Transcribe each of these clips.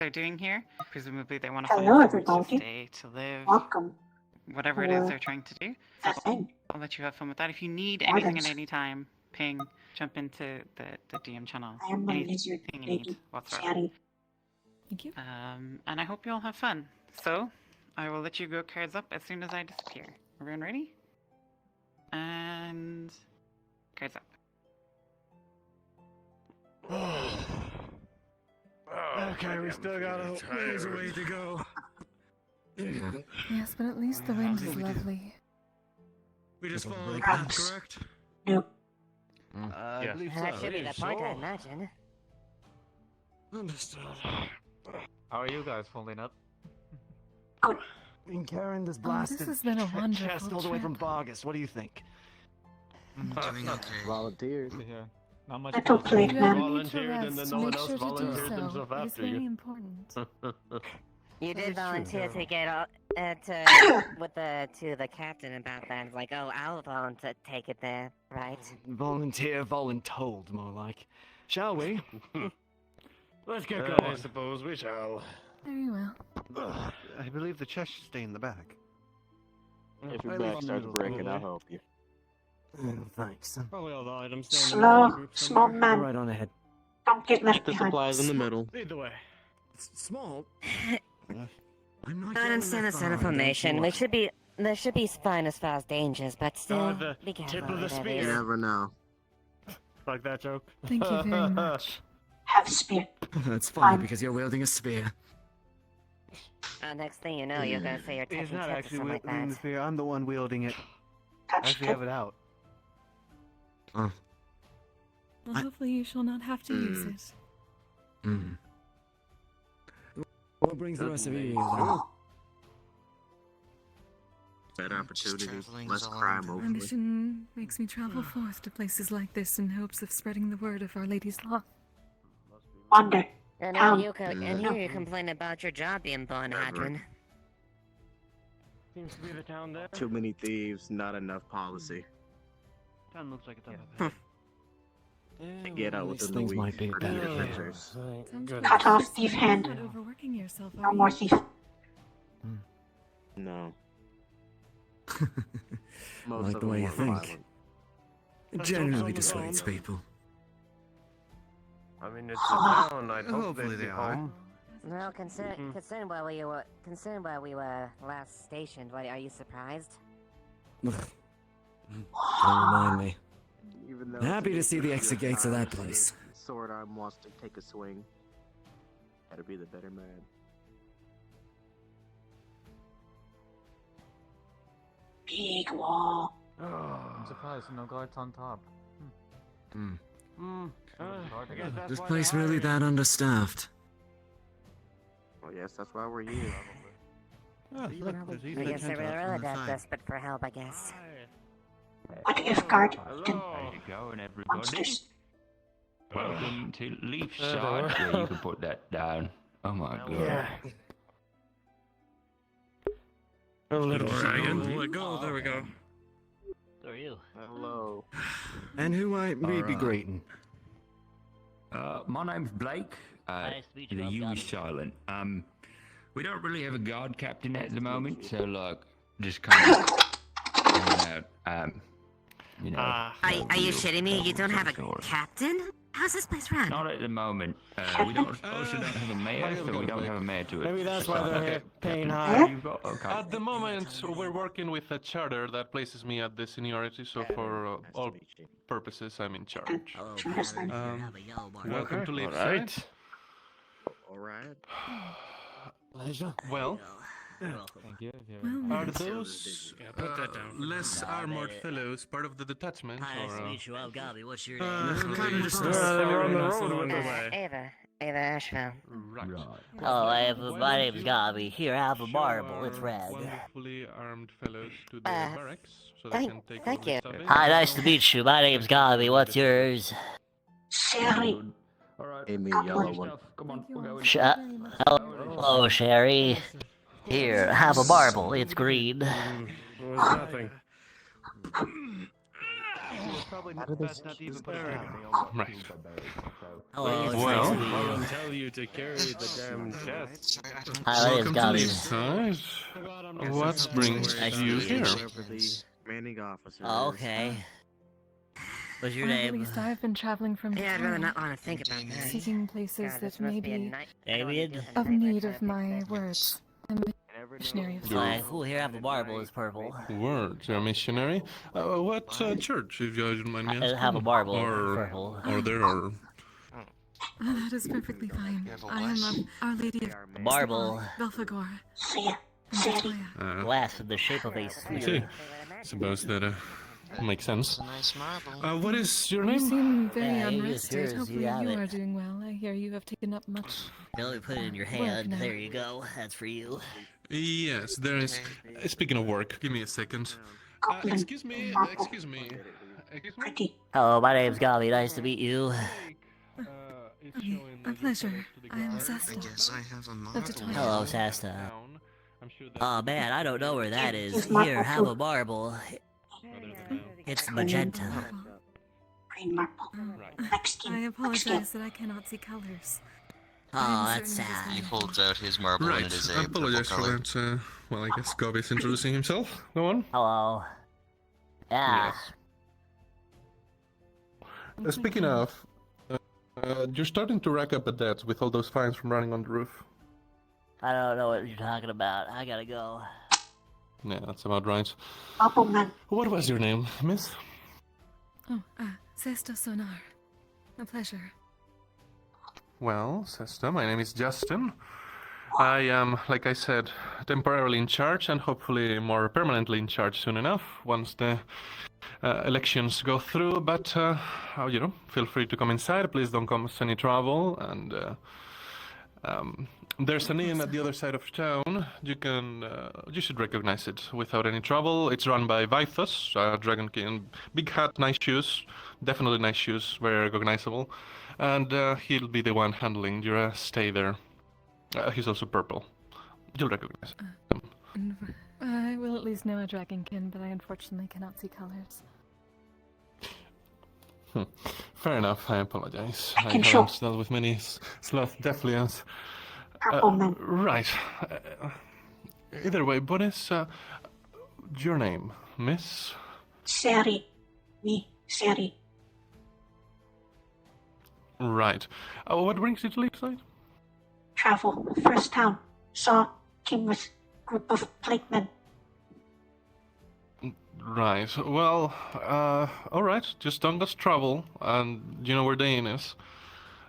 they're doing here. Presumably they want to Hello, find somewhere to everybody. stay, to live, Welcome. whatever it is they're trying to do. So Thing. I'll let you have fun with that. If you need anything at any time, ping, jump into the DM channel. I am my Anything lizard you need lady, whatsoever. Sair'Ri. Thank you. And I hope you all have fun. So I will let you go cards up as soon as I disappear. Everyone ready? And cards up. Okay, we still got a ways away to go. Yes, but at least the wind is lovely. We just follow the path, correct? Nope. I believe so. That should be the point, I imagine. Understood. How are you guys holding up? Been carrying this This blasted has been a wonderful chest all the way from trip. Vargas. What do you think? Doing okay. Volunteers. Yeah. Not much. I took plate, You man. don't need to Volunteered and then rest. no one Make else sure to do volunteered so. themselves It is after very you. important. You did volunteer to get to the captain about that. It's like, oh, I'll volunteer take it there, right? Volunteer, voluntold, more like. Shall we? Let's get I going. suppose we shall. Very well. I believe the chest should stay in the back. If your I back leave starts the breaking, middle, I'll help you. Thanks. Probably all the items Slow, small man. Right on ahead. Don't get left The behind. supplies in the middle. Lead the way. Small. I don't understand the center formation. There should be fine as far as dangers, but still, the be careful. tip of the with spear. it. never know. Like that joke? Thank you very much. Have spear. That's funny because you're wielding a spear. Next thing you know, you're gonna say you're He's taking not tips or actually something like wielding the that. spear. I'm the one wielding it. Touch Actually tip. have it out. Well, hopefully you shall not have to use it. What brings the rest of you here, then? Better opportunities, traveling less is all crime, Our hopefully. mission makes me travel forth to places like this in hopes of spreading the word of Our Lady's love. Wander. And Town. here you complain about your job being born, Hadron. Seems to be the town there. Too many thieves, not enough policy. Town looks like it's Get out within the things week might be for better. new adventures. Sounds Cut off like thief you're hand. not overworking yourself, No are more you? thief. No. Like of the way them you weren't think. violent. It generally dissuades people. I mean, it's a town. I'd hope Hopefully they'd be they are. home. Well, considering where we were last stationed, are you surprised? Don't remind me. Even though Happy to it's see the a exit gates of that time, place. Sword arm wants to take a swing. Gotta be the better man. Big wall. I'm surprised no guards on top. I guess that's This why place they really hired that understaffed? Well, yes, that's why we're here. Oh, look, there's I even a guess they're tent out really on the that side. desperate for help, I guess. What if guard can Hello. How's it going, everybody? monsters? Welcome to VRChat. Yeah, you can put that down. Oh my god. Yeah. A little dragon. Let go. There we go. Who are you? Hello. And who might we be Alright. greeting? My name's Blake. Nice to meet you, The I'm U Gabby. is silent. We don't really have a guard captain at the moment, so like, just kind of hanging out. You know. Are no you real shitting me? You don't have a sort. captain? How's this place run? Not at the moment. We don't also don't have a mayor, so we don't have a mayor to it. Maybe that's why they're Okay, paying Captain, high. you've got- okay. At the moment, we're working with a charter that places me at the seniority, so for Nice to all meet you. purposes, I'm in charge. Interesting. Welcome to All VRChat. right. All right. Pleasure. Well, Thank you. Well, are met. those less armored fellows part of the detachment, or I'm Gabby. What's your kind of just they're on the nice road little with way. Ava Asheville. right? Oh, Why my don't name's you Gabby. Here, have a show marble. It's our red. Wonderfully armed fellows to the Uh, barracks, so they can take thank all the you. stuff in. Hi, nice to meet you. My name's Gabby. What's yours? Sair'Ri. Alright. Amy, yellow one. Come on, Thank you we're all going. very much. Hello, Sherry. Here, have a marble. It's green. Nothing. probably How did they best not to even choose put it that? down. Right. Hello, it's Well, nice to meet you. I'll tell you to carry the damn chest. Hi, my name's Welcome to Gabi. Leafside. What brings Nice to you meet you. here? Whoever the commanding officer Oh, is. okay. What's your Or at name? least I've been traveling from Yeah, I'd rather town, not want to think about that. seeking places God, this that must may be a be night- I don't wanna Damien? do this of night need like of my that. words. I'm a missionary of Like, sorts. ooh, here, have a marble, it's purple. Word, you're a missionary? What church, if you don't mind me asking? Have a marble, Or, purple. or there are... That is perfectly fine. I am of Our Lady of Marble. Belphegor, Sair, and Sair'Ri. Latoya. Glass in the shape of a I see. sphere. Suppose that makes sense. What is your You name? seem very Yeah, you unrested. yours, you Hopefully have you it. are doing well. I hear you have taken up much. You only put it in your Work hand. now. There you go. That's for you. Yes, there is... Speaking of work, give me a second. Goblin. Excuse me, Marble. excuse me. Excuse me? Pretty. Hello, my name's Gabi. Nice to meet you. A pleasure. I am Sesta. Of Latoya. Hello, Sasta. Oh man, I don't know where that is. Here's marble, Here, have too. a marble. It's magenta. Green marble. Black skin. I Black skin. apologize that I cannot see colors. Oh, that's certain it is sad. He holds out his marble Right, and it is I a apologize purple for color. that. Well, I guess Gabi's introducing himself. Go on. Hello. Yeah. Yes. Speaking of, you're starting to rack up a debt with all those fines from running on the roof. I don't know what you're talking about. I gotta go. Yeah, that's about right. Marble man. What was your name, miss? Oh, Sesta Sonar. A pleasure. Well, Sesta, my name is Justin. I am, like I said, temporarily in charge and hopefully more permanently in charge soon enough once the elections go through. But, you know, feel free to come inside. Please don't cause any trouble. And there's an inn at the other side of town. You should recognize it without any trouble. It's run by Vithos, Dragon King. Big hat, nice shoes. Definitely nice shoes, very recognizable. And he'll be the one handling your stay there. He's also purple. You'll recognize him. I will at least know a dragonkin, but I unfortunately cannot see colors. Fair enough, I apologize. I can haven't show. dealt with many sloth deathlians. Purple man. Right. Either way, what is your name, miss? Sair'Ri. Me. Sair'Ri. Right. What brings you to Leapside? Travel. First town. Saw. Came with group of plague men. Right. Well, alright. Just don't cause trouble, and you know where the inn is.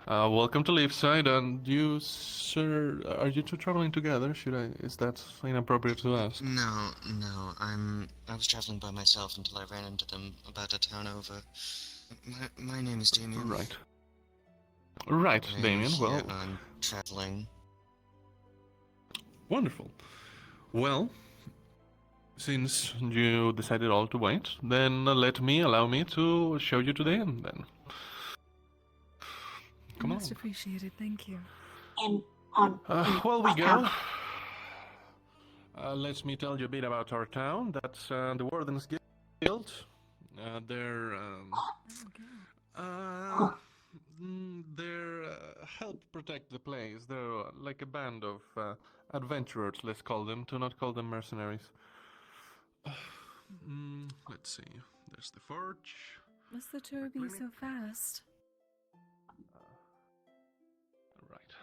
Welcome to Leafside, and you, sir, are you two traveling together? Is that inappropriate to ask? No, I was traveling by myself until I ran into them about a town over. My name is Damien. Right. Right, Damien, well... I'm traveling. Wonderful. Well, since you decided all to wait, then allow me to show you to the inn, then. Come on. Most appreciated, thank you. In on. Well, we go. town. Let me tell you a bit about our town. That's the Wardens Guild. They're help protect the place. They're like a band of adventurers, let's call them, to not call them mercenaries. Let's see. There's the forge. Must the tour be so fast? Right.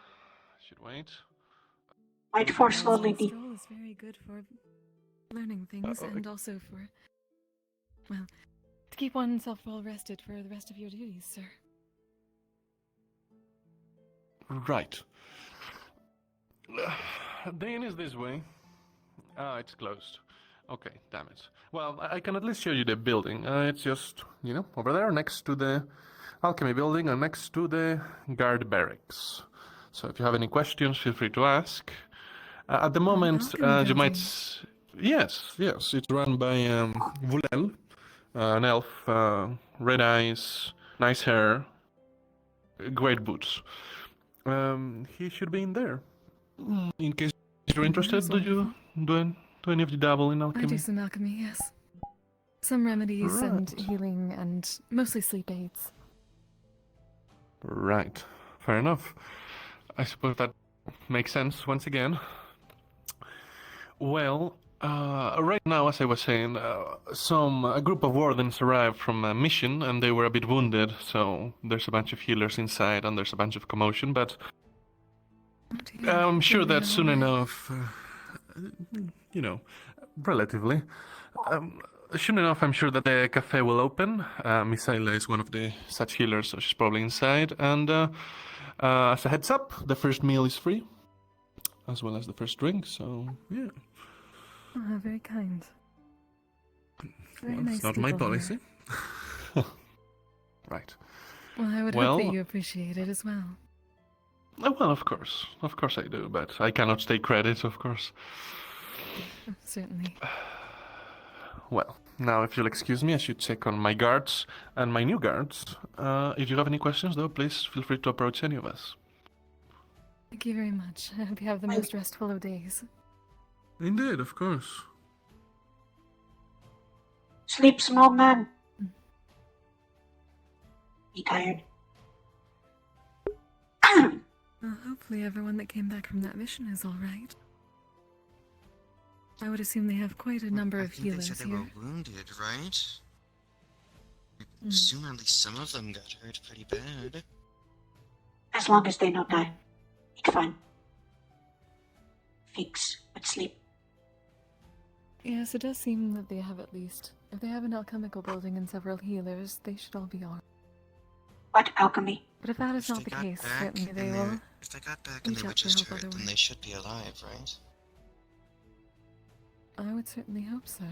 Should wait. Wait for slowly. Stroll is very good for learning things and also for, well, to keep oneself well rested for the rest of your duties, sir. Right. The inn is this way. Ah, it's closed. Okay, damn it. Well, I can at least show you the building. It's just, you know, over there next to the alchemy building and next to the guard barracks. So if you have any questions, feel free to ask. At the moment, you might... Yes, it's run by Vulel, an elf, red eyes, nice hair, great boots. He should be in there. In case you're interested, do any of you dabble in alchemy? I do some alchemy, yes. Some remedies and Right. healing and mostly sleep aids. Right. Fair enough. I suppose that makes sense once again. Well, right now, as I was saying, a group of Wardens arrived from a mission and they were a bit wounded, so there's a bunch of healers inside and there's a bunch of commotion, but Oh dear. I'm sure They'll be that soon alright. enough, relatively, soon enough, I'm sure that the cafe will open. Misaela is one of the such healers, so she's probably inside, and as a heads up, the first meal is free, as well as the first drink, so yeah. Oh, very kind. Very Well, nice it's not my people here. policy. Right. Well, I would Well- hope that you appreciate it as well. Well, of course I do, but I cannot take credit, of course. Oh, certainly. Well, now if you'll excuse me, I should check on my guards and my new guards. If you have any questions, though, please feel free to approach any of us. Thank you very much. I hope you have the most restful of days. Indeed, of course. Sleep, small man. Be tired. Well, hopefully everyone that came back from that mission is alright. I would assume they have quite a number I of think they healers said they here. were wounded, right? I assume at least some of them got hurt pretty bad. As long as they don't die, it's fine. Fix with sleep. Yes, it does seem that they have at least. If they have an alchemical building and several healers, they should all be alright. What alchemy? But if that is If not they the got case, back certainly they and will. they're- If they got back and they reach were out to just help hurt, then otherwise. they should be alive, right? I would certainly hope so.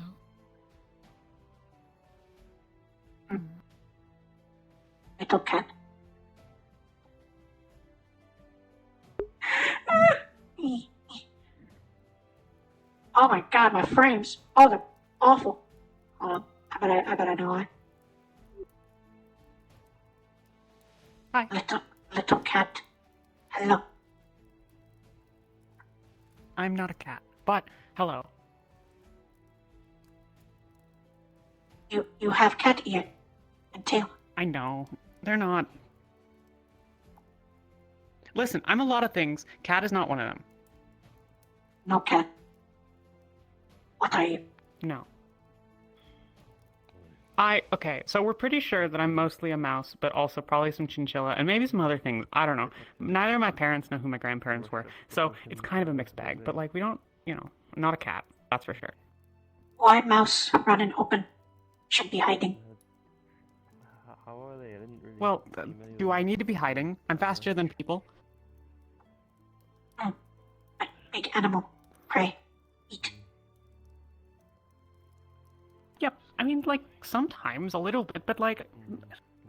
Little cat. Oh my god, my frames. Oh, they're awful. Hold on. I better know it. Hi. Little cat. Hello. I'm not a cat, but hello. You have cat ear and tail. I know. They're not. Listen, I'm a lot of things. Cat is not one of them. No cat. What are you? No. Okay, so we're pretty sure that I'm mostly a mouse, but also probably some chinchilla, and maybe some other things. I don't know. Neither of my parents know who my grandparents were, so it's kind of a mixed bag, but like, we don't, I'm not a cat, that's for sure. Why mouse running open? Should be hiding. How are they? I didn't really Well, see many of do them. I need to be hiding? I'm faster than people. Big animal. Prey. Eat. Yep, I mean, like, sometimes a little bit, but like, Yeah,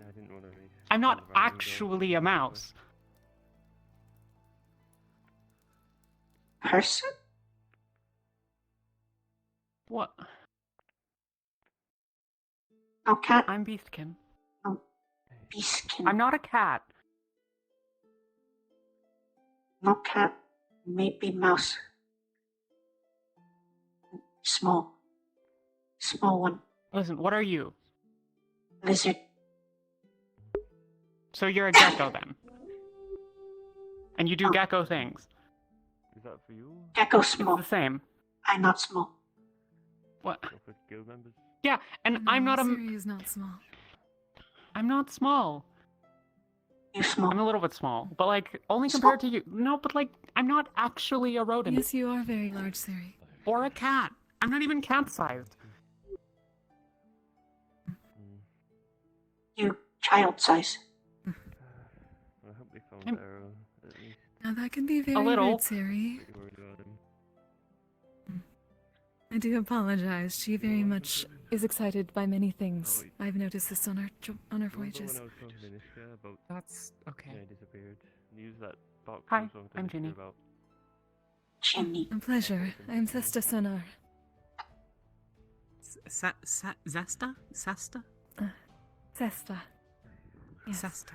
I didn't want to really I'm not stand around and go, actually a mouse. Person? What? No cat. I'm Beastkin. Beastkin. I'm not a cat. No cat. Maybe mouse. Small. Small one. Listen, what are you? Lizard. So you're a gecko then? And you do Oh. gecko things? Is that for you? Gecko It's small. the same. I'm not small. What? Or for guild members? Yeah, and I'm not Sair'Ri is not small. I'm not small. You small. I'm a little bit small, but like only Small. compared to you. No, but like I'm not actually a rodent Yes, you are very large, Sair'Ri. or a cat. I'm not even cat-sized. You child size. I hope they found I'm- Arrow, at least. Now that can be very little. rude, Sair'Ri. Pretty worried about him. I do apologize. She very much is excited by many things. I've noticed this on her Remember voyages. when I was talking to Nishka about That's okay. yeah, disappeared? Use that box Hi, I was talking to I'm Nishka Ginny. about. Chimney. A pleasure. I'm Sesta Sonar. Zesta? Sesta? Sesta. Yes, Sesta.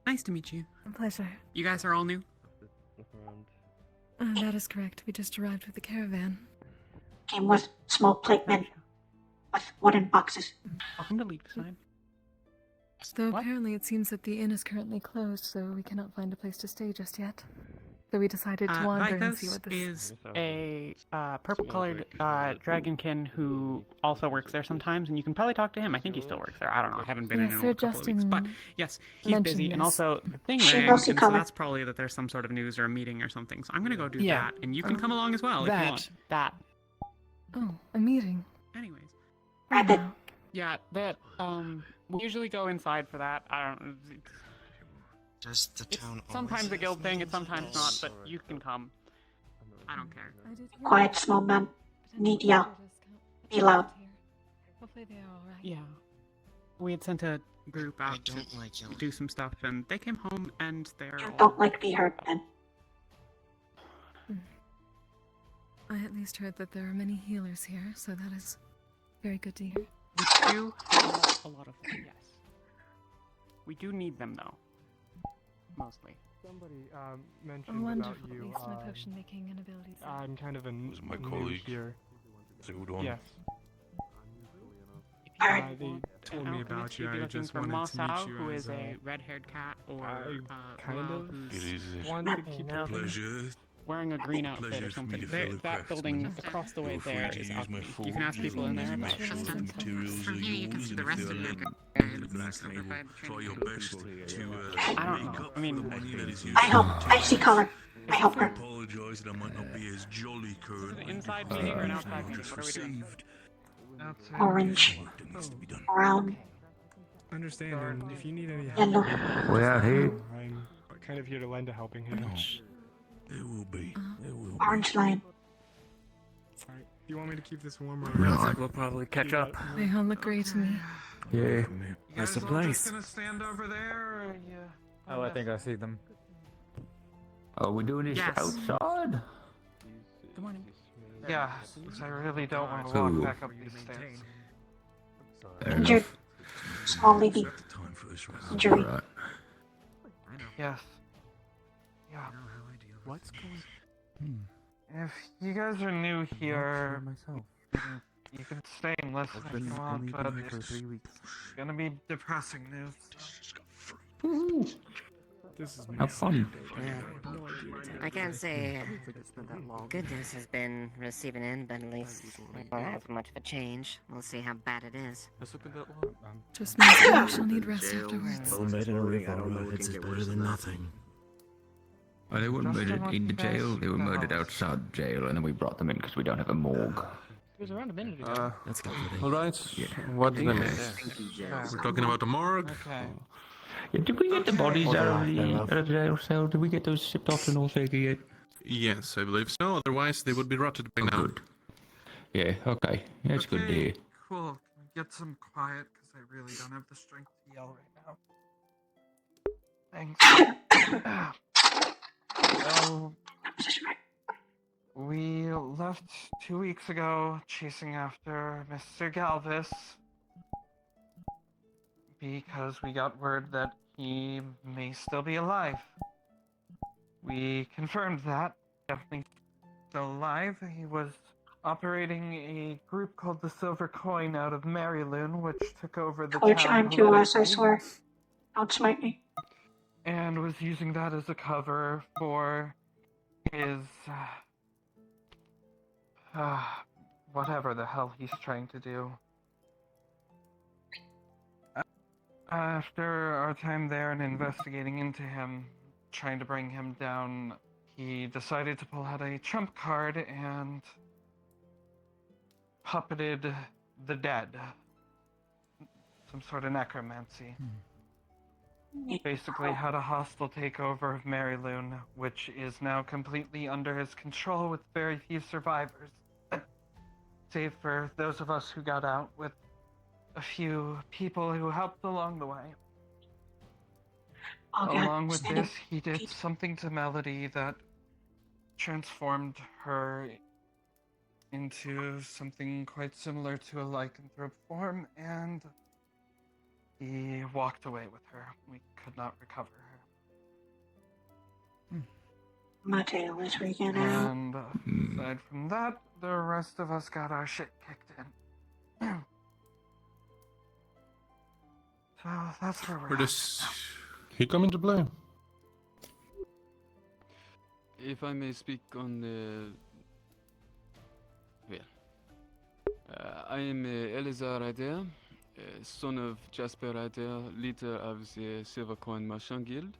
Nice to meet you. a pleasure. You guys are all new? Look around. That is correct. We just arrived with the caravan. Came with small plate men. with wooden boxes. Welcome to Leafside. Though What? apparently it seems that the inn is currently closed, so we cannot find a place to stay just yet. So we decided to wander and see what this is A purple-colored dragonkin who also works there sometimes, and you can probably talk to him. I think he still works there. I don't know. I haven't been Yes, in Sir a couple of weeks, Justin but yes, he's mentioned busy. And this. also, the thing She rang, mostly and so covered. that's probably that there's some sort of news or a meeting or something. So I'm gonna go do Yeah. that, and you can come along as well if you want. That. Oh, a meeting. Anyways. Rabbit. Wow. Yeah, that. We usually go inside for that. I don't. Does the It's town sometimes always a guild have thing, it's meetings? sometimes not, but you can come. I don't care. I did hear Quiet, that small man. potential Need ya. visitors come- Be loud. here. Hopefully they are alright. Yeah. We had sent a group I out to don't like yelling. do some stuff, and they came home, and they're You all... don't like to be hurt, then. I at least heard that there are many healers here, so that is very good to hear. We do have a lot of them, yes. We do need them, though. Mostly. Somebody Oh, mentioned wonderful. about At you. least my potion making and abilities. I'm kind of a was my new colleague. here. It's a good one. Yes. Alright. They told me about you. You'd be I looking just for wanted to meet Masao, you who as is a red-haired cat, or kind Lal, of who's It is wanted to keep know. pleasure. wearing a green outfit Pleasure or for me something. to There, fellow that building craftsmen. across the way Feel free there to is use my alchemy. You can ask people in there about forge it. and materials From are here you can yours, see the and rest if of they your are good it means they will try your best to I don't make know. up I mean, for the money that is used. I help. I see color. I help I her. apologize that I might not be as jolly currently. an inside meeting or an outside I meeting? just What are we doing? received Orange. work that needs to be done. Brown. Understand, and if you need any help, Yellow. We're out here. I'm kind of here to lend a helping hand. No, there will be. There will be. Orange lion. Sorry. Do you want me to keep this warm or? No. Looks like we'll probably catch up. They all look great to me. Yeah. That's the place. Gonna stand over there, or Oh, I think I see them. Are we doing this Yes. outside? Good morning. Yeah, I really don't want to walk Ooh. back up these stairs. Injured. Small lady. Set the time for this round. Injury. Right. Yes. Yeah. What's going If you guys are new here, myself? you can stay and listen I've if been you want, only but been here for it's 3 weeks. gonna be depressing news. This is Have fun. I can't say It's been that long. good news has been receiving in, but at least we don't have much of a change. We'll see how bad it is. Has it been that long? Just means that we shall need rest afterwards. Well, made in a roof on our heads is better than nothing. Oh, they weren't Justin, murdered what in you the guys jail. They were the murdered house? outside the jail, and then we brought them in because we don't have a morgue. He was around a minute ago. That's comforting. Alright, what's the miss? We're talking about the morgue. Okay. Yeah, did we get the bodies Hold out on, of enough. the jail cell? Did we get those shipped off to North Acre yet? Yes, I believe so. Otherwise, they would be rotted by now. Good. Yeah, okay. That's good to hear. Cool. Can we get some quiet? Because I really don't have the strength to yell right now. Thanks. So, we left 2 weeks ago chasing after Mr. Galvis because we got word that he may still be alive. We confirmed that. Definitely still alive. He was operating a group called the Silver Coin out of Maryloon, which took over the Which town I'm too less, I politically, swear. Don't smite me. and was using that as a cover for his whatever the hell he's trying to do. After our time there and investigating into him, trying to bring him down, he decided to pull out a trump card and puppeted the dead. Some sort of necromancy. Basically had a hostile takeover of Maryloon, which is now completely under his control with very few survivors. Save for those of us who got out with a few people who helped along the way. Oh, God. Along with Standing. this, he did something to Melody that transformed her into something quite similar to a lycanthrope form, and he walked away with her. We could not recover her. My tail is freaking out. And aside from that, the rest of us got our shit kicked in. So that's where we're Where at. does he come into play? If I may speak on the... Well, I am Elazar Ryder, son of Jasper Ryder, leader of the Silver Coin Merchant Guild.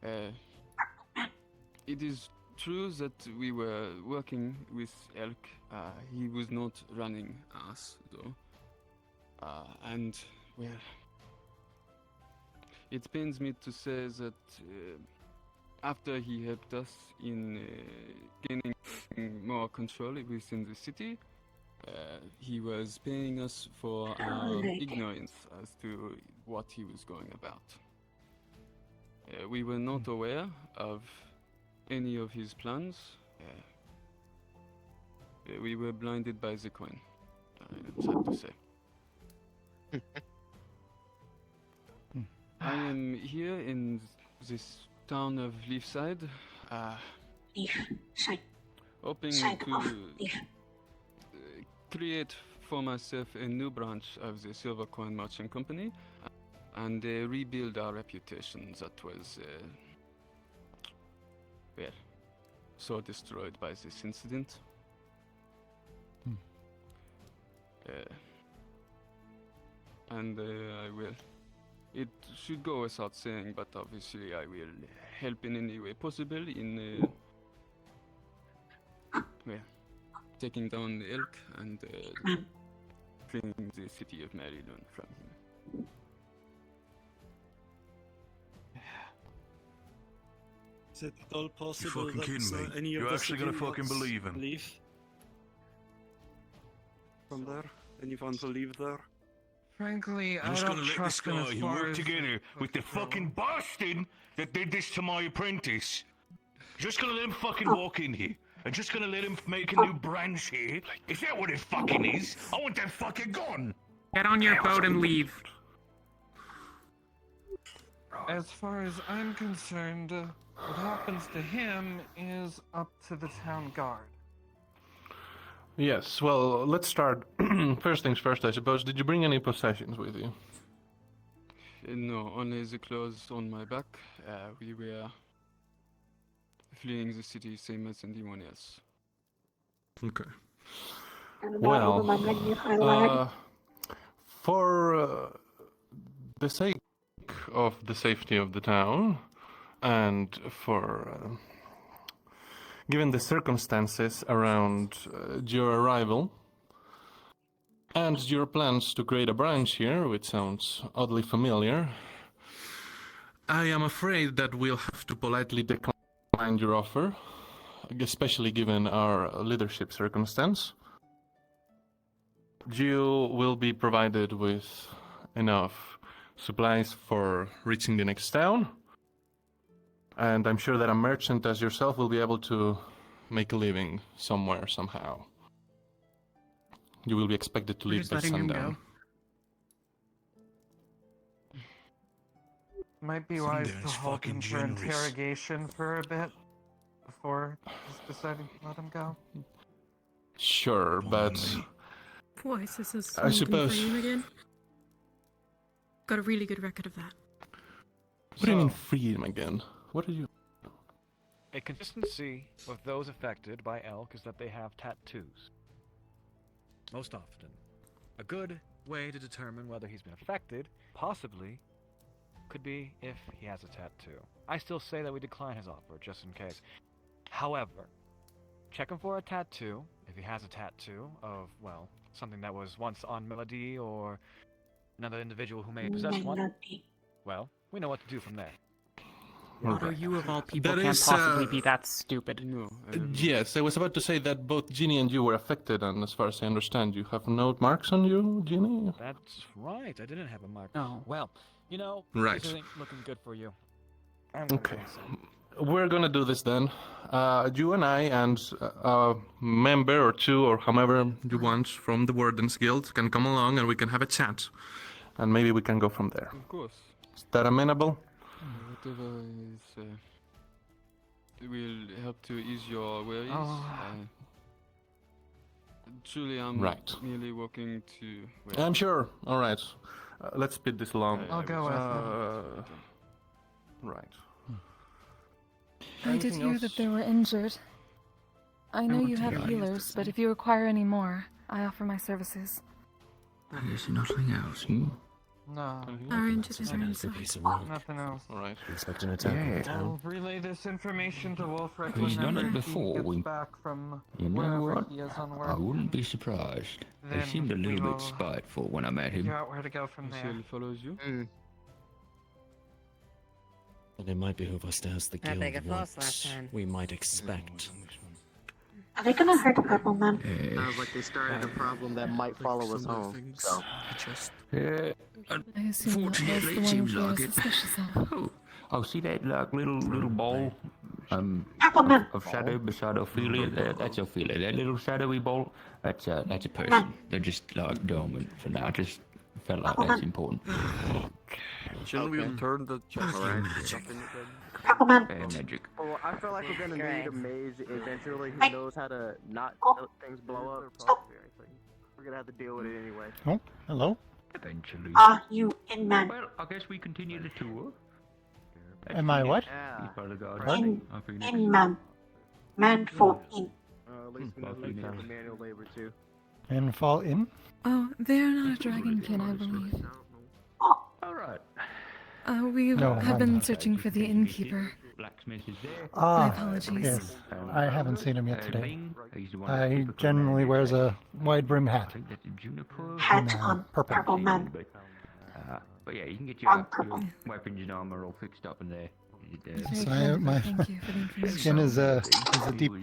It is true that we were working with Elk. He was not running us, though. And, well, it pains me to say that after he helped us in gaining more control within the city, he was paying us for our ignorance as to what he was going about. We were not aware of any of his plans. We were blinded by the coin, I'm sad to say. I am here in this town of Leafside, hoping to create for myself a new branch of the Silver Coin Merchant Company and rebuild our reputation that was, well, so destroyed by this incident. And I will. It should go without saying, but obviously I will help in any way possible in, well, taking down the Elk and freeing the city of Maryland from him. Is it at all possible fucking that kidding me? any of You're the actually gonna fucking civilians believe him? leave from there? Anyone to leave there? Frankly, I'm I just don't gonna let this trust him guy as who far worked as together with the fucking bastard that did this to my apprentice. Just gonna let him fucking walk in here. And just gonna let him make a new branch here. Is that what it fucking is? I want that fucking gone. Get on your boat and leave. As far as I'm concerned, what happens to him is up to the town guard. Yes, well, let's start. First things first, I suppose. Did you bring any possessions with you? No, only the clothes on my back. We were fleeing the city same as anyone else. Okay. Well, for the sake of the safety of the town, and for given the circumstances around your arrival, and your plans to create a branch here, which sounds oddly familiar, I am afraid that we'll have to politely decline your offer, especially given our leadership circumstance. You will be provided with enough supplies for reaching the next town, and I'm sure that a merchant as yourself will be able to make a living somewhere, somehow. You will be expected to We're leave just by letting him sundown. go. Might be wise to hold him for interrogation for a bit before just deciding to let him go. Sure, but Why is this a I smoking suppose. frame again? Got a really good record of that. What do you mean freedom again? What are you? A consistency with those affected by elk is that they have tattoos. Most often. A good way to determine whether he's been affected, possibly, could be if he has a tattoo. I still say that we decline his offer, just in case. However, check him for a tattoo, if he has a tattoo of, well, something that was once on Melody or another individual who may possess one. Well, we know what to do from there. Although you of all people That can't is, possibly be that stupid. No. Yes, I was about to say that both Ginny and you were affected, and as far as I understand, you have no marks on you, Ginny? That's right, I didn't have a mark. No. Well, you know, Right. this isn't looking good for you. Okay. We're gonna do this then. You and I and a member or two, or however you want, from the Wardens Guild can come along and we can have a chat. And maybe we can go from there. Of course. Is that amenable? Whatever is will help to ease your worries. Truly, I'm Right. merely working to. Well, I'm sure. All right. Let's speed this along. I'll go with him. Right. I did Anything hear else? that they were injured. I know you have particularly healers, but if you require any more, I offer my services. There's nothing else. No. Our injuries are inside. Nothing else. Alright. Expect an attack. Yeah. I'll relay this information to Wolfric He's done whenever it before. he gets We- back from You know wherever what? he is on I work. wouldn't be surprised. He Then seemed a we little will bit spiteful when I met him. Figure out where to go from there. He follows you. And it might behoove us to ask the I beg guild a false last what time. we might expect. Are they gonna hurt the purple man? Sounds like they started a problem that might follow us home. So, Yeah. I assume that was Unfortunately, the it one seems we were like it. suspicious of. Oh, see that like little ball Purple man. of shadow beside Ophelia? That's Ophelia. That little shadowy ball, that's a person. They're just like dormant for now. I just felt like that's important. Shouldn't we return the chest? Purple man. Bad magic. well, I feel like we're gonna need a mage eventually who Hey. knows how to not Oh. let things blow up. Stop. We're gonna have to deal with it anyway. Oh, hello. Eventually. Are you in, man? Well, I guess we continue the tour. Am I what? Yeah. He's part of the guard. What? In, man. Man for in. At least we know we have the manual labor too. And fall in? Oh, they're not a dragonkin, I believe. All right. We No, have I'm been not. searching for the innkeeper. Blacksmith is there. My apologies. Yes. I haven't seen him yet today. He's the one I generally wears a wide brim hat. that's a juniper. Hat No, on. purple. Purple man. But yeah, you can get On your purple. weapons and armor all fixed up in there. Very So kind, my thank you for the information. skin is a deep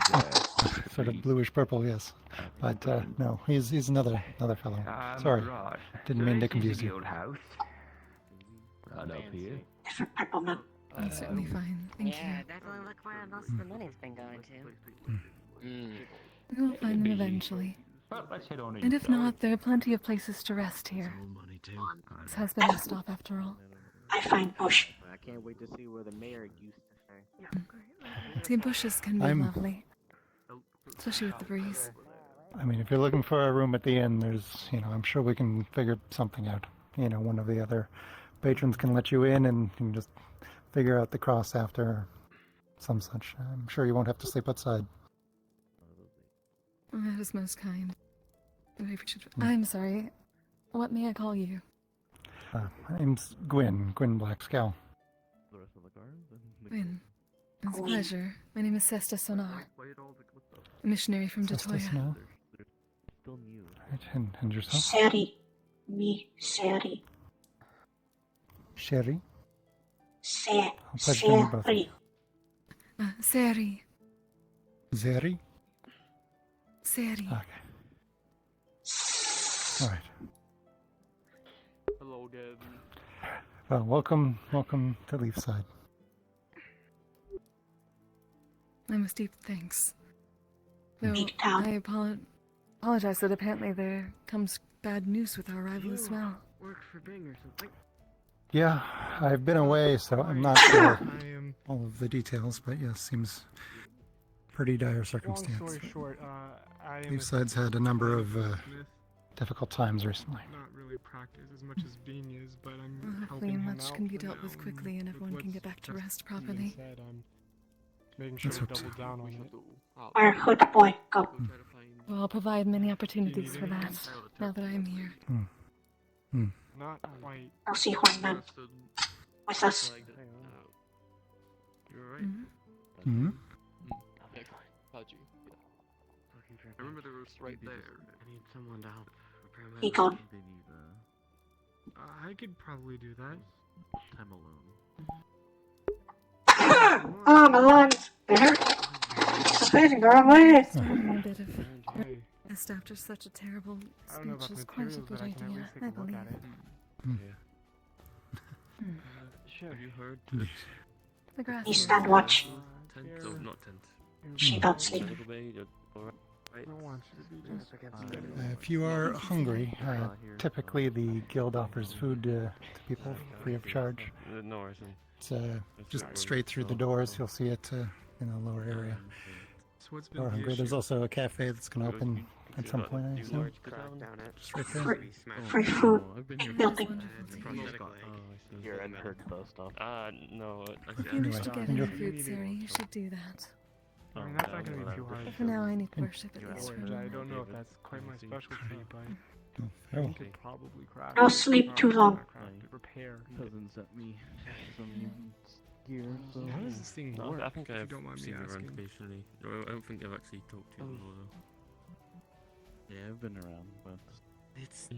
sort of bluish purple, yes. But no, he's another fellow. Sorry, Right. didn't mean to This is confuse the you. guild house. Right up here. Different purple man. That's certainly fine, thank Yeah, you. definitely look where most of the money's been going to. We'll find them eventually. Well, let's head on in. And if not, there are plenty of places to rest here. Money too. This has been our stop after all. I find bush. I can't wait to see where the mayor used to stay. See, bushes can be I'm- lovely. Especially with the breeze. I mean, if you're looking for a room at the inn, there's, I'm sure we can figure something out. One of the other patrons can let you in and you can just figure out the cross after or some such. I'm sure you won't have to sleep outside. That is most kind. I'm sorry. What may I call you? My name's Gwyn Blackscow. Gwyn. It's a pleasure. My name is Sesta Sonar. A missionary from Sister Detoya. Snow. Right, and yourself? Sair'Ri. Me, Sair'Ri. Sherry? Sair'Ri. Pleasure to meet both of you. Sair'Ri. Zeri? Sair'Ri. Okay. All right. Hello again. Well, welcome to Leafside. My most deep thanks. Though Big town. I apologize that apparently there comes bad news with our arrival as well. Work for Bing or something. Yeah, I've been away, so I'm not sure all of the details, but yes, seems pretty dire circumstance. Long story short, I am Leafside's had a number of difficult times recently. not really practice as much as Bean is, but I'm Well, hopefully helping him much out can be for dealt with now, quickly and everyone can get back to rest properly. Said, I'm making sure Let's to hope so. double down on it. Where could the boy go? Well, I'll provide many opportunities for that, now that I'm here. Not quite. Go see Hornman. With us. You alright? Hmm? How'd you? I remember there was right there. I need someone to help repair my He gone. I could probably do that. I'm alone. Oh, my lungs. They hurt. It's facing the wrong way. A bit of rest after such a terrible I don't know about speech the is quite a materials, good but I can at idea, least take I a look believe. at it. Sure. Have you heard? The grass You is stand watch. Tent? No, not tent. She don't sleep. I don't want you to be just. If you are hungry, typically the guild offers food to people free of charge. No worries. It's just straight through the doors. You'll see it in the lower area. So what's If you're been the hungry, issue? there's also a cafe that's going to open at some point, I assume. Just right there. Free food. Building. Here, I heard those stuff. No. If you wish to get any food, Sair'Ri, you should do that. I mean, that's not gonna be too hard. But for now, I need worship at least for a I moment. don't know if that's quite my specialty, but Oh. I could probably craft. Don't sleep too long. Repair. Cousins sent me some gear. So How does this thing work? I think if you I've don't mind me seen it around asking. occasionally. I don't think I've actually talked to you before though. yeah, I've been around, but It's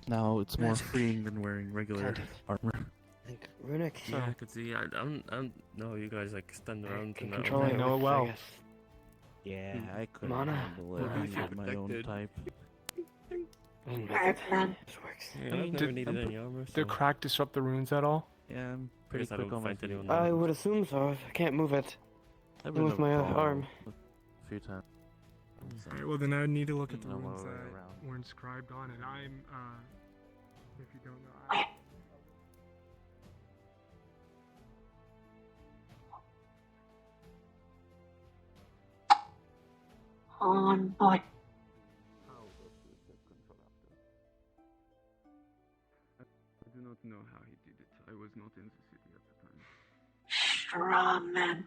now it's more freeing than wearing regular armor. Like runic. Yeah, I could see. I don't know. You guys like stand around can and control I it know it with, well. guess, Yeah, I couldn't mana. handle it. I had my own type. Alright, man. This works. Yeah, I've never needed any armor. Did crack disrupt the runes at all? Yeah, I'm I pretty guess I quick don't on my find feet. anyone I would assume so. I can't move it. I've with my arm. a few times. Alright, well then I would need to look at the No runes way that around. were inscribed on it. I'm, if you don't know, On boy. I do not know how he did it. I was not in the city at the time. Straw man.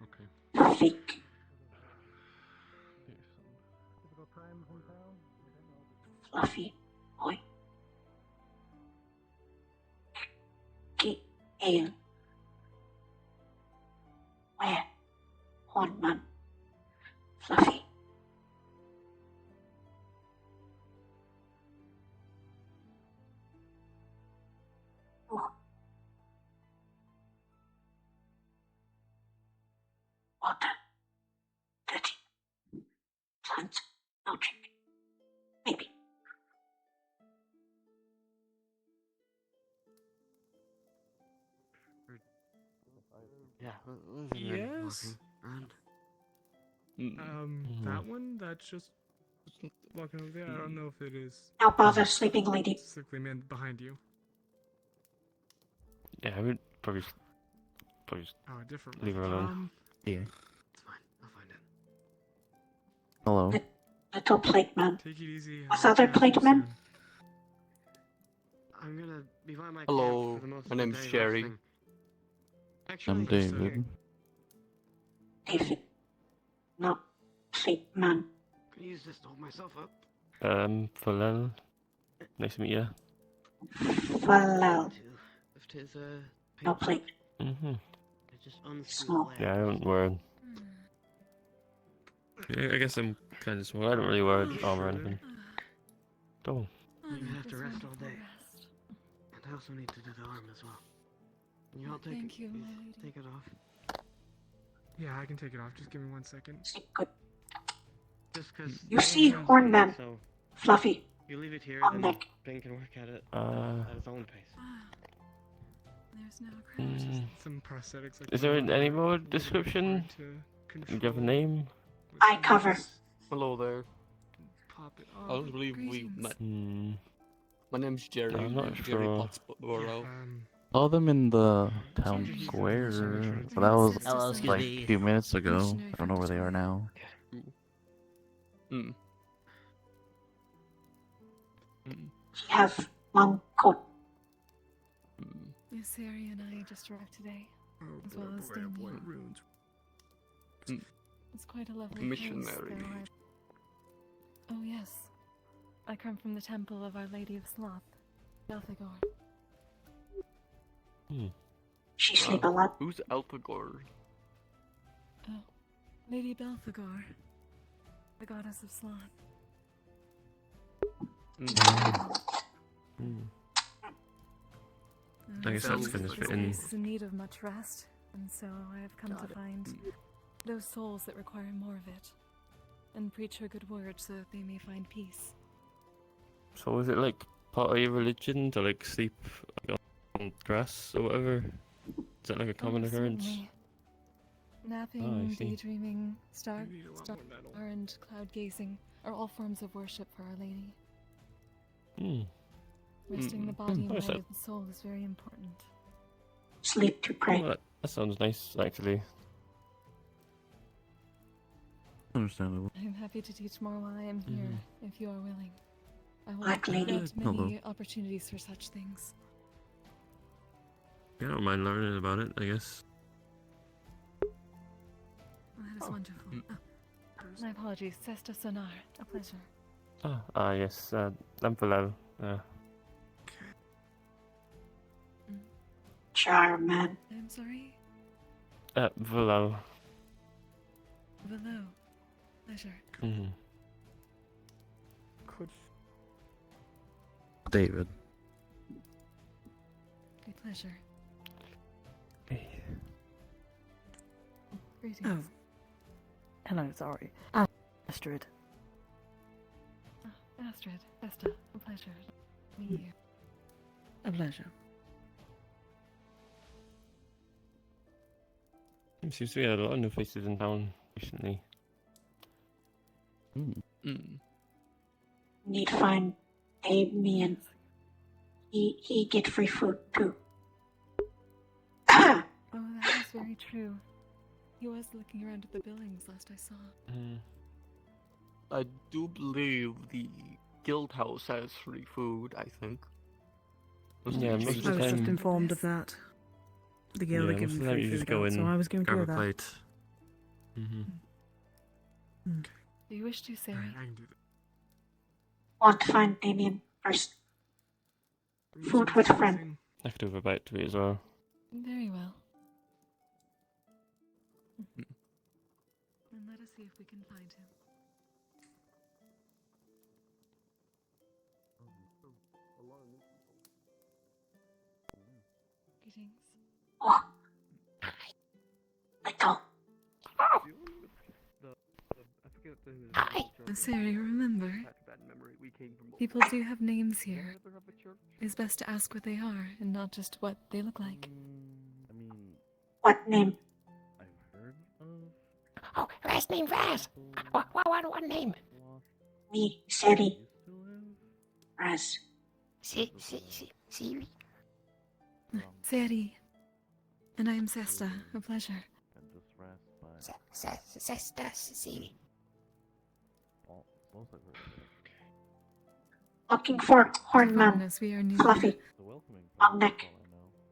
Okay. Fake. Fluffy boy. Get ale. Where? Hornman. Fluffy. Oh. Water. Dirty. Plants. No drink. Maybe. Yeah. Yes. That one that's just walking over there. I don't know if it is. Don't bother, sleeping lady. Specifically meant behind you. Yeah, I would probably just Oh, a different leave her one. alone. Yeah. It's fine. I'll find it. Hello. Little plate man. Take it easy. What's I'll other chat plate to you man? soon. I'm gonna be by my Hello, camp for the most my of the name's day Sherry. resting. Actually, I'm David. David. No. Plate man. Can use this to hold myself up. Falel. Nice to meet you. Falel. Lift his No plate. Mhm. just unscrew Small. the leg. Yeah, I don't wear. I guess I'm kind of small. I don't really wear armor or anything. Oh. You're gonna have to rest all day. And I also need to do the arm as well. Can you all take Thank it? you, please? my lady. Take it off. Yeah, I can take it off. Just give me 1 second. Good. Just because. You see Hornman. So Fluffy. you leave it here, On then deck. Ben can work at it Uh. at his own pace. There's no crowd. Some prosthetics. Like Is there that. any more description? To Do you have a name? I cover. Hello there. Pop it I don't believe we met. Hmm. My name's Jerry. I'm not Jerry sure. Pottsborough. Saw them in the town square, but that was Hello, excuse like me. a few minutes ago. I don't know where they are now. Mm. He has long coat. Yes, Sair'Ri and I just arrived today, as well as Damien. Runes. It's quite a lovely Missionary. place. There are... Oh yes, I come from the temple of Our Lady of Sloth, Belphegor. She sleep a lot. Who's Alphagor? Oh, Lady Belphegor, the goddess of sloth. I guess that's gonna This fit in. place is in need of much rest, and so I have come to find those souls that require more of it, and preach her good word so that they may find peace. So is it like part of your religion to like sleep like, on grass or whatever? Is that like a common occurrence? Certainly. Napping, Oh, I see. daydreaming, star, You need a lot star more metal. and cloud gazing are all forms of worship for Our Lady. Hmm. Resting the body and Nice. mind of the soul is very important. Sleep to pray. Well, that sounds nice, actually. Understandable. I'm happy to teach more while I am here, if you are willing. I will Black lady. grant many opportunities for such things. Yeah, I don't mind learning about it, I guess. Well, that is wonderful. My apologies. Sesta Sonar. A pleasure. Yes, I'm below. Charman. I'm sorry? Below. Velo. Pleasure. David. A pleasure. Greetings. Oh. Hello, sorry. Astrid. Astrid. Sesta. A pleasure. Meet you. A pleasure. Seems to be a lot of new faces in town recently. Need to find Damien. He get free food too. Oh, that is very true. He was looking around at the buildings last I saw. I do believe the guild house has free food, I think. Yeah, most I of was the just time. informed of that. The guild are Most giving of the time free you just food go out, in, so I was going to grab do a that. plate. Do you wish to, Sair'Ri? Want to find Damien first. Food with friend. I could have a bite to eat as well. Very well. And let us see if we can find him. Greetings. Oh. Michael. Sair'Ri, remember, people do have names here. It's best to ask what they are, and not just what they look like. What name? Oh, last name Raz. What name? Me, Sair'Ri. Raz. Siri. Sair'Ri. And I am Sesta. A pleasure. Sesta Siri. Looking for horn man. As we are new Fluffy. Long neck.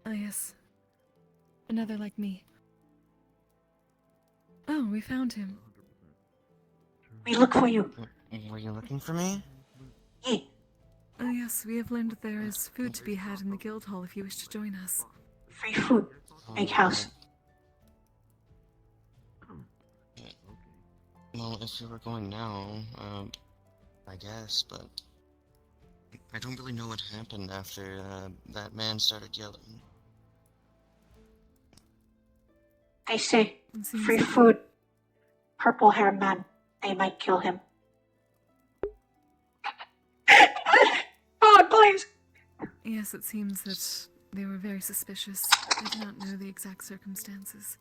Ah, yes. Another like me. Oh, we found him. We look for you. Were you looking for me? Yeah. Oh, yes, we have learned that there is food to be had in the guild hall if you wish to join us. Free food. Big house. Well, if you were going now, I guess, but I don't really know what happened after that man started yelling. They say free food. Purple hair man. They might kill him. Oh, please. Yes, it seems that they were very suspicious. I do not know the exact circumstances.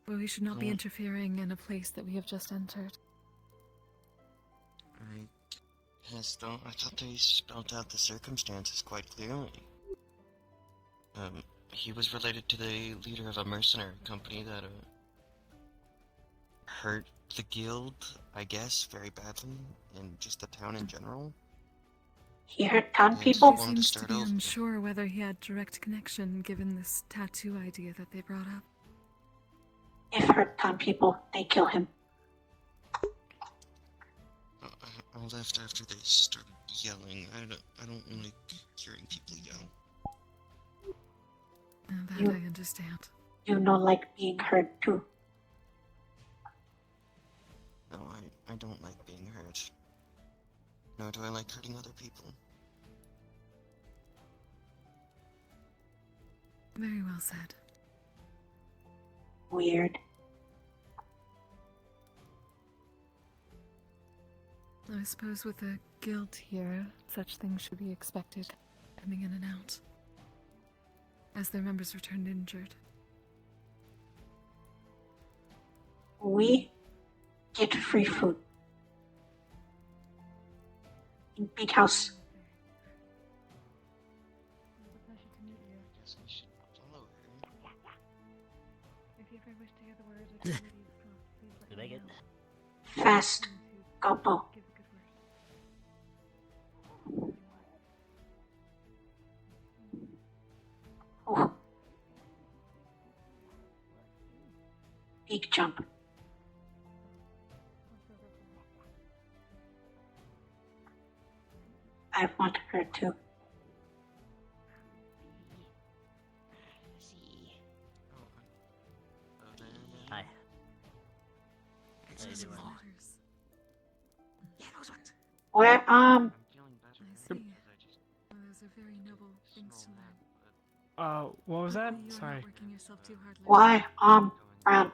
But we should not be interfering in a place that we have just entered. I thought they spelled out the circumstances quite clearly. He was related to the leader of a mercenary company that hurt the guild, I guess, very badly, and just the town in general. He hurt town He people? wanted to Seems to start be over. unsure whether he had direct connection given this tattoo idea that they brought up. If hurt town people, they kill him. I left after they started yelling. I don't like hearing people yell. That You- I understand. You know, like being hurt too. No, I don't like being hurt. Nor do I like hurting other people. Very well said. Weird. I suppose with a guild here, such things should be expected, coming in and out, as their members returned injured. We get free food. In big house. If you ever wish to hear the word, Fast. Gobbo. Oh. Big jump. I want her to. Hi. It's just doing? letters. Yeah, those ones. Where, I see. Well, those are very noble things to learn. What was that? Hopefully you are Sorry. not working yourself too hard learning. Why, Brown?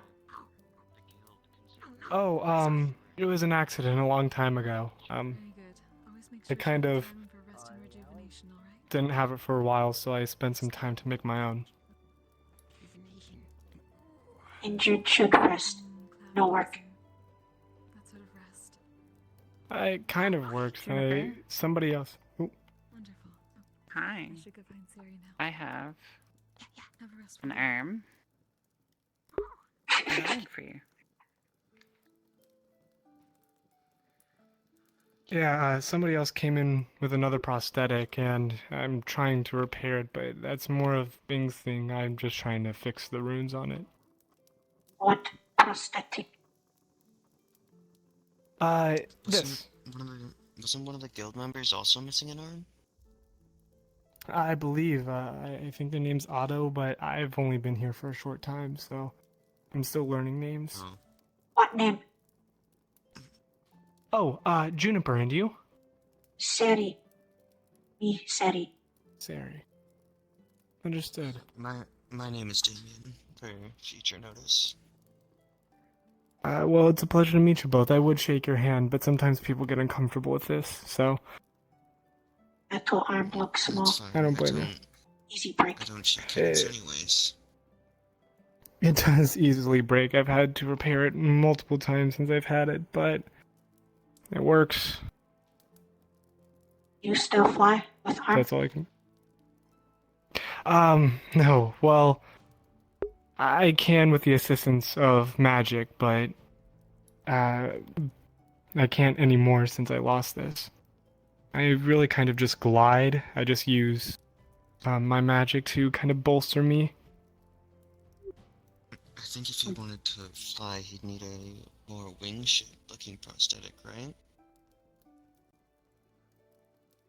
Oh, it was an accident a long time ago. Very good. Always make I sure kind to have of time for rest and rejuvenation, all right? didn't have it for a while, so I spent some time to make my own. Injured should rest. No work. That sort of rest. It kind of works. Somebody else. Ooh. Wonderful. Hi. I should go find Sair'Ri now. I have Have a rest. an arm and a leg for you. Yeah, somebody else came in with another prosthetic, and I'm trying to repair it, but that's more of Bing's thing. I'm just trying to fix the runes on it. What prosthetic? This. Wasn't one of the guild members also missing an arm? I believe. I think the name's Otto, but I've only been here for a short time, so I'm still learning names. Oh. What name? Oh, Juniper, and you? Sair'Ri. Me, Sair'Ri. Sair'Ri. Understood. My name is Damien, for future notice. Well, it's a pleasure to meet you both. I would shake your hand, but sometimes people get uncomfortable with this, so... Metal arm looks small. I don't blame you. Easy break. I don't shake hands anyways. It does easily break. I've had to repair it multiple times since I've had it, but it works. You still fly with arm? That's all I can... No. Well, I can with the assistance of magic, but I can't anymore since I lost this. I really kind of just glide. I just use my magic to kind of bolster me. I think if he wanted to fly, he'd need a more wing-shaped looking prosthetic, right?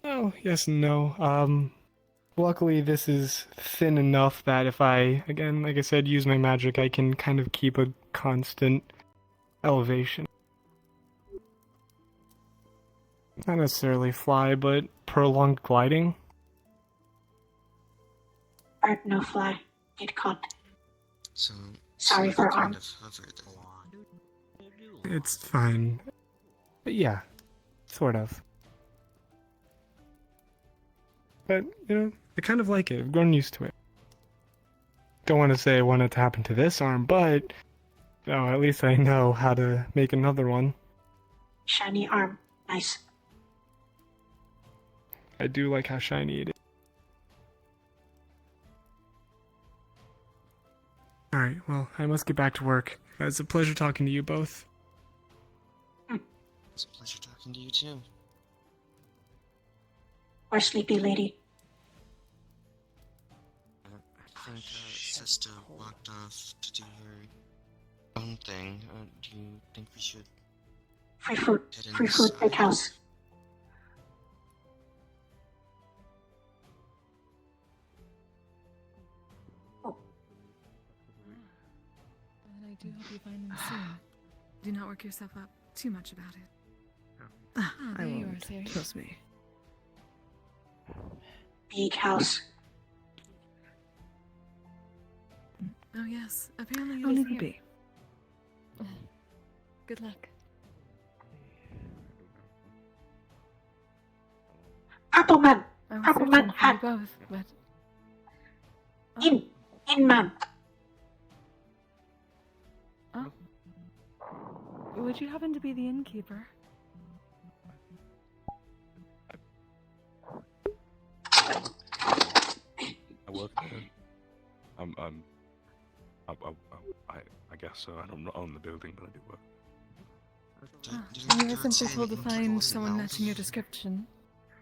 Oh, yes and no. Luckily this is thin enough that if I, again, like I said, use my magic, I can kind of keep a constant elevation. Not necessarily fly, but prolonged gliding. Bird no fly. Get caught. So, Sorry for kind arm. of hover then. It's fine. But yeah, sort of. But, you know, I kind of like it. I've grown used to it. Don't want to say I want it to happen to this arm, but at least I know how to make another one. Shiny arm. Nice. I do like how shiny it is. Alright, well, I must get back to work. It's a pleasure talking to you both. It's a pleasure talking to you too. Or sleepy lady. I think Sister walked off to do her own thing. Do you think we should Free food. head Free food. inside? Big house. And I do hope you find them soon. Do not work yourself up too much about it. I there you are, won't. Sair'Ri. Trust me. Big house. Oh yes, apparently it Only is the here. bee. Good luck. Purple man. I was Purple searching man for hat. you both, but In man. oh, would you happen to be the innkeeper? I work there. I guess so. I don't own the building, but I do work. We were simply told to find someone matching your description.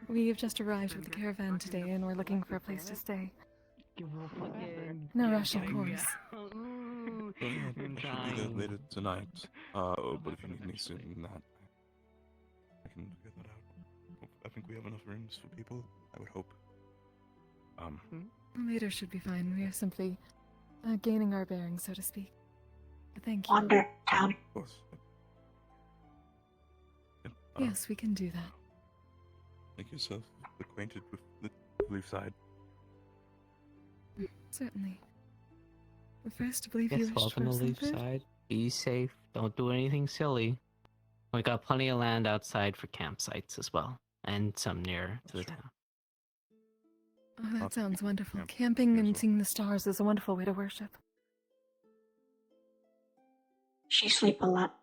We've just arrived with the caravan today and we're looking for a place to stay. No rush, of course. Should be there later tonight. But if you need me sooner than that, I can figure that out. I think we have enough rooms for people. I would hope. Later should be fine. We are simply gaining our bearings, so to speak. But thank you. Wander town. Of course. Yes, we can do that. Make yourself acquainted with the blue side. Certainly. But first, I believe Yes, you wished welcome for to some Leaf food? Side. Be safe. Don't do anything silly. We got plenty of land outside for campsites as well, and some near to the town. Oh, that sounds wonderful. Camping and seeing the stars is a wonderful way to worship. She sleep a lot.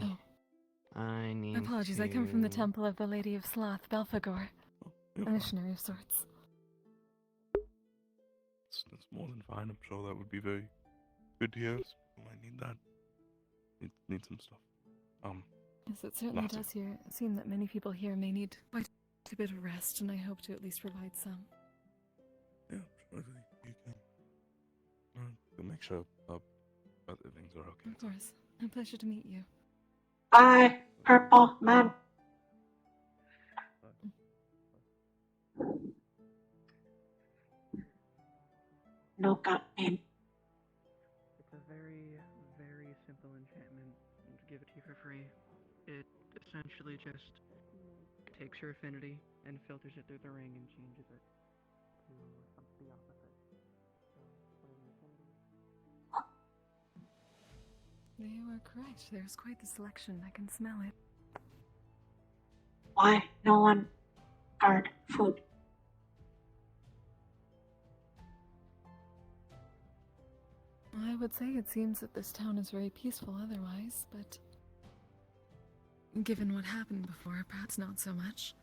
Oh, I need apologies. I come from the Temple of the Lady of Sloth, Belphegor. A missionary of sorts. That's more than fine. I'm sure that would be very good to hear. I might need that. Need some stuff. Yes, it certainly Lots of- does seem that many people here may need quite a bit of rest, and I hope to at least provide some. Yeah, sure you can. We'll make sure other things are okay. Of course. A pleasure to meet you. Bye, purple man. No god name. It's a very, very simple enchantment to give it to you for free. It essentially just takes your affinity and filters it through the ring and changes it to something opposite. So, put in affinity. You are correct. There's quite the selection. I can smell it. Why no one guard food? I would say it seems that this town is very peaceful otherwise, but given what happened before, perhaps not so much.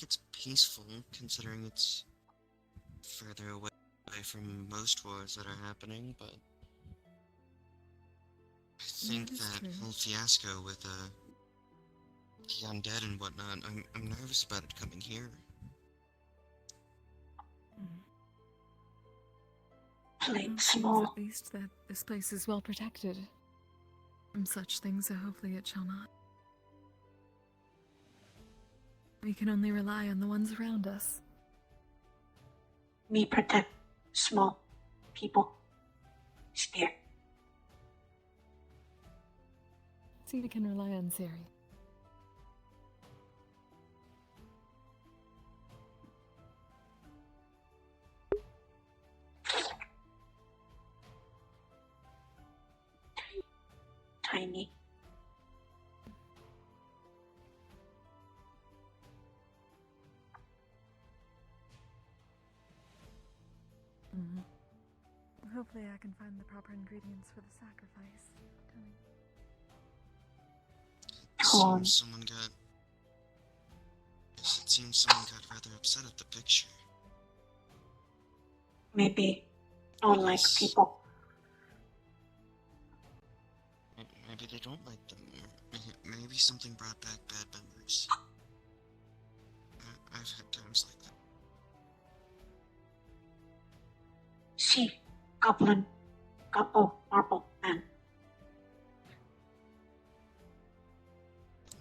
It's peaceful, considering it's further away from most wars that are happening, but I think that whole fiasco with the undead and whatnot, I'm nervous about it coming here. Play It seems small. at least that this place is well protected from such things, so hopefully it shall not. We can only rely on the ones around us. Me protect small people. Spear. See, we can rely on Sair'Ri. Tiny. Hopefully I can find the proper ingredients for the sacrifice. It seems someone got rather upset at the picture. Maybe don't like people. Maybe they don't like them, or maybe something brought back bad memories. I've had times like that. See, goblin, couple, marble man.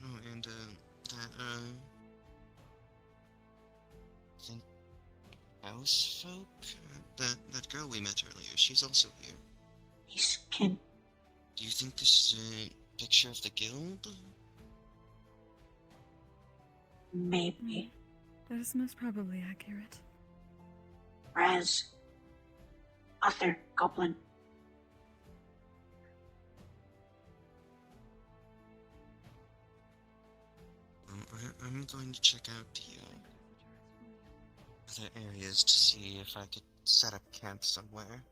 Oh, and I think house folk? That girl we met earlier, she's also here. His kin. Do you think this is a picture of the guild? Maybe. That is most probably accurate. Raz. Other goblin. I'm going to check out the other areas to see if I could set up camp somewhere.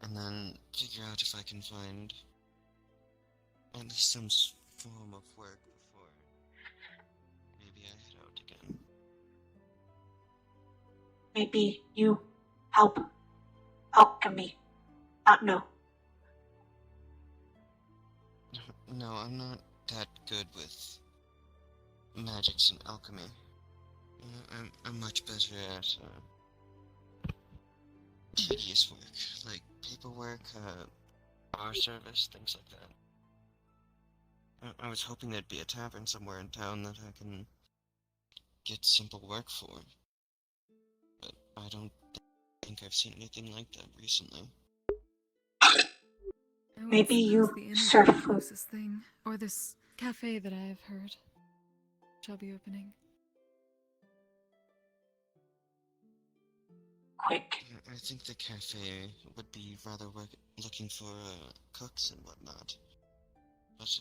And then figure out if I can find at least some form of work before maybe I head out again. Maybe you help alchemy. No. No, I'm not that good with magics and alchemy. I'm much better at tedious work, like paperwork, bar service, things like that. I was hoping there'd be a tavern somewhere in town that I can get simple work for, but I don't think I've seen anything like that recently. I would Maybe you suppose the inn would be serve the food. closest thing, or this cafe that I have heard shall be opening. Quick. I think the cafe would be rather looking for cooks and whatnot. But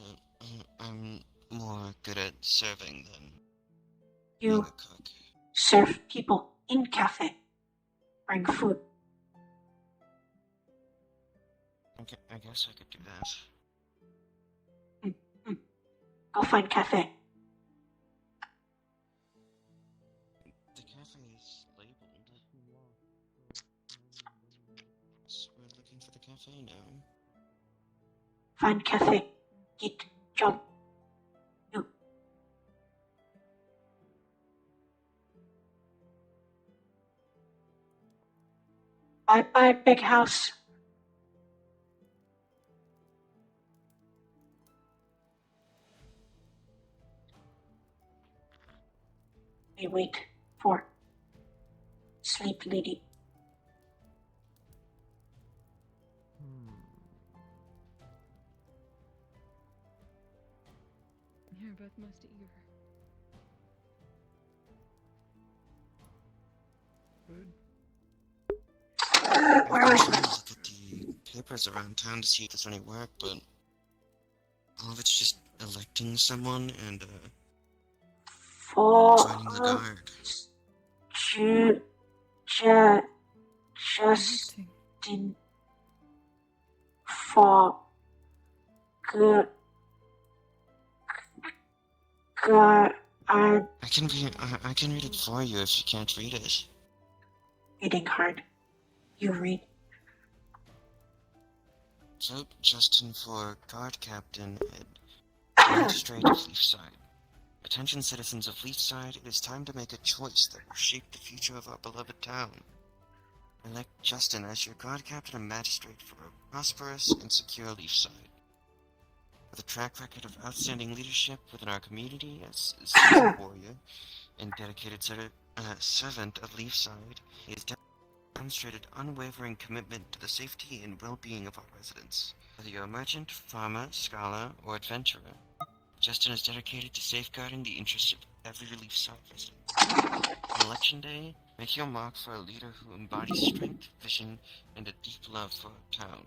I'm more good at serving than being You a cook. serve people in cafe. Bring food. I guess I could do that. Go find cafe. The cafe is labeled. So we're looking for the cafe now. Find cafe. Get jump. You. Bye, big house. We wait for sleep lady. You're both most eager. Where was I'm trying to look at the papers around town to see if there's any work, but all of it's just electing someone and for joining the guard. Justin for good I can read it for you if you can't read it. reading hard. You read. Vote Justin for guard captain at Magistrate of Leafside. Attention citizens of Leafside, it is time to make a choice that will shape the future of our beloved town. Elect Justin as your guard captain and magistrate for a prosperous and secure Leafside. With a track record of outstanding leadership within our community as a seasoned warrior and dedicated servant of Leafside, he has demonstrated unwavering commitment to the safety and well-being of our residents. Whether you're a merchant, farmer, scholar, or adventurer, Justin is dedicated to safeguarding the interests of every Leafside resident. On Election Day, make your mark for a leader who embodies strength, vision, and a deep love for our town.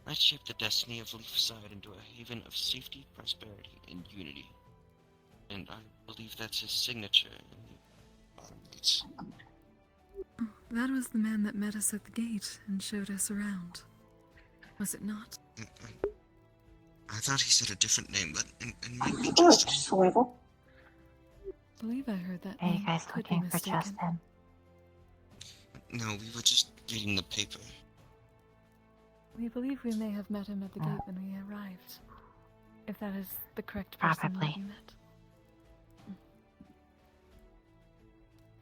Let's shape the destiny of Leafside into a haven of safety, prosperity, and unity. And I believe that's his signature in the bottom right. That was the man that met us at the gate and showed us around. Was it not? I thought he said a different name, but it might be Just Justin. a little. I believe I heard that Are you name. guys Could be looking for mistaken. Justin? No, we were just reading the paper. We believe we may have met him at the gate when we arrived. If that is the correct person that Probably. we met.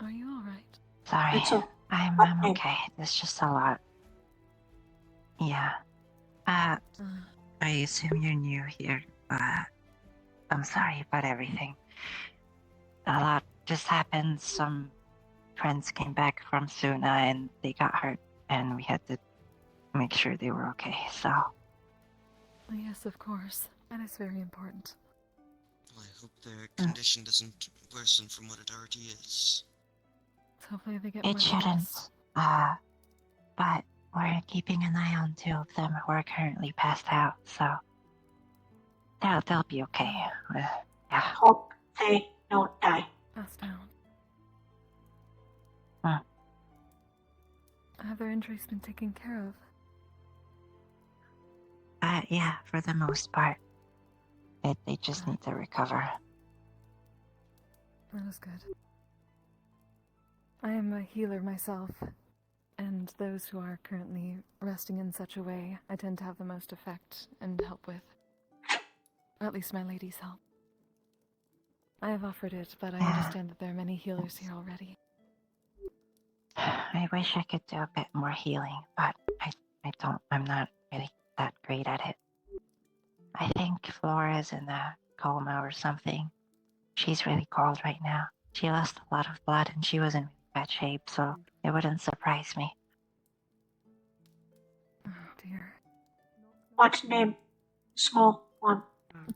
Are you alright? Sorry, It's a- I'm okay. There's just a lot. Yeah. I assume you're new here, but I'm sorry about everything. A lot just happened. Some friends came back from Suna and they got hurt, and we had to make sure they were okay, so. Yes, of course. That is very important. Well, I hope their condition doesn't worsen from what it already is. Hopefully they get more It shouldn't. rest. But we're keeping an eye on 2 of them who are currently passed out, so they'll be okay. Yeah. Hope they don't die. Pass down. Hmm. Have their injuries been taken care of? Yeah, for the most part. They just need to recover. That is good. I am a healer myself, and and those who are currently resting in such a way, I tend to have the most effect and help with. Or at least my ladies help. I have offered it, but I understand that there are many healers here already. I wish I could do a bit more healing, but I'm not really that great at it. I think Flora's in a coma or something. She's really cold right now. She lost a lot of blood and she was in bad shape, so it wouldn't surprise me. Oh dear. What's name? Small one.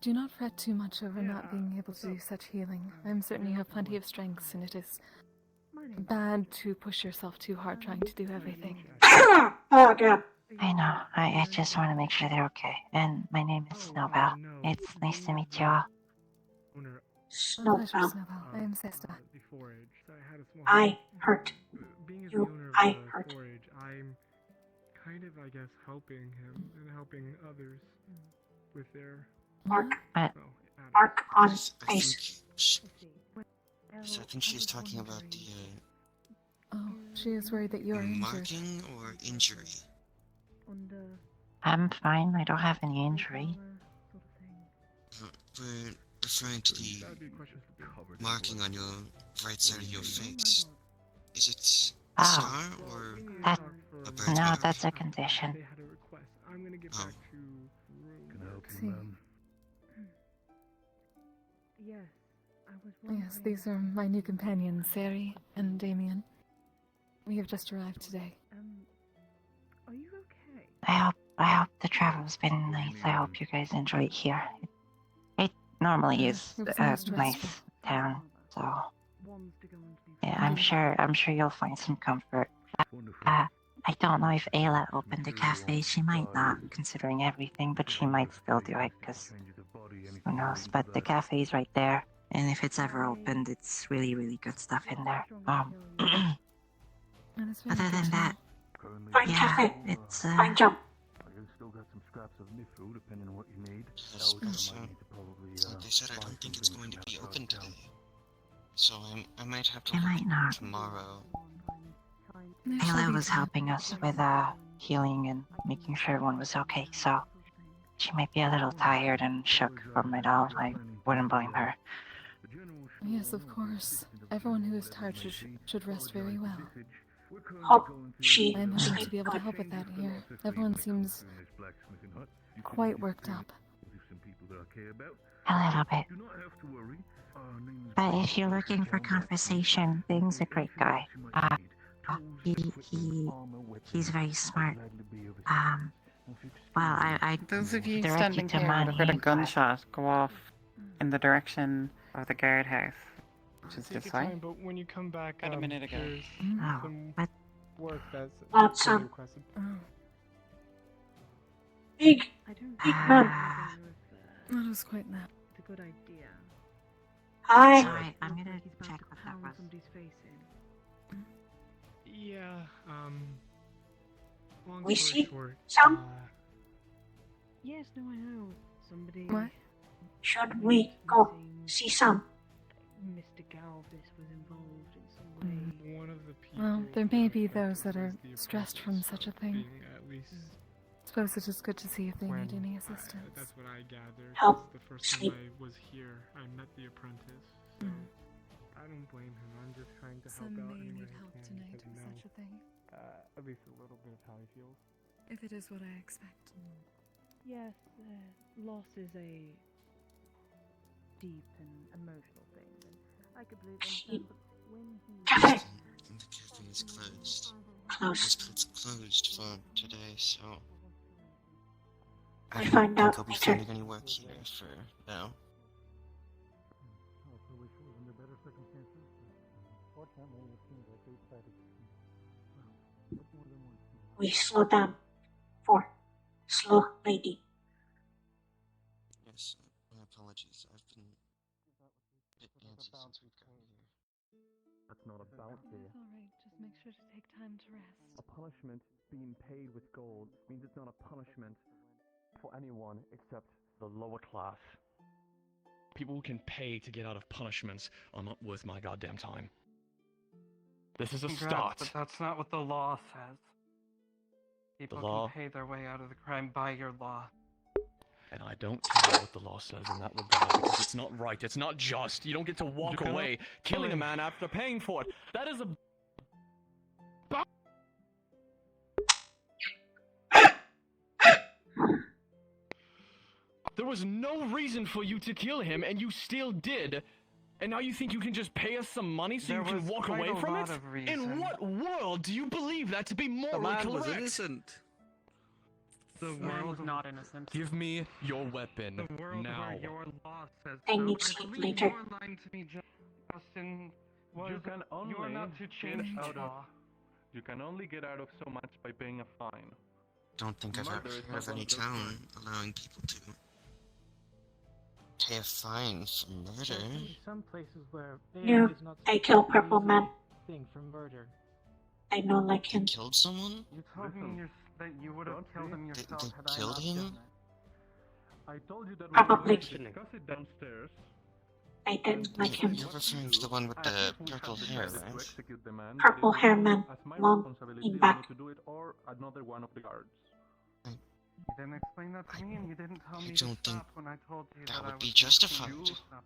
Do not fret too much over not being able to do such healing. I am certain you have plenty of strengths, and it is bad to push yourself too hard trying to do everything. Oh god. I know. I just want to make sure they're okay. And my name is Snowbell. It's nice to meet you all. Pleasure, Snowbell. I am Sesta. I hurt. Being You, the owner of I the hurt. forage, I'm kind of, I guess, helping him and helping others with their. Mark. What? Mark on I face. think she's talking about the Oh, she is worried that you are injured. marking or injury. I'm fine. I don't have any injury. We're referring to the marking on your right side of your face. Is it a scar or That, a birth no, mark? that's a condition. I'm gonna get Oh. back to room. See. Yes, these are my new companions, Sair'Ri and Damien. We have just arrived today. Are you okay? I hope the travel's been nice. I hope you guys enjoy it here. It normally is It was a most nice restful. town, so yeah, I'm sure you'll find some comfort. I don't know if Ayla opened the cafe. She might not, considering everything, but she might still do it, because who knows. But the cafe is right there, and if it's ever opened, it's really, really good stuff in there. That is very Other good than to that, Fine yeah, cafe. it's Fine jump. Still got some scraps of my food, depending on what you need. Yes, so, like I said, I don't think it's going to be open today. So I might have to It look might not. tomorrow. There shall Ayla be was time. helping us with healing and making sure everyone was okay, so she might be a little tired and shook from it all. I wouldn't blame her. Yes, of course. Everyone who is tired should rest very well. Hope she I am hoping sleep to be able to good. help with that here. Everyone seems quite worked up. A little bit. But if you're looking for conversation, Bing's a great guy. He's very smart. Well, I Those of you direct you standing to here would have heard a Mani, gunshot go off in the direction of the guardhouse, which is Take this your way. time, but when you come back, About a minute ago. there's Oh, some but work that's Lots been of- requested. Big man. That was quite that. It's a good idea. Hi. sorry, I'm gonna check what that was. Somebody's face in. Yeah, long We story see short, some? Yes, no, I know. Somebody. What? Should we go see some? Mr. Galvis was involved in some way. one of the people. Well, there may be those that are stressed from such a thing. being at least Suppose it is good to see if they need when any assistance. that's what I gathered. Help. The first Sleep. time I was here, I met the apprentice. So I don't blame him. I'm just trying to help Some out may any way need I help can, tonight because with I know, such a thing. at least a little bit of how he feels. If it is what I expect. Yes, loss is a deep and emotional thing, and I completely understand. But when he Cafe. The cafe is closed. Closed. It's closed for today, so I We don't find think out I'll be later. finding any work here for now. We slow down. For slow lady. Yes, my apologies. I've been a bit antsy since we've gotten here. That's not about It's alright, just make sure to take time to rest. A punishment being paid with gold means it's not a punishment for anyone except the lower class. People who can pay to get out of punishments are not worth my goddamn time. This is a Congrats, start. but that's not what the law says. People law. can pay their way out of the crime by your law. And I don't care what the law says in that regard because it's not right. It's not just. You don't get to walk cannot away killing a only- man after paying for it. That is a. There was no reason for you to kill him, and you still did. And now you think you can just pay us some money so There you can was walk quite away a from lot it? of In reason. what world do you believe that to be morally man was correct? innocent. The world not innocent. Give me your weapon The world now. where your law says I so. need I sleep believe later. your line to me, Justin, was You can only you are not to get change the out of. law. You can only get out of so much by paying a fine. Don't think I've Murder ever is heard not of one any of those town crimes. allowing people to pay a fine for murder. Some places where No, is not I kill Purple Man. thing for murder. I don't like him. Killed someone? You told me that you would have killed him yourself they had I killed not him? done it. I told you that we Probably. were going to discuss it downstairs. I didn't like him. You're referring to the one with the purple hair, To right? execute the man, Purple but it hair was man, as my long responsibility in for back. me to do it or another one of the guards. You didn't explain that to me, and you didn't tell me I to don't think stop when I told you that that I would was be going to justified. you stop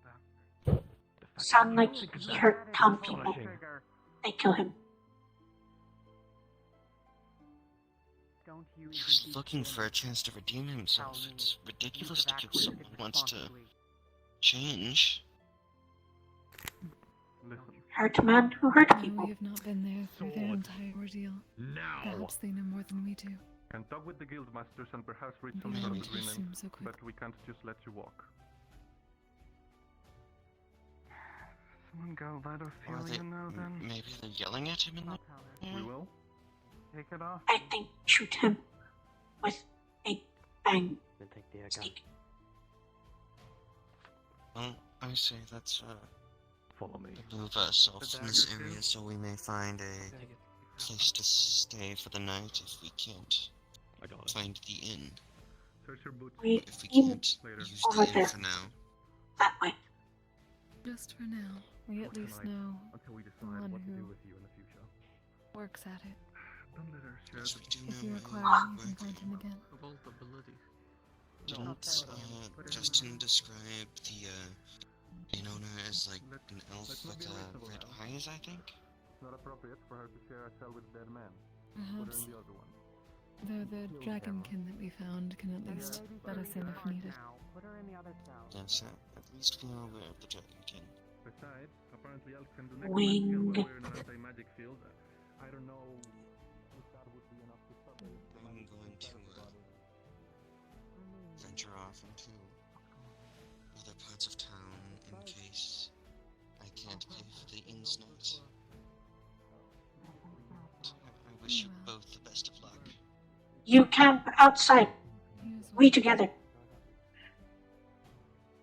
that. Sound like he hurt Tom people. I kill him. Don't you He was looking for a chance to redeem himself. It's ridiculous to kill someone who wants to change. Hurt man who hurt No, people. we have not been there through their entire ordeal. Now. Perhaps they know more than we do. Can talk with the guild masters and perhaps reach some Yeah, sort of it just agreement, seems so quick. but we can't just let you walk. Someone go let Or Ophelia know then. maybe they're yelling at him in there? We will. Take it off. I think shoot him with a bang stick. Well, I say let's follow me. Move ourselves from this area so we may find a place to stay for the night if we can't find the inn. Search your boots. We If we in can't use over the inn there. for now. That way. Just for now, we at least know Until we the decide one what to do who with you in the future. works at it. Don't let her share Yes, we do If know you where require you it, you can work. find him again. Didn't Justin describe the inn owner as like an elf with red eyes, I think? It's not appropriate for her to share a cell with a dead man. Put her Perhaps, in the other one. though the dragonkin that we found can at least let us in if needed. Put her in the other cell. Yes, at least we are aware of the dragonkin. Besides, apparently elves can do Wing. necromancy while we're in an anti-magic field. I don't know if that would be enough to stop it. I'm going to venture off into other parts of town in case I can't pay for the inn's night. I wish you both the best of luck. You camp outside. We together.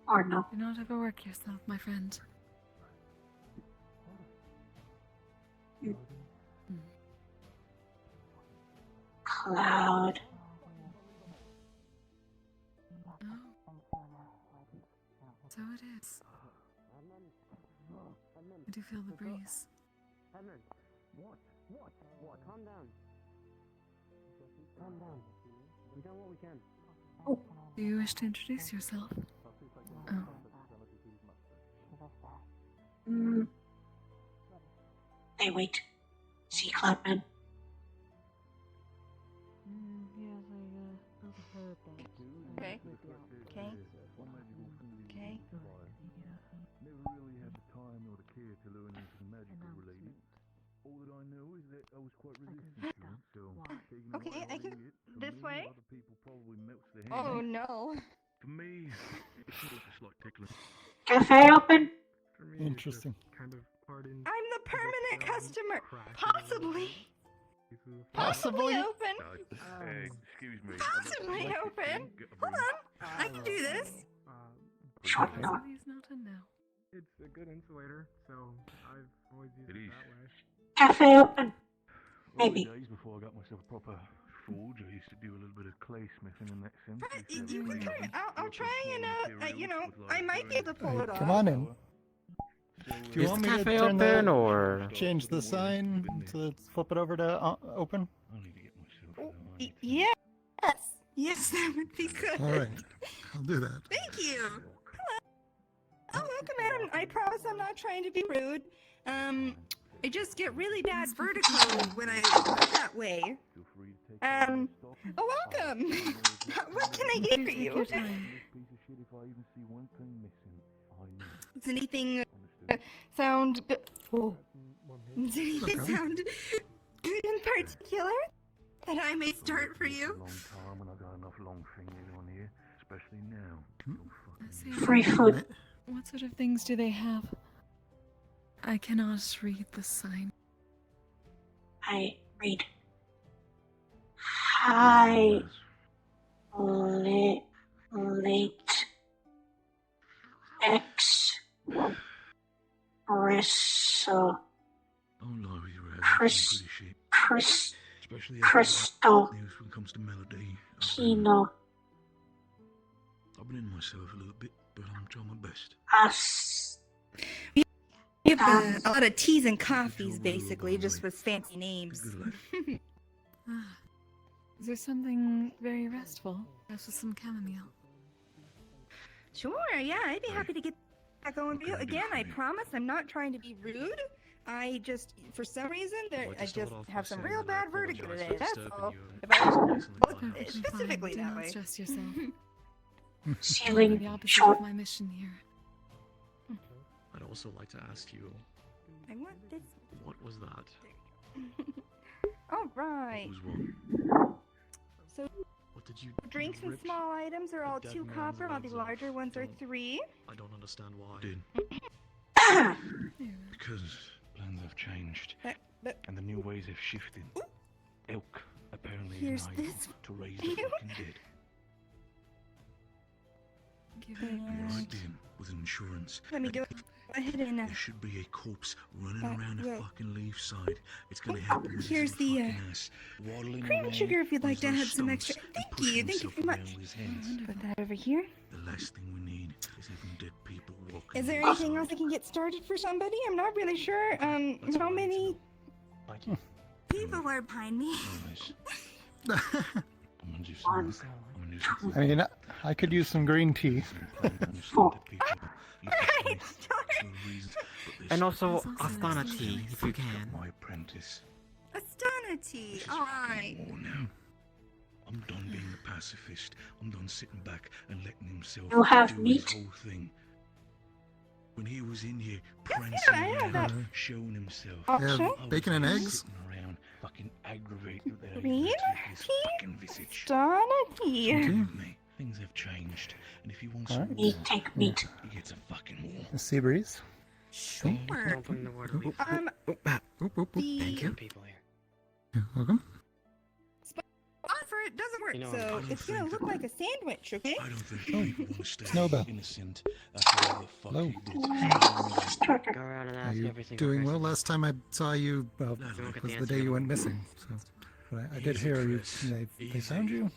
Or no. Do not overwork yourself, my friend. Cloud. So it is. I do feel the breeze. What? Calm down. Calm down. We've done what we can. Do you wish to introduce yourself? Oh. They wait. See Cloudman. Yes, I overheard that. Okay. Okay. Okay. Never really had the time or the care to learn anything magical related. All that I know is that I was quite resistant to it, so taking Okay, I can. This me, way? other people probably melts their Oh hand. no. For me, it's just like tickling. Cafe open? Interesting. Kind of pardon. I'm the permanent customer. Possibly. Possibly? open. Hey, excuse me. Possibly open. Hold on. I can do this. Short door. He's not in now. It's a good insulator, so I've always used it that way. Cafe open. Maybe. Days before I got myself a proper forge, I used to do a little bit of clay smithing in that sense. You can try it. I'll try and you know, I might be able to pull it off. Come on in. Do you Is want the me to cafe turn open, the, or change the sign to flip it over to open? Yes. Yes, that would be good. All right, I'll do that. Thank you. Hello. Oh, welcome, Adam. I promise I'm not trying to be rude. I just get really bad vertigo when I look that way. Oh, welcome. What can I get for you? Does anything sound good? Oh. Does anything sound good in particular that I may start for you? Long time when I got enough long fingers on here, especially now. Free food. What sort of things do they have? I cannot read the sign. I read. Hi. Late. Espresso. Don't lie with your ass. Crystal. Especially Crystal. news when it comes to melody. Kino. I've been in myself a little bit, but I'm trying my best. We have a lot of teas and coffees, basically, just with fancy names. Is there something very restful? Perhaps with some chamomile. Sure, yeah, I'd be happy to get that going for you. Again, I promise I'm not trying to be rude. I just, for some reason, I just have some real bad vertigo today. That's all. If I was specifically Do that not way. stress yourself. Ceiling The opposite short. of my mission here. I'd also like to ask you, I want this. what was that? All right. So, What did you drinks and rip small items are a all dead 2 man's copper, while the legs larger off? ones are 3. I don't understand why. Because plans have changed, But and the new ways have shifted. Elk apparently Here's is not able this to raise for the you. fucking dead. You're right, Dan, with insurance. Let me go ahead and There should be a corpse running around the well, fucking leaf side. It's gonna happen with here's his the fucking ass, waddling cream around sugar if you'd like with to those add some extra. stumps and Thank pushing you himself very much. around with his hands. Put that over here. The last thing we need is even dead people walking. Is there on the anything else I can get started for somebody? I'm not really sure. How many people are behind me? I mean, I could use some green tea. And also Astana tea, if you can. My apprentice. Astana tea. All right. Oh no. I'm done being a pacifist. I'm done sitting back and letting himself You have do meat? his whole thing. When he was in here yeah, prancing I have around, that showing himself, option. I was Bacon and eggs? sitting around, fucking aggravated there. Green fucking visage. Astana tea. Believe me, things have changed, and if he wants Alright. war, Take meat. he gets a fucking war. The sea breeze. Sure. Open the water leaf. Thank you. People here. You're welcome. Offer it doesn't work, You know, so it's gonna look like a sandwich, okay? I don't think people want to stay Snowbell. innocent after all the fuck Hello. he did. Go around and Are ask you everything. doing well? Last time I saw you, well, Look at was the the day answer. you went missing. So, but I did hear you. They found you.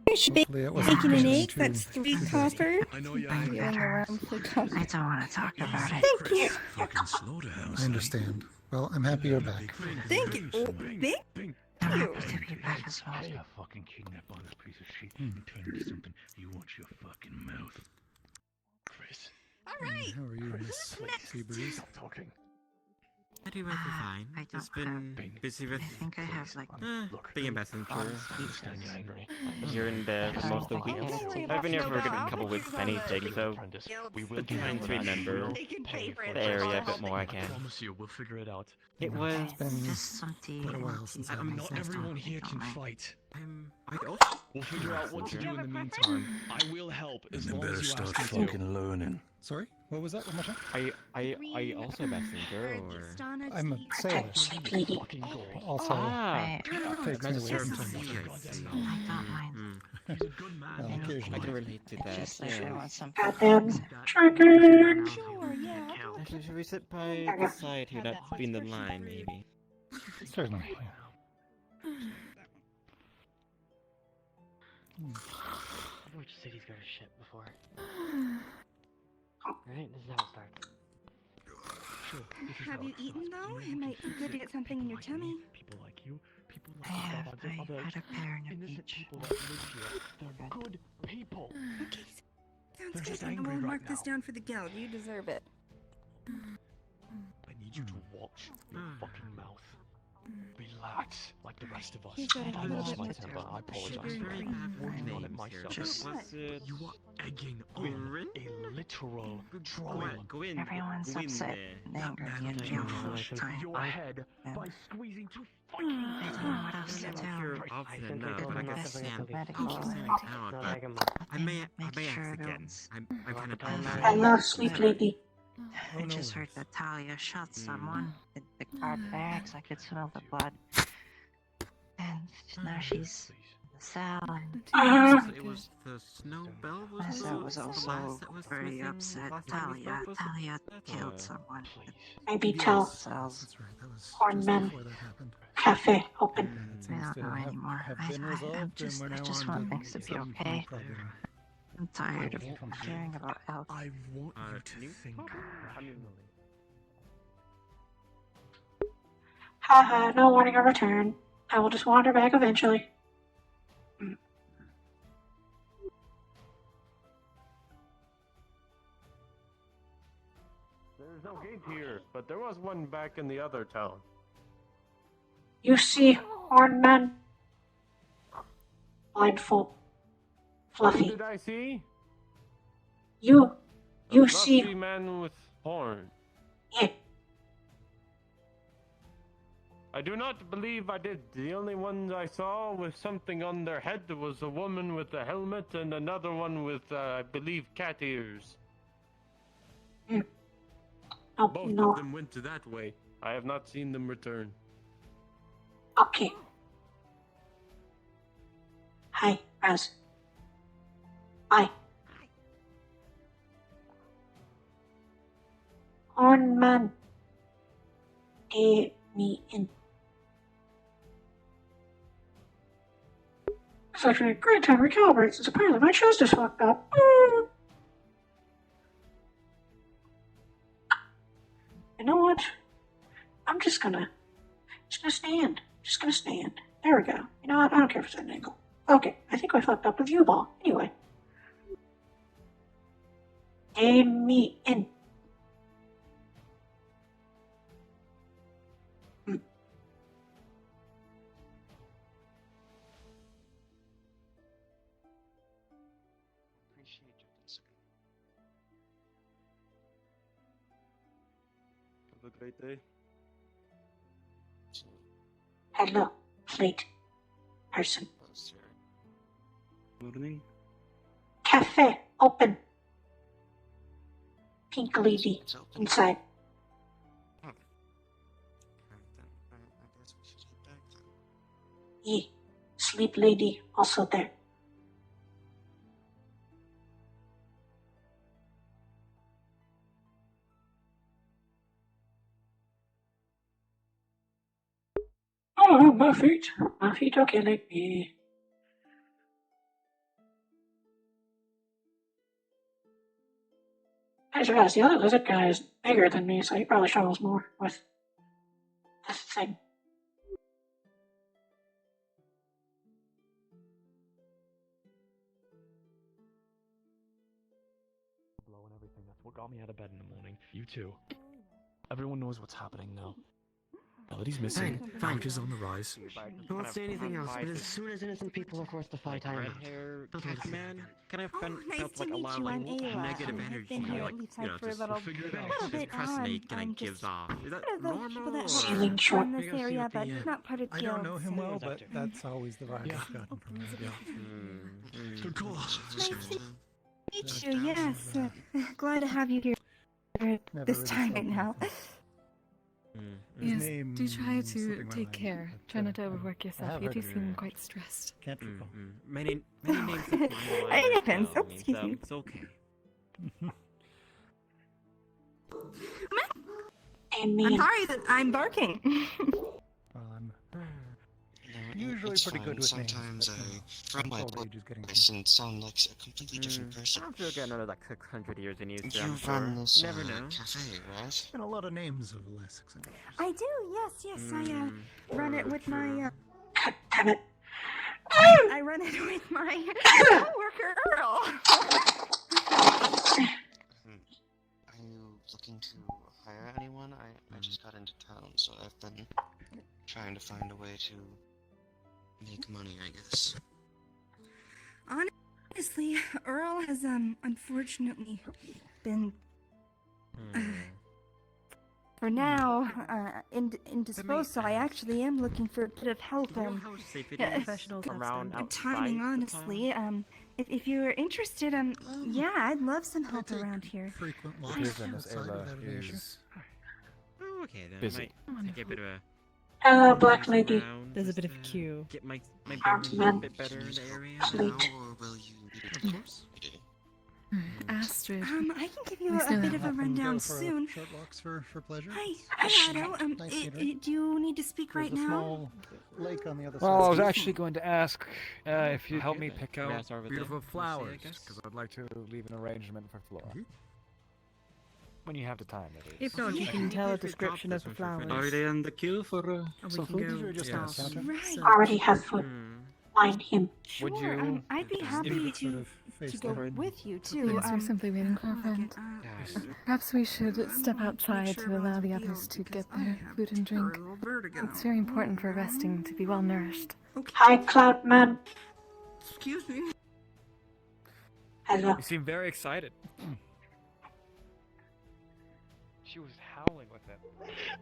You should be Hopefully it wasn't bacon and anything eggs. too- That's 3 copper. I know you I'm ain't going around for copper. I don't want to talk about it. Thank you. fucking slaughterhouse. I understand. Well, I'm happy you're back. Thank you. Oh, thank you. To be back as well. I got fucking kidnapped by this piece of shit and turned into something. You watch your fucking mouth. Chris. All right. How are you, Miss Seabreeze? Stop talking. Pretty much fine. I Just don't been busy with I think I have like being a messenger. Understand you're angry. Here and there for most of the week. Don't worry I've about been here for a good Snowball. couple weeks I'll anything, put so Apprentice, we will been do trying our to best. remember They can pay for it. the area a bit more I I can. promise you, we'll figure it out. It was. It's been just some tea. quite a while and since tea I've and been Not stuff. everyone here can Don't mind. fight. I also. We'll figure out what to do in the preference? meantime. I will help as Then long better as you start ask me to. fucking learning. Sorry, what was that? One more time? Are you also a messenger or? I'm a sailor. Sleepy. Fucking go. Also, I takes me away from Messenger. time. I see. don't mind. He's a good man. Well, I occasionally. can relate to that. Just like I Yeah. want some Goddamn food. chicken. Sure, yeah. Actually, should we sit by the side here, not be in the line, maybe? Certainly. Which city's got a ship before? Right, this is how it starts. Have you eaten though? It might be good to get something in your tummy. People like you. People I like have, the I other had a pair in a innocent beach. people that live here. They're good people. Okay, sounds They're good. just I angry will right mark this now. down for the guild. You deserve it. I need you to watch your fucking mouth. Relax, like the rest of us. He's got a I little lost bit my more temper. I apologize. sugar and I'm cream. working on it myself. Just You are egging on a literal troll. everyone's upset and angry and feel all the time. Your head And by squeezing too I don't know what else to do. Often Did enough, the but I guess best Sam, with the I'll medical keep Sam and out, but I may ask again. I'm kind of Hello, sweet lady. I just heard that Talia shot someone in the guard barracks. I could smell the blood. And now she's in the cell. And It was the snow bell was Marcel was the also last that was very missing upset. last time we Talia, spoke, was Talia killed someone. Maybe tell Cells. Hornman Cafe open. I don't know anymore. I just want things to be okay. I'm tired of caring about health. I want you to think rationally. Haha, no warning of return. I will just wander back eventually. There's no gate here, but there was one back in the other town. You see, Hornman. Blindfold. What Fluffy. did I see? You A see. fluffy man with horn. Yeah. I do not believe I did. The only ones I saw with something on their head was a woman with a helmet and another one with, I believe, cat ears. Oh, Both no. of them went to that way. I have not seen them return. Okay. Hi, Raz. Hi. Hornman. Get me in. It's actually a great time to recalibrate since apparently my chest is fucked up. You know what? I'm just gonna stand. Just gonna stand. There we go. You know what? I don't care if it's at an angle. Okay, I think I fucked up with you, ball. Anyway. Get me in. Appreciate your concern. Have a great day. Hello, plate person. Morning. Cafe open. Pink lady inside. I guess we should head back then. Yeah, sleep lady also there. Oh, my feet. My feet are killing me. As far as the other lizard guy is bigger than me, so he probably struggles more with this thing. Blow and everything. That's what got me out of bed in the morning. You too. Everyone knows what's happening now. Melody's missing. Fine. Is on the rise. I won't say anything else, but as soon as innocent people are forced to fight, I'm Red hair Don't cat talk to me. man. Kind of nice felt to like a meet lot you. of I'm like Ayla. negative I've energy, been here like at Leafside for a just little bit procrastinate kind of I'm gives just off. Is that one of the people normal? that or- help run this area, but not part of I guild. don't know him so- well, but that's always the vibe I've gotten from him. Good call. Nice to meet you. Yes, glad to have you here Never this really time spoken right now. His Yes, name do try is to slipping my take mind, care. but, Try not to I overwork yourself. have You heard do of it. seem quite stressed. Can't recall. Many names of mine It happens. so, Oh, excuse me. It's okay. I'm sorry that I'm barking. Well, I'm No, usually it's pretty fine. good with Sometimes names. I throw my old age is getting voice and sound like a completely different person. I feel get another like 600 years in use. You run this Never know. cafe, right? been a lot of names over the last 600 years. I do. Yes, yes. I run it with my. God damn it. I run in with my coworker Earl. Are you looking to hire anyone? I just got into town, so I've been trying to find a way to make money, I guess. Honestly, Earl has unfortunately been for now indisposed, so I actually am looking for a bit of help. Good timing, honestly. If you're interested, yeah, I'd love some help around here. Frequent Hi. walks Given as outside Ayla without an issue. is Oh, okay then. busy. Might take a bit of a Hello, Black Lady. around There's a just bit of to queue. Get my Arms bearings a man. bit better in the area. Sleep. Or will you need a course? Astrid. I can give you Nice a to bit know. of a Often rundown go for soon. short walks for pleasure. Hi, Otto. Nice scenery. Do you need to speak There's right a now? small lake on the other Well, I was side. actually going to ask if you'd help me Okay. pick Yeah, out start with beautiful there. We'll see, I flowers, guess. because I'd like to leave an arrangement for Flora. When you have the time, that is. If not, you can tell a description of the flowers. Are they on the queue for And we some can food? go Or just start on the counter? Right. Already have food. Find him. Sure. Would you- I'd be happy Sort to of face go them. with you too. Please, we're simply waiting for a friend. Yes. Perhaps we should step outside to allow the others to get their food and drink. It's very important for resting to be well nourished. Hi, Cloud Man. Excuse me. Hello. You seem very excited. She was howling with it.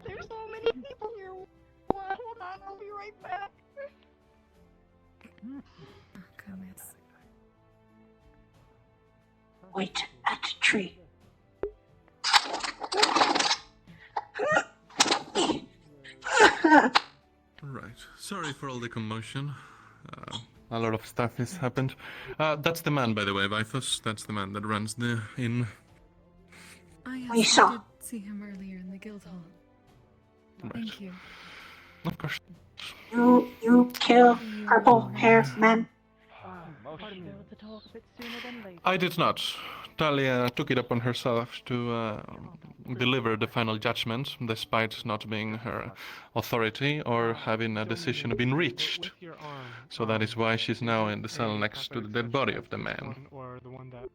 There's so many people here. Hold on, I'll be right back. Oh, goodness. Wait at the tree. Right. Sorry for all the commotion. A lot of stuff has happened. That's the man, by the way, Vithos. That's the man that runs the inn. Oh, yes, We I saw. did see him earlier in the guild hall. Right. Thank you. Of course. You kill purple hair man. I did not. Talia took it upon herself to deliver the final judgment, despite not being her authority or having a decision been reached. So that is why she's now in the cell next to the dead body of the man. Or the one that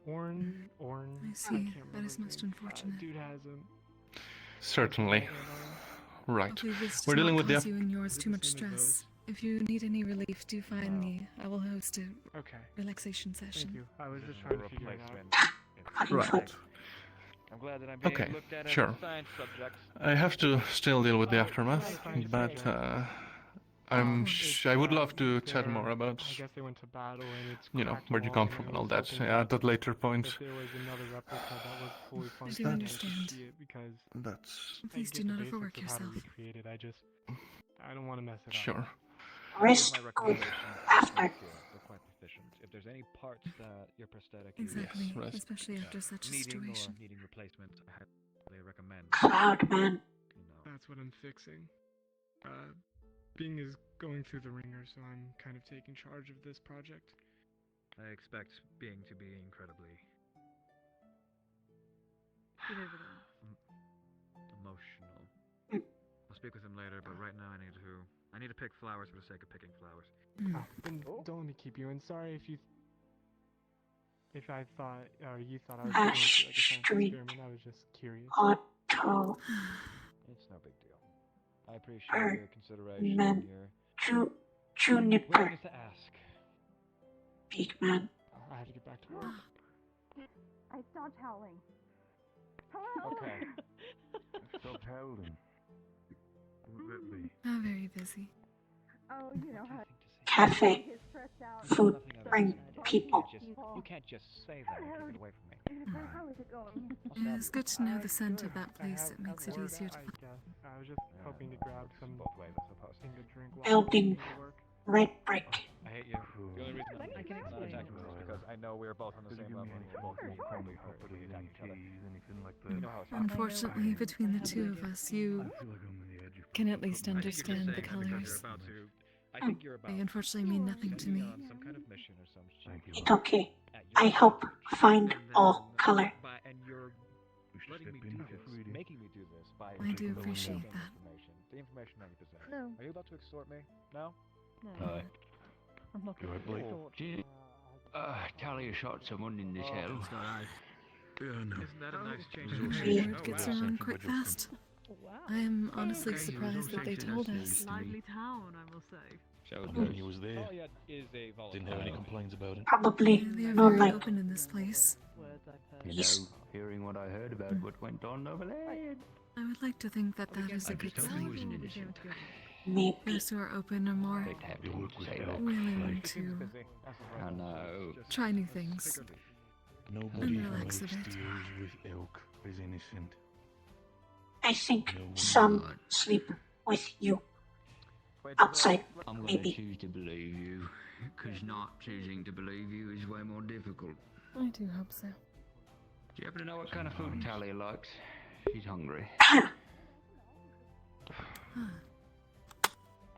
Orn. I see. That is most unfortunate. Dude has him. Certainly. Right. Hopefully this We're does dealing not with cause the. you and yours too much stress. If you need any relief, do find me. I will host a relaxation session. Thank you. I was just trying to figure it out. Right. I'm glad that I'm being Okay, looked at sure. as a science subject. I have to still deal with the aftermath, but I would love to chat more about, I guess they went to battle and it's where you come from and all that at that later point. If there was another replica that was fully I functional, do I should understand. see it because That's Please I do get not the overwork basics of how to yourself. recreate it. I don't want to mess it up. sure. Rest My good recommendations after. are quite efficient. If there's any parts that your prosthetic Exactly, Yes, right. especially after such a needing situation. or needing replacement, I highly recommend. Cloud Man. That's what I'm fixing. Bing is going through the ringer, so I'm kind of taking charge of this project. I expect being to be incredibly emotional. I'll speak with him later, but right now I need to pick flowers for the sake of picking flowers. Then don't let me keep you. And sorry if I thought or you thought I was Ash doing it like a science Street. experiment. I was just curious. Otto. It's no big deal. I appreciate your consideration Man. and your Juniper. willingness to ask. Big man. I have to get back to work. I stopped howling. Hello? Okay. Stop howling. Wouldn't that be? I'm very busy. Oh, you know how Cafe. it's stressed out. Food. Bring people. You can't just say that and keep it away from me. How is it going? It's good to know the scent of that place. It makes it easier to I guess. I was just hoping to grab some Both ways, I suppose. thing to drink while Building. I work. Red brick. I hate you. The only reason I can I'm not explain. attacking you is because I know we're both on the same level and we're both Probably hurt hot when we attack each other. anything like You that. know how it's Unfortunately, between the two of us, you I feel like I'm on the edge of can at least I think you're just understand the saying that because colors. you're about to. I think you're about They unfortunately mean nothing to me. on some kind of mission or some shit. It's okay. I help find all color. And you're letting me step in do for this, freedom. making me do this by I do revealing appreciate the that. information that you possess. No. Are you about to extort me? No? No. Alright. I'm not You right, Blake? Talia shot someone in this hell. Yeah, no. Isn't that a nice change The of word pace? gets Oh, wow. around quite fast. I am honestly surprised that they told us. Lively town, I will say. When he was there, didn't have any complaints about it. Probably They are no very light. open in this place. You know, hearing what I heard about what went on over there. I would like to think that that is a good sign. wasn't innocent. Maybe. Those who are open are more They'd have to say that. willing to I know. try new things Nobody and who relax a bit. deals with elk is innocent. I think some sleep with you. Outside, I'm gonna maybe. choose to believe you, because not choosing to believe you is way more difficult. I do hope so. Do you happen to know what kind of food Talia likes? She's hungry.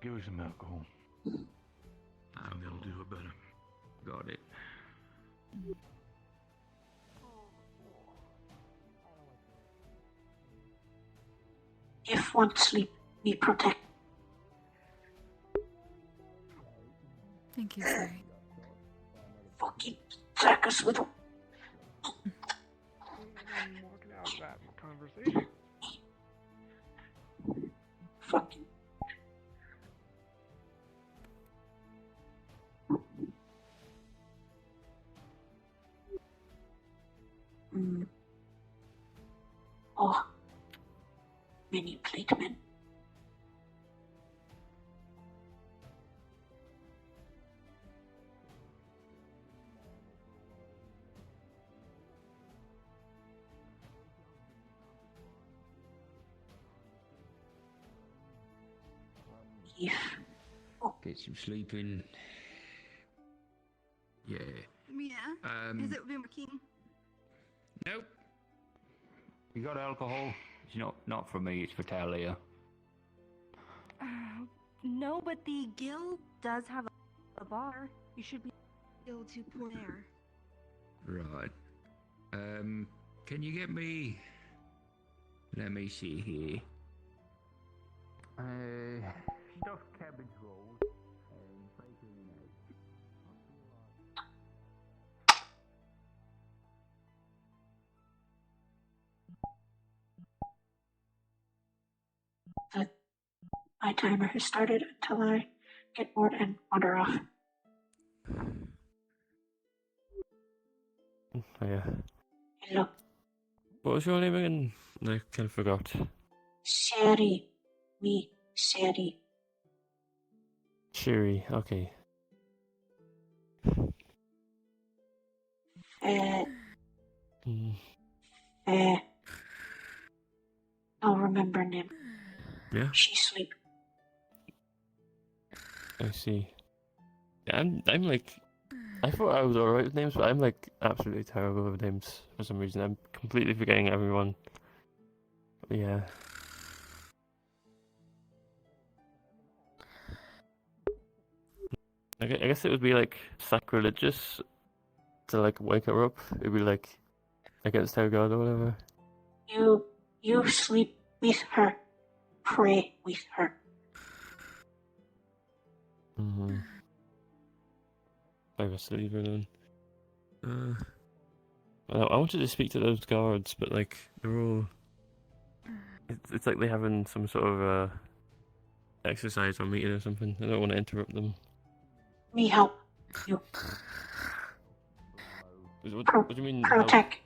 Give her some alcohol. And that'll do her better. Got it. If one sleep, we protect. Thank you, Sair'Ri. Fucking sack us with. Fucking. Oh, many platemen. Get some sleep in. Yeah. Yeah. Is it been working? Nope. You got alcohol? It's not for me, it's for Talia. No, but the guild does have a bar. You should be able to pour there. Right. Can you get me... Let me see here. Stuffed cabbage rolls and bacon and eggs. My timer has started until I get bored and wander off. Oh, yeah. Hello. What was your name again? I kind of forgot. Sair'Ri. Me, Sair'Ri. Shiri, okay. I'll remember name. Yeah? She sleep. I see. Yeah, I'm like... I thought I was alright with names, but I'm like absolutely terrible with names for some reason. I'm completely forgetting everyone. But yeah. I guess it would be like sacrilegious to like wake her up. It'd be like against her god or whatever. You sleep with her. Pray with her. I guess leave her alone. I wanted to speak to those guards, but like they're all. It's like they're having some sort of exercise or meeting or something. I don't want to interrupt them. Me help you. What do you mean? Protect.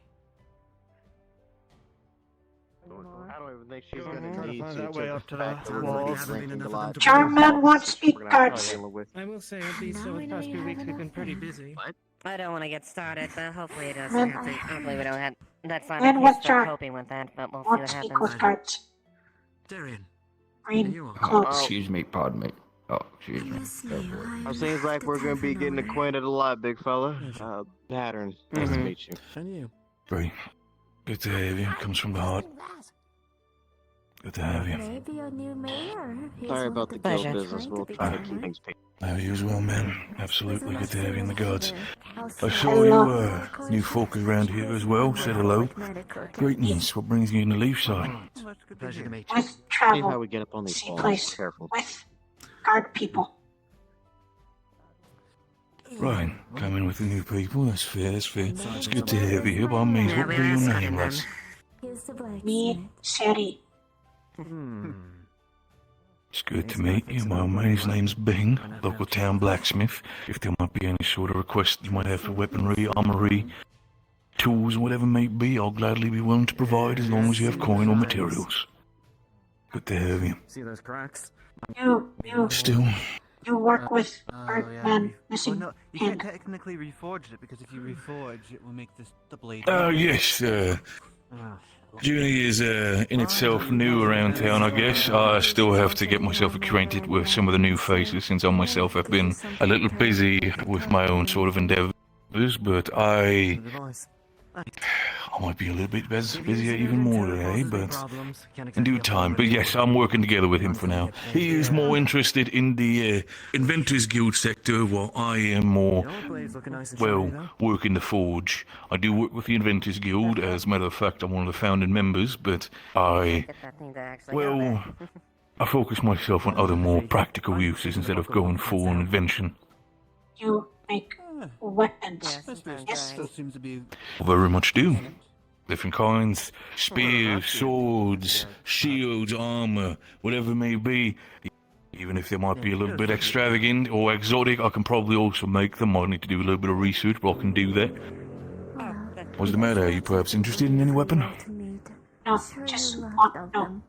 I don't even think she's Trying gonna to need find to that way up to fact that that we're wall. gonna be drinking a lot. Charman wants speak We're gonna have to cards. deal with. I will say, at least over the past few weeks, we've been pretty busy. I don't want to get started, but hopefully it doesn't Man, have to. Hopefully we don't have. That's not Man, a what's case for your- coping with that, but we'll see Want what speak happens. with cards. Darian. Green clothes. Excuse me, pardon me. Oh, excuse me. Go for it. Seems like we're gonna be getting acquainted a lot, big fella. Pattern. Nice to meet you. And you. Great. Good to have you. Comes from the heart. Good to have you. Maybe your new mayor. Sorry about the guild business. We'll try to keep things peaceful. Have you as well, man. Absolutely good to have you in the guards. I saw you new folk around here as well. Said hello. Greetings. What brings you in the leaf side? Pleasure to meet you. With See travel. how we get up on these See walls. place. Careful. With guard people. Right, coming with the new people, that's fair, that's fair. It's good to have you here, by all means, what would be your name, lass? Me, Sair'Ri. It's good to meet you. My mate's name's Bing, local town blacksmith. If there might be any sort of request you might have for weaponry, armory, tools, whatever may be, I'll gladly be willing to provide as long as you have coin or materials. Good to have you. See those cracks? Still, You work with Birdman missing no, you can't hand. technically reforge it, because if you reforge, it will make the blade... yes, Junie is in itself new around town, I guess. I still have to get myself acquainted with some of the new faces since I myself have been a little busy with my own sort of endeavours, but I might be a little bit busier even more today, but in due time. But yes, I'm working together with him for now. He is more interested in the Inventors Guild sector, while I am more, well, working the forge. I do work with the Inventors Guild, as a matter of fact, I'm one of the founding members, but I focus myself on other more practical uses instead of going full on invention. You make weapons. Yes. Seems to be... Very much do. Different kinds, spears, swords, shields, armor, whatever it may be. Even if they might be a little bit extravagant or exotic, I can probably also make them. I need to do a little bit of research, but I can do that. What's the matter? Are you perhaps interested in any weapon? No, just want no.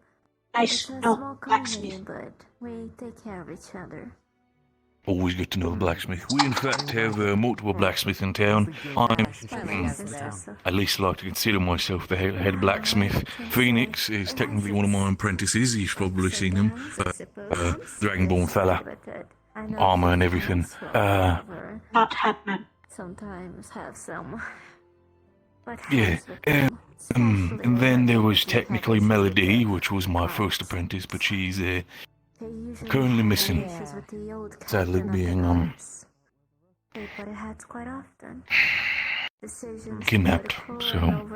Nice, no, blacksmith. We take care of each other. Always good to know the blacksmith. We in fact have multiple blacksmiths in town. I'm, at least like to consider myself the head blacksmith. Phoenix is technically one of my apprentices. You've probably seen him. Dragonborn fella. Armor and everything. Not Hatman. Sometimes have some. But yeah. And then there was technically Melody, which was my first apprentice, but she's currently missing. Sadly being kidnapped. So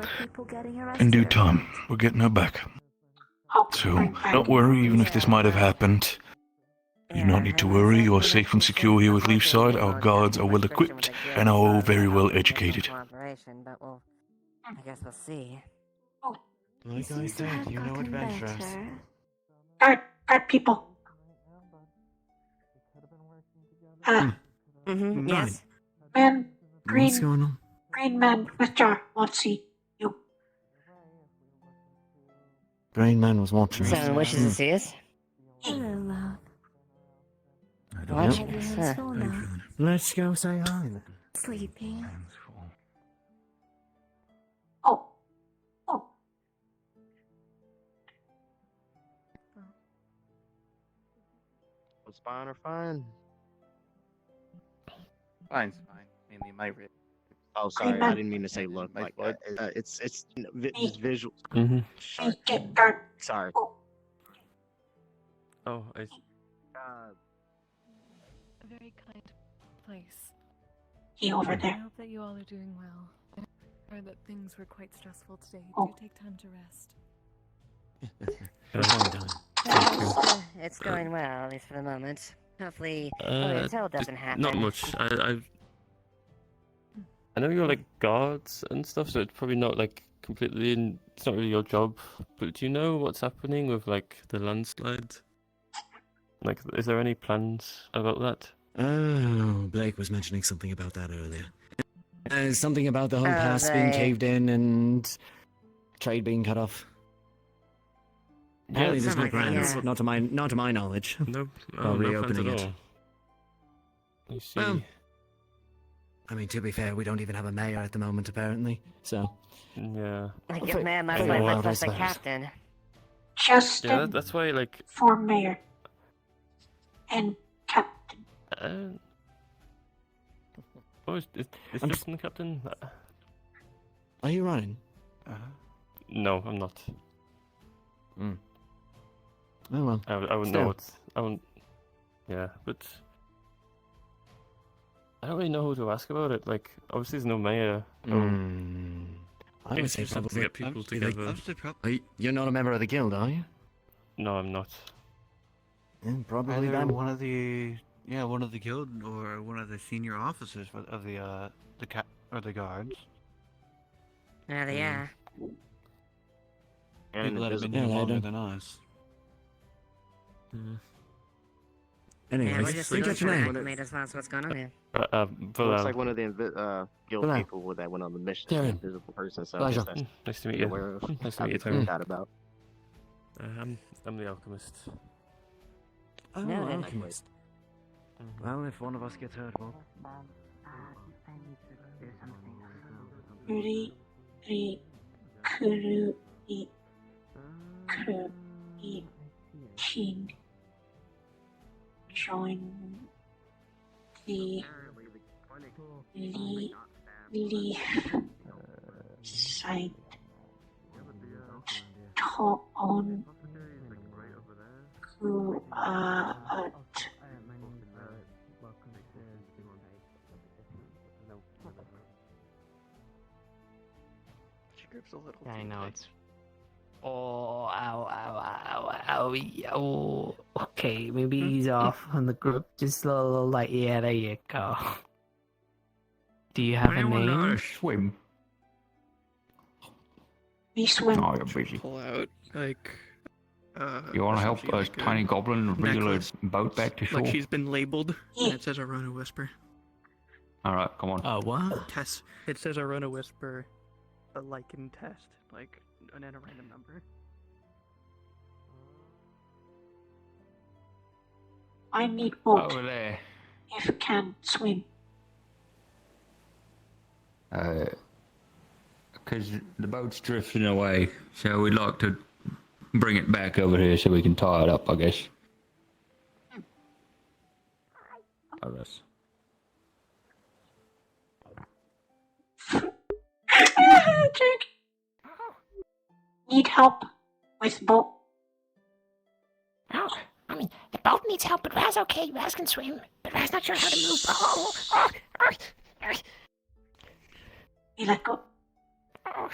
in due time we're getting her back. So don't worry, even if this might have happened, you do not need to worry. You are safe and secure here with Leafside. Our guards are well equipped and are all very well educated. I guess we'll see. Like I said, you know adventurers. Guard people. Yes. Man, What's going on? green man with jar wants to see you. Green man was watching us. Someone wishes to see us? Hello, Watching us, huh? Let's go say hi. Sleeping. Oh. Was fine or fine? Fine's fine. Mainly my wrist. Oh, sorry, I didn't mean to say look like that. It's just visual. Get guard. Sorry. Oh, I... A very kind place. He over I there. hope that you all are doing well. I heard that things were quite stressful today. Oh. Do take time to rest. It's going well, at least for the moment. Hopefully, the hotel doesn't happen. Not much. I know you're like guards and stuff, so it's probably not like completely it's not really your job. But do you know what's happening with like the landslide? Like, is there any plans about that? Oh, Blake was mentioning something about that earlier. Something about the whole pass being caved in and trade being cut off. Apparently, there's no plans. Not to my knowledge. No, Or no reopening plans it. at all. You see, I mean, to be fair, we don't even have a mayor at the moment, apparently. So. yeah. I give man my life, much less the captain. Justin Yeah, that's why like. for mayor. And captain. Oh, is Justin the captain? Are you running? No, I'm not. Oh well. I wouldn't know what. I wouldn't. Yeah, but I don't really know who to ask about it. Like, obviously, there's no mayor. I would say just have to probably get people together. You're not a member of the guild, are you? No, I'm not. Yeah, probably Either then. one of the Yeah, one of the guild or one of the senior officers of the guards. There they are. People that have been here longer than us. Anyway, Yeah, we're just think supposed of to your name. acclimate us to what's going on here. Looks like one of the guild Hello. people that went on the mission. Darren. Invisible person, so Pleasure. I guess that's Nice to meet be you. aware of. Nice to I'd meet you, be Tony. freaked out about. I'm the alchemist. Oh, No, alchemist. Well, if one of us gets hurt, well... Ri, ri, kuru, I, kuru, I, king. Join the side to on who at Group's a little. I know it's. Oh, ow, ow, ow, ow, ow. Okay, maybe ease off on the group. Just a little light. Yeah, there you go. Do you have a Anyone know how name? to swim? we swim. Oh, you're busy. Pull out like. You want to help essentially a like tiny goblin reel a necklace. boat back to shore? Like she's been labeled, and it says Arona Whisper. Alright, come on. What? Test. It says Arona Whisper, a lichen test, like, and then a random number. I need boat Over there. if can swim. Because the boat's drifting away, so we'd like to bring it back over here so we can tie it up, I guess. I guess. Jake. Need help with boat. Oh, I mean, the boat needs help, but Raz okay. Raz can swim, but Raz not sure how to move. Oh. You let go. Oh.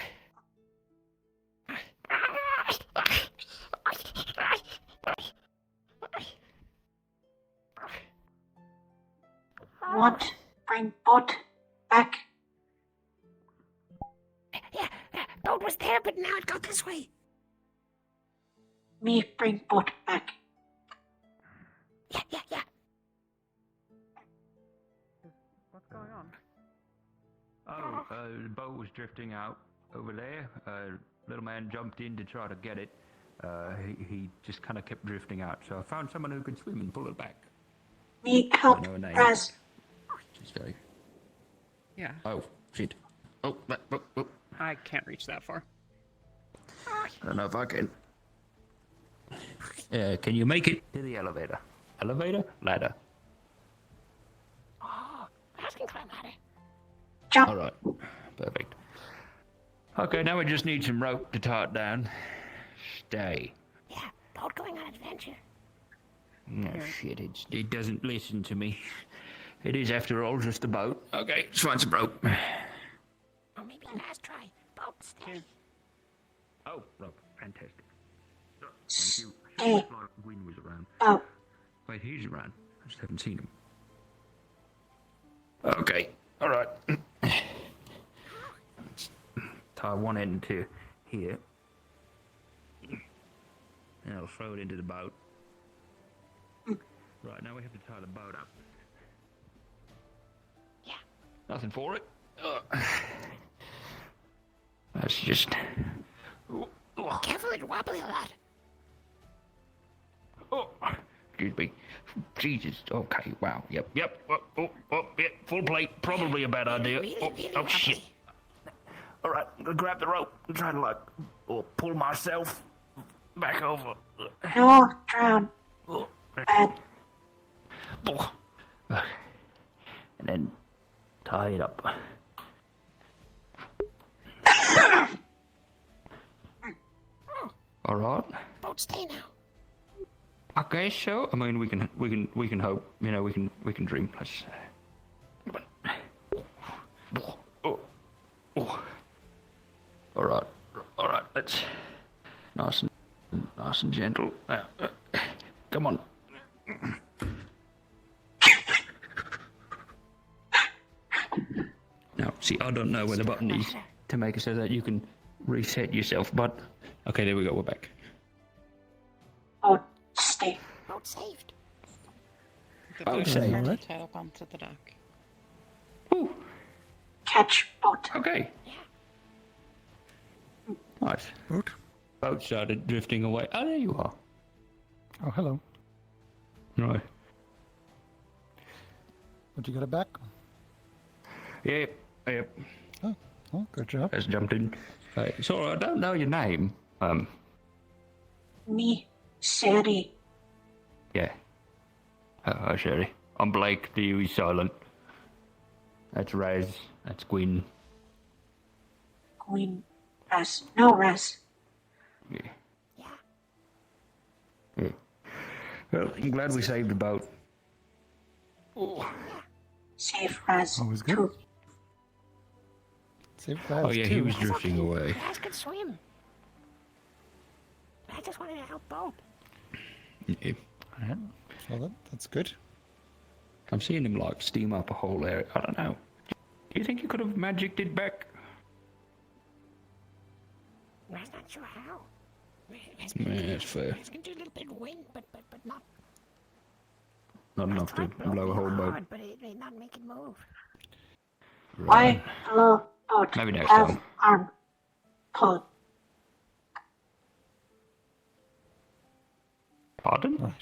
Want bring boat back. Yeah, boat was there, but now it got this way. Me bring boat back. Yeah. What's going on? Oh, the boat was drifting out over there. Little man jumped in to try to get it. He just kind of kept drifting out. So I found someone who could swim and pull it back. Me help I know her name. Raz. She's very... Yeah. Oh, shit. Oh. I can't reach that far. I don't know if I can. Can you make it to the elevator? Elevator? Ladder. Oh, Raz can climb ladder. Jump. All right. Perfect. Okay, now we just need some rope to tie it down. Stay. Yeah, boat going on adventure. No shit, it doesn't listen to me. It is, after all, just a boat. Okay, let's find some rope. Or maybe last try. Boat stay. Oh, rope. Fantastic. Stay. Gwyn was around. Oh. Wait, he's around. I just haven't seen him. Okay, all right. Let's tie one end to here. And I'll throw it into the boat. Right, now we have to tie the boat up. Yeah. Nothing for it. That's just... Careful, it'll wobbly a lot. Oh, excuse me. Jesus. Okay. Wow. Yep. Yeah. Full plate. Probably a bad idea. Oh shit. All right. I'm gonna grab the rope and try to pull myself back over. No, drown. Bad. And then tie it up. All right. Boat stay now. I guess so. I mean, we can hope. You know, we can dream. Let's. All right. Let's nice and gentle. Come on. See, I don't know where the button is to make it so that you can reset yourself, but... Okay, there we go, we're back. Oh, stay. Boat saved. Boat saved. Right. Tied up onto the dock. Catch boat. Okay. Nice. Boat? Boat started drifting away. Oh, there you are. Oh, hello. Right. But you got it back? Yep. Oh, good job. Just jumped in. Sorry, I don't know your name. Me, Sair'Ri. Yeah. Hi, Sherry. I'm Blake, the U is silent. That's Raz. That's Gwyn. Queen. Raz. No, Raz. Yeah. Well, I'm glad we saved the boat. Save Raz. Always good. Too. Save Raz, Oh, yeah, he was drifting away. Raz can swim. I just wanted to help boat. Yeah. Alright. Well, that's good. I'm seeing him, like, steam up a whole area. I don't know. Do you think you could have magicked it back? I'm not sure how. Yeah, that's fair. Raz can do a little bit of wind, but not... Not enough to blow a whole boat. hard, but it not make it move. Why blow boat? Maybe next Have time. arm. Pull. Pardon?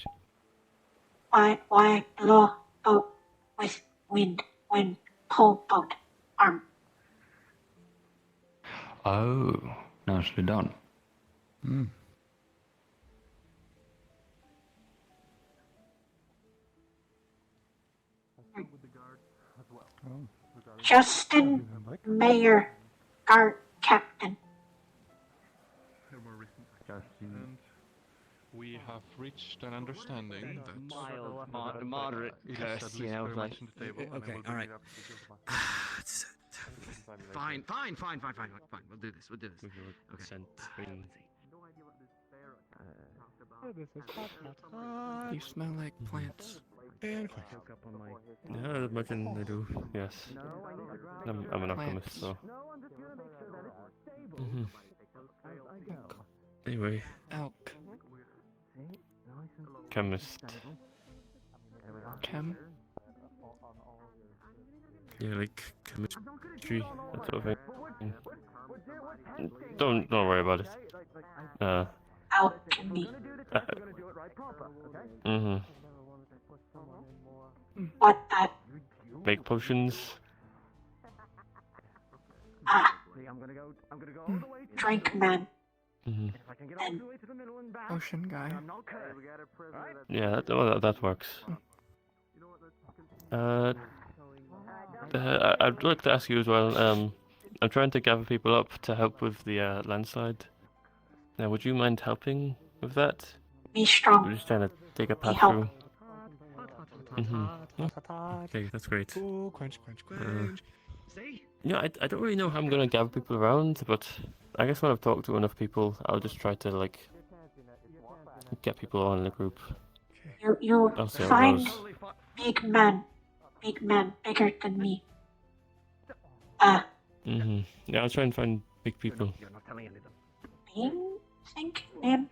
Why blow boat with wind? When pull boat. Arm. Oh, nicely done. Hmm. Justin, Mayor, Guard, Captain. And we have reached an understanding that Moderate curse, you know, like... Okay, alright. Fine. We'll do this. Okay. You smell like plants. And Yeah, I imagine they do, yes. I'm an alchemist, so... Anyway. Elk. Chemist. Chem? Yeah, like chemistry, that sort of thing. Don't worry about it. Alchemy. What that? Make potions. Drink man. Mhm. And Ocean guy. Yeah, that works. I'd like to ask you as well. I'm trying to gather people up to help with the landslide. Now, would you mind helping with that? Be strong. We're just trying to take a path help. through. Okay, that's great. Ooh, crunch. Yeah, I don't really know how I'm gonna gather people around, but I guess when I've talked to enough people, I'll just try to like get people on in the group. You I'll see how it find goes. big man, bigger than me. Yeah, I'll try and find big people. Bean, think name.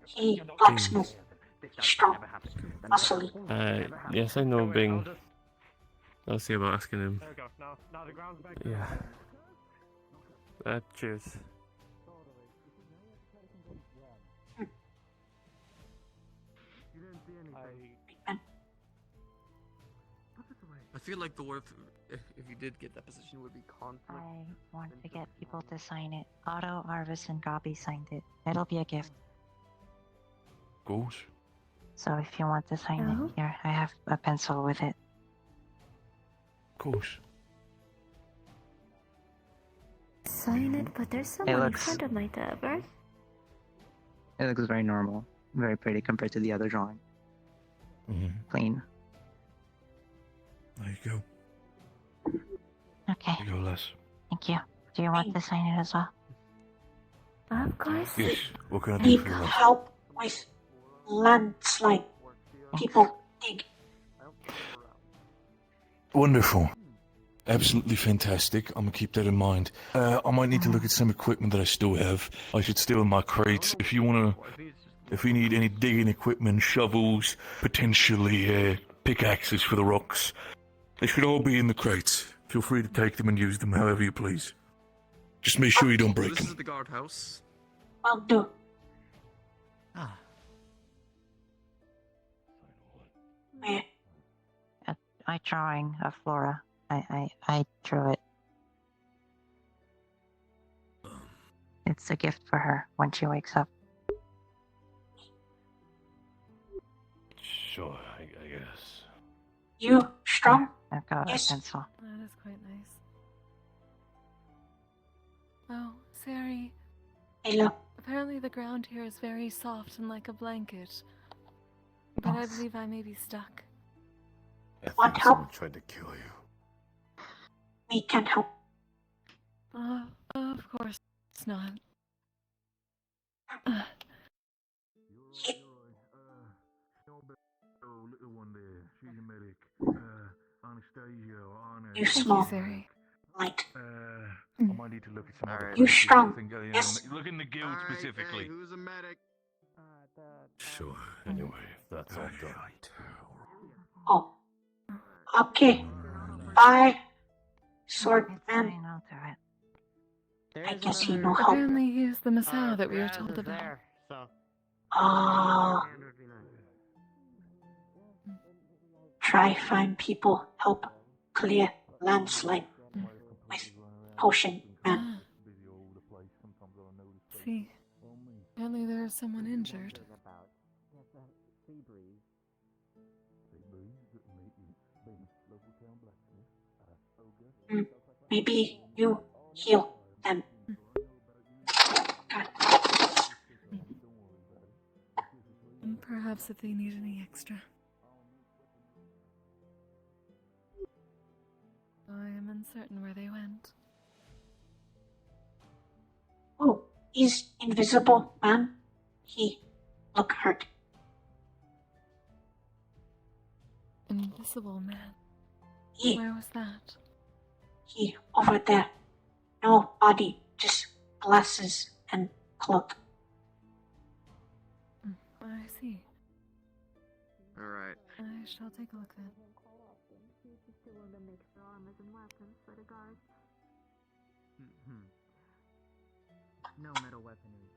He blacksmith. Strong, muscly. Yes, I know Bing. I'll see about asking him. There we go. Now the ground's back. Yeah. Cheers. I feel like the word, if you did get that position, would be conflict. I want to get people to sign it. Otto, Arvis, and Gabi signed it. It'll be a gift. Gosh. So if you want to sign it, here, I have a pencil with it. Gosh. Sign it, but there's someone in front of my tabard. It looks very normal. Very pretty compared to the other drawing. Clean. There you go. Okay. There you go, Les. Thank you. Do you want to sign it as well? Of course. Yes. What can I do Need for you, Les? help with landslide. People dig. Wonderful. Absolutely fantastic. I'm gonna keep that in mind. I might need to look at some equipment that I still have. I should steal in my crates. If you need any digging equipment, shovels, potentially pickaxes for the rocks, they should all be in the crates. Feel free to take them and use them however you please. Just make sure you don't break This them. is the guardhouse. Will do. Where? My drawing of Flora. I drew it. It's a gift for her when she wakes up. Sure, I guess. You strong? I've got Yes. a pencil. That is quite nice. Oh, Sair'Ri. Hello. Apparently the ground here is very soft and like a blanket. But I believe I may be stuck. Want help? Someone tried to kill you. We can help. Of course not. You small. Sair'Ri. Light. I might need to look at some other You places. strong. I think, Yes. Look in the guild specifically. Who's a medic? Sure, anyway, if that's all done. Oh. Okay. Bye. Swordman. I'll do it. I guess he no help. Apparently he is the Messiah that we were told about. There, so. Oh. Try find people help clear landslide with potion man. See, apparently there is someone injured. Maybe you heal them. God. Perhaps if they need any extra. I am uncertain where they went. Oh, he's invisible, man. He look hurt. Invisible man. He, Where was that? he over there. No body, just glasses and cloak. I see. Alright. I shall take a look then. No metal weaponry.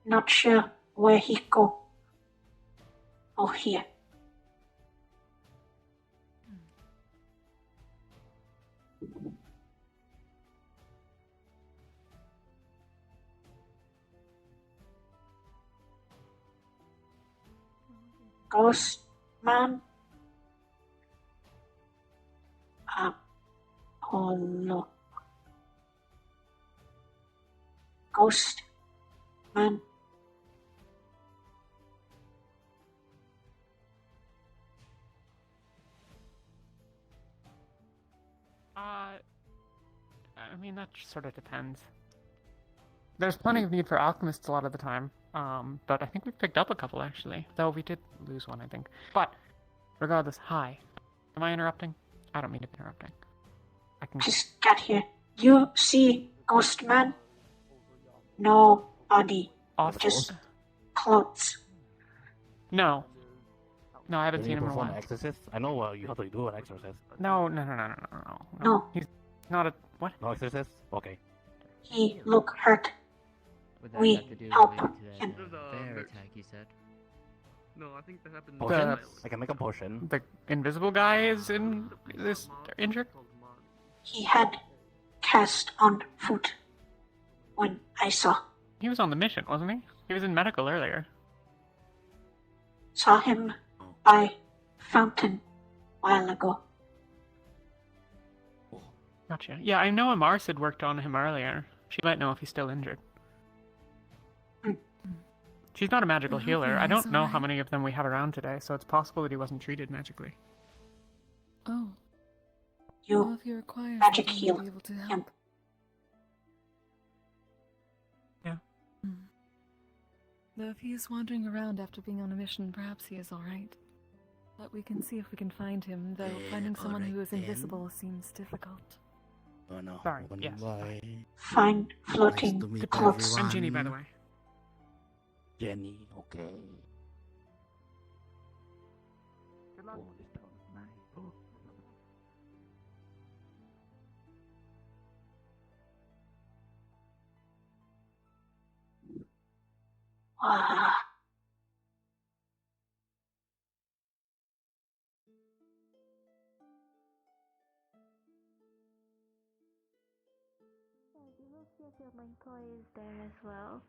Not sure where he go. Oh, here. Ghost man. Apollo. Ghost man. I mean, that sort of depends. There's plenty of need for alchemists a lot of the time, but I think we've picked up a couple, actually. Though we did lose one, I think. But, regardless, hi. Am I interrupting? I don't mean to be interrupting. I can... Just got here. You see Ghost Man? No body. Awesome. Just clothes. No. No, I haven't seen him in a perform while. exorcist? I know you have to do an exorcist. No. No. He's not a... What? No exorcist? Okay. He look hurt. Would that We have to do help related to him. that bear attack you said? No, I think that happened. Potion? I can make a potion. The invisible guy is injured? He had cast on foot when I saw. He was on the mission, wasn't he? He was in medical earlier. Saw him by fountain while ago. Gotcha. Yeah, I know Amars had worked on him earlier. She might know if he's still injured. She's not a magical healer. I don't know how many of them we have around today, so it's possible that he wasn't treated magically. Oh. You Well, if he requires magic it, I heal may be able to him. help. Yeah. Though if he is wandering around after being on a mission, perhaps he is alright. But we can see if we can find him, though finding someone who is invisible seems difficult. Oh no. Sorry, yes. Find floating Nice to meet clothes. I'm Ginny, by the way. Jenny, okay. Good luck. Oh, this town is nice. Oh. Ah. My toy is there as well.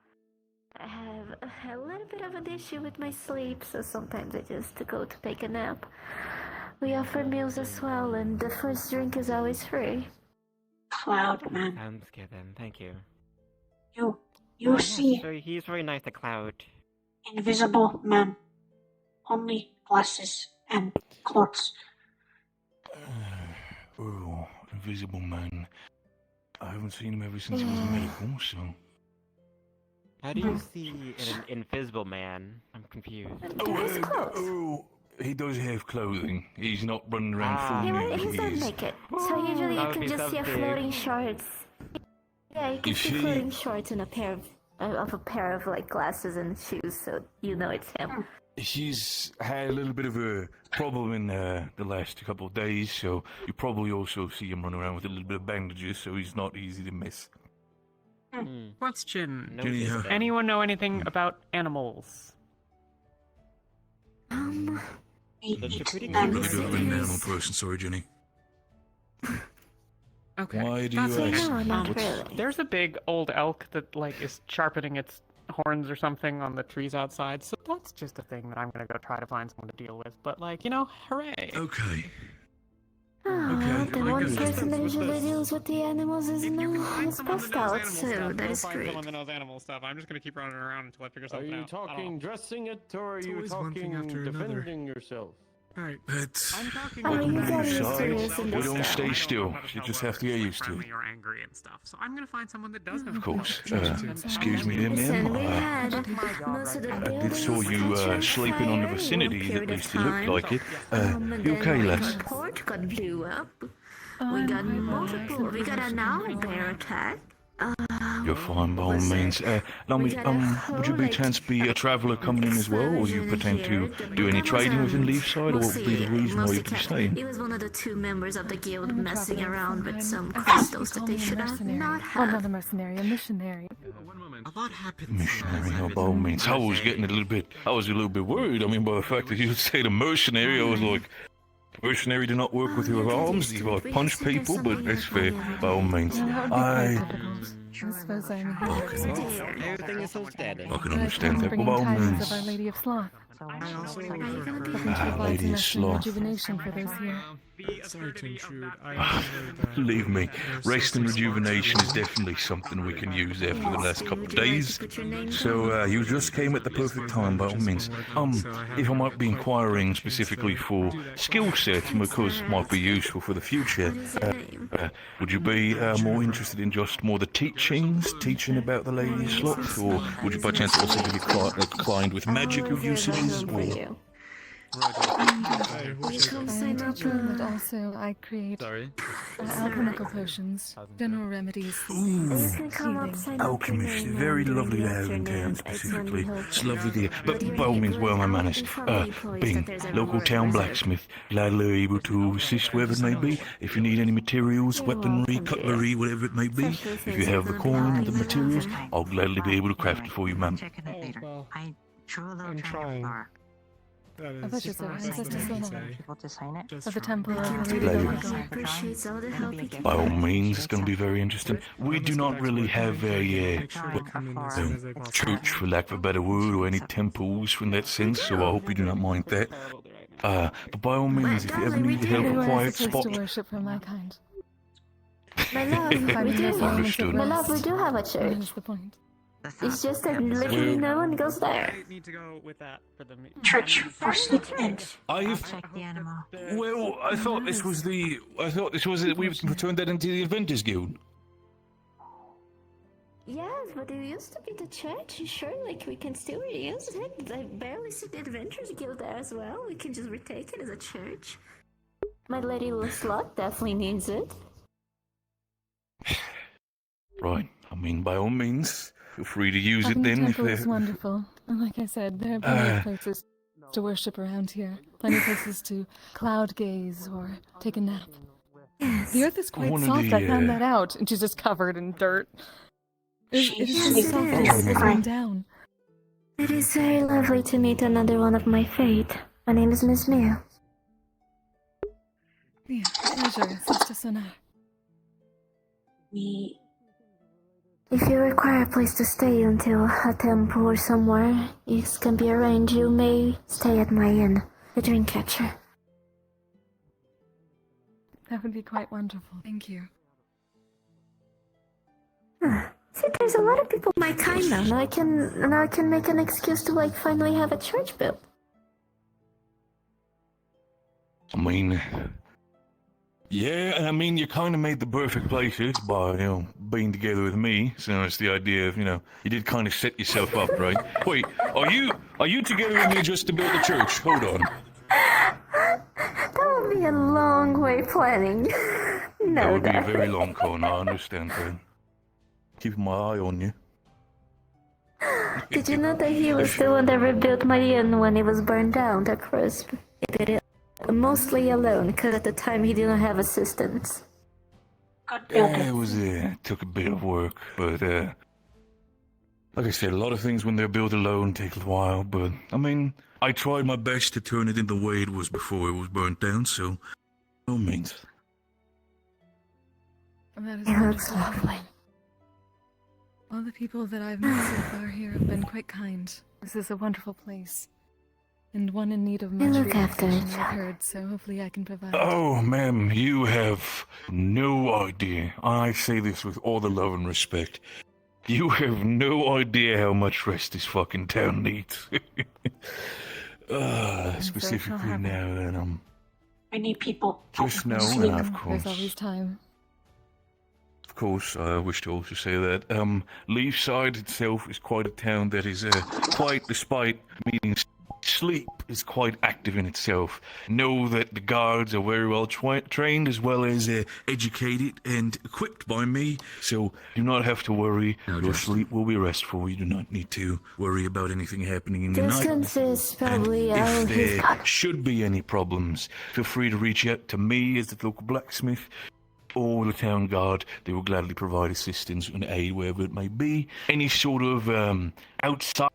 I have a little bit of an issue with my sleep, so sometimes I just go to take a nap. We offer meals as well, and the first drink is always free. Cloud man. Sounds good then, thank you. You see He's very nice to Cloud. invisible man. Only glasses and clothes. Oh, Invisible Man. I haven't seen him ever since he was in medical, so... How do you see an invisible man? I'm confused. He does have clothing. He's not running around full nude. He's not naked, so usually you can just see a floating shorts. Yeah, you can see floating shorts and a pair of like glasses and shoes, so you know it's him. He's had a little bit of a problem in the last couple of days, so you probably also see him run around with a little bit of bandages, so he's not easy to miss. Question. Jenny, Anyone know anything about animals? I've never been an animal person, sorry, Jenny. Okay. Why do you ask? There's a big old elk that like is sharpening its horns or something on the trees outside, so that's just a thing that I'm gonna go try to find someone to deal with. But like, you know, hooray! Okay. The one person that usually deals with the animals is passed out, so that is great. Someone that knows animal stuff. I'm just gonna keep running around until I figure Are something you out. talking dressing it, or are It's you always one thing talking after another. defending yourself? Alright. I'm talking Oh, you about got the mysterious in We this don't stuff. stay still. You just have to get used to it. friendly or angry and stuff. So I'm gonna find someone that does have Of course. clothes. Excuse me there, Listen, ma'am. we had most of the I buildings did saw you catch sleeping on the fire vicinity, in a at period least of it looked time. like it. And You then okay, my lass? port got blew up. We got multiple. We got an owl bear attack. You're fine by all means. Would you by chance be a traveller coming in as well, or you pretend to do any trading within Leafside, or what would be the reason why you'd be staying? He was one of the two members of the guild messing around with some crystals that they should have not Oh, had. not a mercenary, a missionary. A lot happened. Missionary, no, by all means. I was a little bit worried. I mean, by the fact that you say the mercenary, I was like, mercenary do not work with your arms, you like punch people, but that's fair, by all means. I suppose I'm here. Everything is so steady. I can understand that, by all Tidings means. of Our Lady of Sloth. Lady of Sloth. Rejuvenation for those here. Sorry to intrude. I heard that. Believe me, rest and rejuvenation is definitely something we can use after the last couple of days. So, you just came at the perfect time, by all means. If I might be inquiring specifically for skill sets, because might be useful for the future, would you be more interested in just more the teaching about the Lady of Sloth, or would you by chance also be inclined with magical usages, or... But also, I create alchemical potions, general remedies, healing. Alchemist, very lovely to have in town specifically. It's lovely to hear. But by all means, well, my manners. Being local town blacksmith, gladly able to assist wherever it may be. If you need any materials, weaponry, cutlery, whatever it may be, if you have the coin and the materials, I'll gladly be able to craft it for you, ma'am. Checking it later. I drew a little I'm trying trying. far. I thought you said ancestors People to sign it. of the temple of the Pleasure. Lady of God. Appreciates all the help we can. By all means, it's going to be very interesting. We do not really have a church, for lack of a better word, or any temples in that sense, so I hope you do not mind that. But by all means, if you ever need help, a Everywhere quiet is a place spot... to worship for my kind. My love, we do. Understood. My love, we do have a That church. is the point. It's just that literally no one goes there. I need to go with that for the meeting. Church for sleepiness. Well, I thought this was we turned that into the Inventors Guild. Yes, but it used to be the church. Sure, like we can still reuse it. I barely see the Adventurers Guild there as well. We can just retake it as a church. My Lady Slot definitely needs it. Right. I mean, by all means, feel free to use it Having then. a temple is wonderful. And like I said, there are plenty of places to worship around here. Plenty of places to cloud gaze or take a nap. The earth is quite soft, I found that out. And she's just covered in dirt. It is so soft, it's going down. It is very lovely to meet another one of my fate. My name is Miss Mia. Yeah, pleasure, Sister Sonar. If you require a place to stay until a temple or somewhere, it can be arranged. You may stay at my inn, the Dreamcatcher. That would be quite wonderful. Thank you. See, there's a lot of people my kind now. Now I can make an excuse to like finally have a church built. I mean, yeah, and I mean, you kind of made the perfect places by, being together with me. So it's the idea of, you did kind of set yourself up, right? Wait, are you together with me just to build the church? Hold on. That would be a long way planning. That would be a very long con, I understand that. Keeping my eye on you. Did you know that he was the one that rebuilt my inn when it was burned down, that crisp? He did it mostly alone, because at the time he didn't have assistants. Yeah, it took a bit of work, but like I said, a lot of things when they're built alone take a while, but I mean, I tried my best to turn it into the way it was before it was burnt down, so no means. And that is It looks lovely. All the people that I've met so far here have been quite kind. This is a wonderful place. And one in need of much look after rehabilitation, each I've heard, so hopefully I can provide. Oh, ma'am, you have no idea. I say this with all the love and respect. You have no idea how much rest this fucking town needs. Specifically now, and I need people. just know, Sleep. and of course. There's always time. Of course, I wish to also say that Leafside itself is quite a town that is quite, despite meaning sleep, is quite active in itself. Know that the guards are very well trained as well as educated and equipped by me, so do not have to worry. Your sleep will be restful. You do not need to worry about anything happening in the night. Distance is probably all If he's there got. should be any problems, feel free to reach out to me as the local blacksmith or the town guard. They will gladly provide assistance and aid wherever it may be. Any sort of outside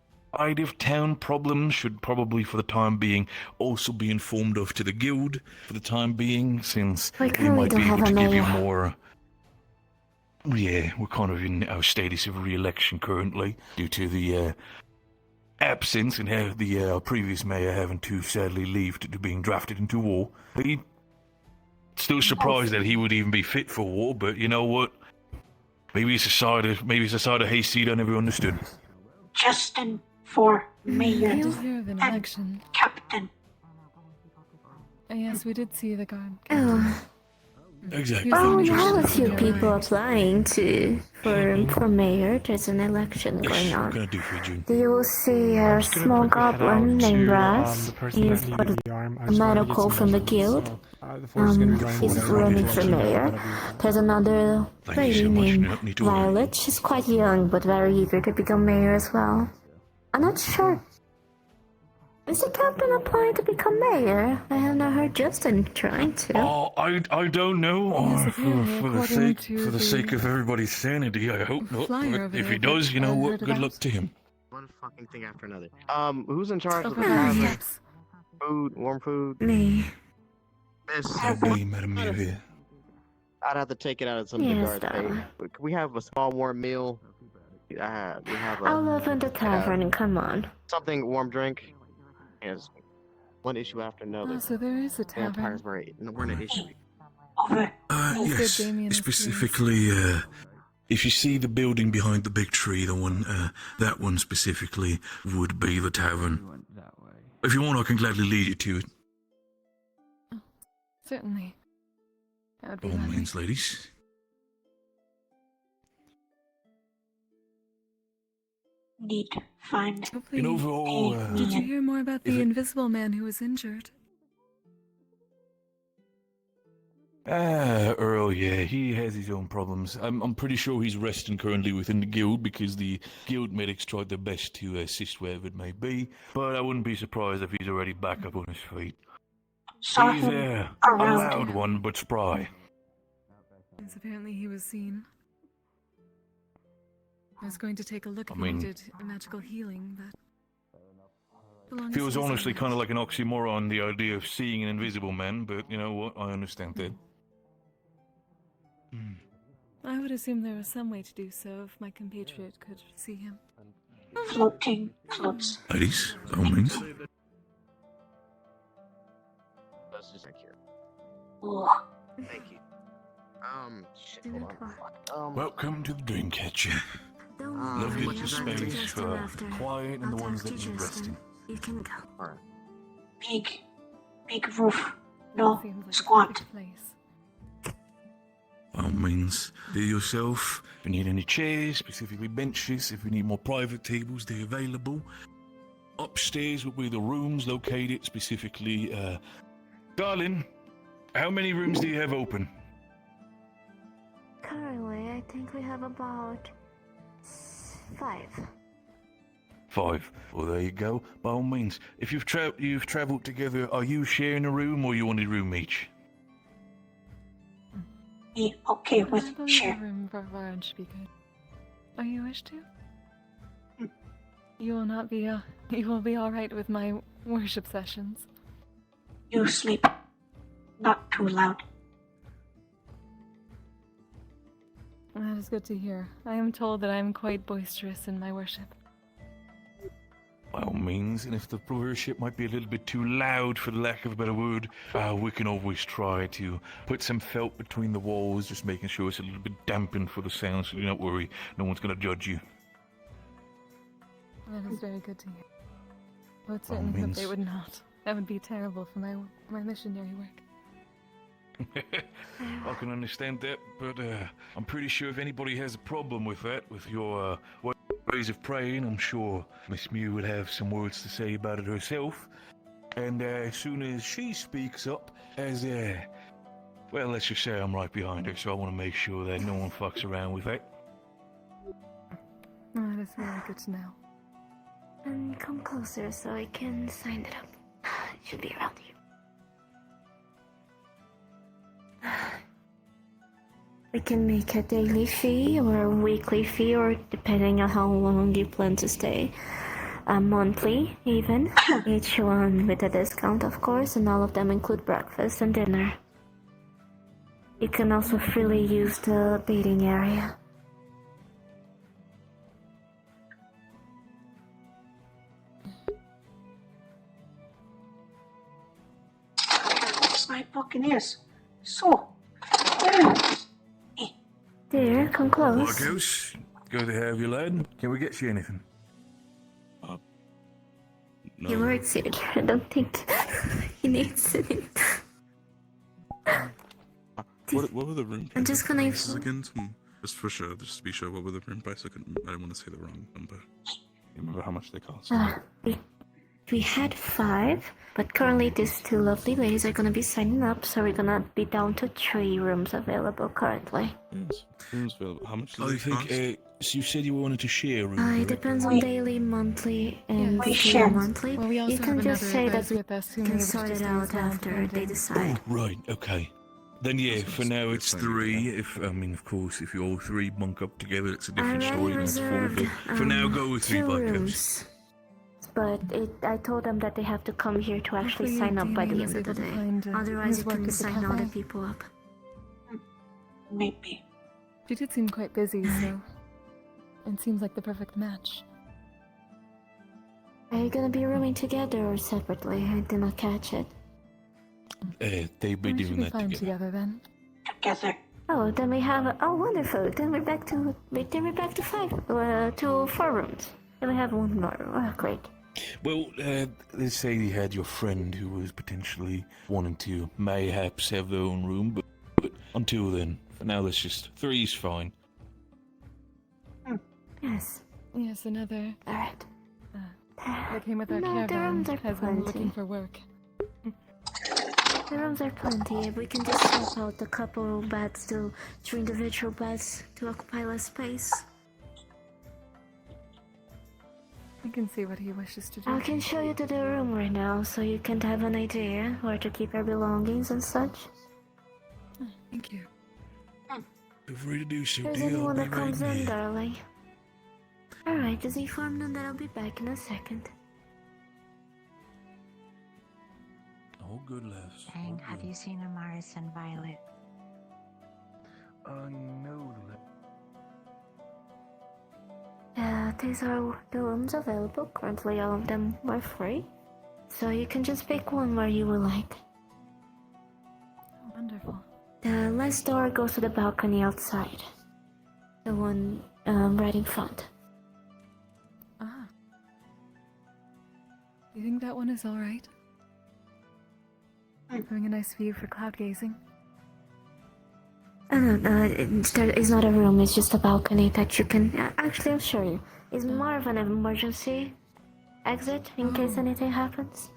of town problems should probably, for the time being, also be informed of to the guild for the time being, since we might be able to give you more. Yeah, we're kind of in our status of re-election currently due to the absence and how the previous mayor having to sadly leave to being drafted into war. He still surprised that he would even be fit for war, but you know what? Maybe it's a side of hayseed I never understood. Justin for mayor. I did hear of an election. Captain. Yes, we did see the guard. Oh. Exactly. Oh, now a few people applying for mayor. There's an election going What on. can I do for you, June? You will see a small goblin named Brass. He's got a medical from the guild. He's running for mayor. There's another lady named Violet. She's quite young, but very eager to become mayor as well. I'm not sure. Is the captain applying to become mayor? I have not heard Justin trying to. Oh, I don't know. Yes, For apparently, the sake of everybody's sanity, I hope not. flyer But over if there he does, you know I've what? heard Good about. luck to him. One fucking thing after another. Who's in charge of the Oh, tavern? yes. Food, warm food? Me. Miss. Hey, Madam Mayor here. I'd have to take it out of some of the Yes, guards' pay. darling. Can we have a small warm meal? We have I'll open the tavern, come on. something warm drink. Yes. One issue after another. Oh, so there is a Vampires tavern. weren't an issue. Over. Yes, Damien is specifically, If you see the building behind the big tree, that one specifically would be the tavern. If you want, I can gladly lead you to it. Certainly. That would be By all lovely. means, ladies. Need to find. Hopefully, overall, did you hear more about if the it- invisible man who was injured? Earl, yeah, he has his own problems. I'm pretty sure he's resting currently within the guild because the guild medics tried their best to assist wherever it may be, but I wouldn't be surprised if he's already back up on his feet. Saw He's him a around. loud one, but spry. Yes, apparently he was seen. I was going to take a look if I mean- he needed magical healing, but... belongs Feels to honestly someone kind of like an oxymoron, the idea of seeing an invisible man, but you know what? I understand that. else. I would assume there was some way to do so if my compatriot could see him. Floating floats. Ladies, by all means. Thank you. Oh, Thank you. Shit, hold on. Welcome to the Dreamcatcher. Lovely little space for quiet and the ones that need resting. You can go. big roof. No, squat. By all means, do yourself. If you need any chairs, specifically benches, if you need more private tables, they're available. Upstairs will be the rooms located specifically. Darling, how many rooms do you have open? Currently, I think we have about 5. 5. Well, there you go. By all means, if you've travelled together, are you sharing a room or you want a room each? Be okay I with believe share. a room for Varn should be good. Oh, you wish to? You will not be, you will be alright with my worship sessions. You sleep. Not too loud. That is good to hear. I am told that I am quite boisterous in my worship. By all means, and if the worship might be a little bit too loud, for the lack of a better word, we can always try to put some felt between the walls, just making sure it's a little bit dampened for the sound, so do not worry, no one's going to judge you. That is very good to hear. I would By all certainly hope means. they would not. That would be terrible for my missionary work. I can understand that, but I'm pretty sure if anybody has a problem with that, with your ways of praying, I'm sure Miss Mew would have some words to say about it herself. And as soon as she speaks up, well, let's just say I'm right behind her, so I want to make sure that no one fucks around with that. Oh, that is very good to know. And come closer so I can sign it up. It should be around you. We can make a daily fee or a weekly fee, or depending on how long you plan to stay, a monthly even. Each one with a discount, of course, and all of them include breakfast and dinner. You can also freely use the baiting area. It's my fucking ears. So, yeah. Dear, come close. Marcos, good to have you, lad. Can we get you anything? He works here. I don't think he needs it. What were the room I'm just gonna- prices again? Just for sure, just to be sure, what were the room prices? I didn't want to say the wrong number. You remember how much they cost? We had 5, but currently these 2 lovely ladies are gonna be signing up, so we're gonna be down to 3 rooms available currently. Yes, rooms available. How much do I they think, cost? so you said you wanted to share a room. It correct? depends on daily, monthly, and Yes. weekly or monthly. Well, we also You can have just another say that advice we with us who may can wish sort to it stay out as well after for they the- decide. Right, okay. Then yeah, for now it's 3. If of course, if you all 3 bunk up together, it's a different I story. already And it's 4, reserved but for now, go with 3 2 buckets. rooms. But I told them that they have to come here to actually Hopefully sign up by the Damien end was of the able to day. find, Otherwise, his you work can at the sign other cafe. people up. Maybe. She did seem quite busy, so it seems like the perfect match. Are you gonna be rooming together or separately? I did not catch it. They'd be We should doing be that fine together. together then. Together. Oh, then we have. Oh, wonderful. Then we're back to. Then we're back to to 4 rooms. Then we have 1 more. Oh, great. Well, let's say you had your friend who was potentially wanting to mayhaps have their own room, but until then, for now, let's just 3 is fine. Yes. Yes, another. Alright. That came with our No, the caravan. rooms are Has been looking plenty. for work. The rooms are plenty. We can just swap out a couple beds to 3 individual beds to occupy less space. I can see what he wishes to do. I can show you to the room right now so you can have an idea where to keep your belongings and such. Thank you. Feel free to do so, There's dear. anyone I'll that be comes right in, there. darling. Alright, just inform them that I'll be back in a second. All good, lads. Dang, have you seen Amaris and Violet? No, These are the rooms available. Currently all of them are free. So you can just pick one where you would like. Wonderful. The last door goes to the balcony outside. The one right in front. Ah. You think that one is alright? Having a nice view for cloud gazing? There is not a room, it's just a balcony that you can... Actually, I'll show you. It's more of an emergency exit in case anything happens.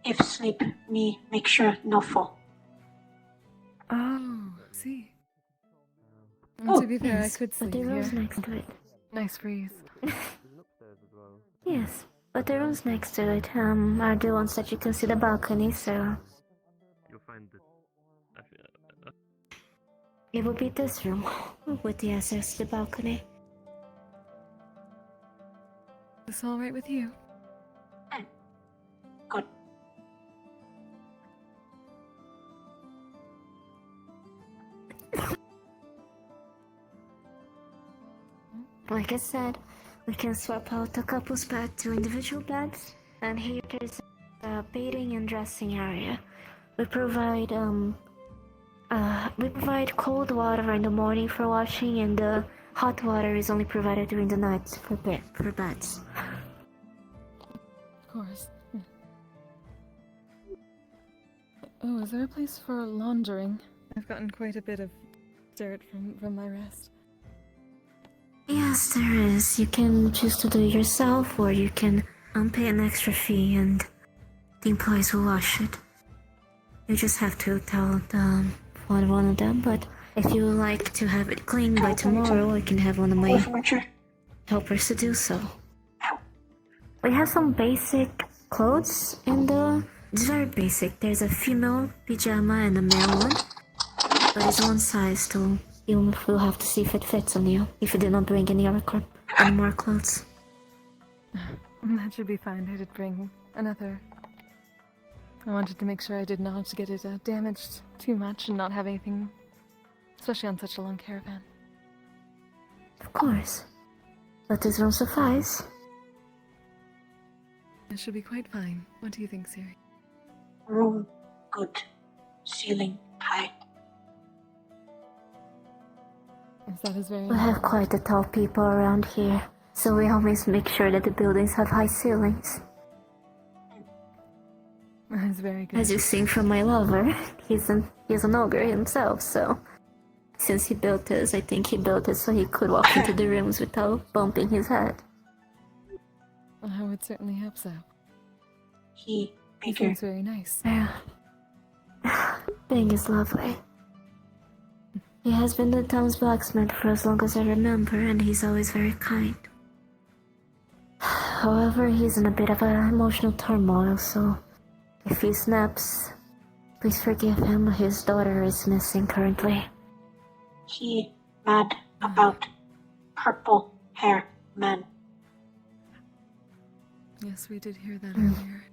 If sleep, me make sure no fall. Oh, see. Oh, To be fair, yes, I could but sleep the here. room's next to it. Nice breeze. Yes, but the rooms next to it are the ones that you can see the balcony, so... You'll find that. It will be this room, with the access to the balcony. Is this alright with you? Good. Like I said, we can swap out a couple's bed to individual beds, and here there's a bathing and dressing area. We provide cold water in the morning for washing, and the hot water is only provided during the night for beds. Of course. Oh, is there a place for laundering? I've gotten quite a bit of dirt from my rest. Yes, there is. You can choose to do it yourself, or you can pay an extra fee and the employees will wash it. You just have to tell one of them, but if you would like to have it cleaned by tomorrow, I can have one of my helpers to do so. We have some basic clothes in the... It's very basic. There's a female pyjama and a male one, but it's one size too. You will have to see if it fits on you, if you did not bring any more clothes. That should be fine. I did bring another. I wanted to make sure I did not get it damaged too much and not have anything, especially on such a long caravan. Of course. But this won't suffice. It should be quite fine. What do you think, Sair'Ri? Room good. Ceiling high. Yes, that is very We have quite the tall people around here, so we always make sure that the buildings have high ceilings. That is very good. As you've seen from my lover, he's an ogre himself, so... Since he built this, I think he built it so he could walk into the rooms without bumping his head. I would certainly hope so. He seems very nice. Yeah. Bing is lovely. He has been the town's blacksmith for as long as I remember, and he's always very kind. However, he's in a bit of an emotional turmoil, so if he snaps, please forgive him. His daughter is missing currently. He mad about purple hair man. Yes, we did hear that earlier.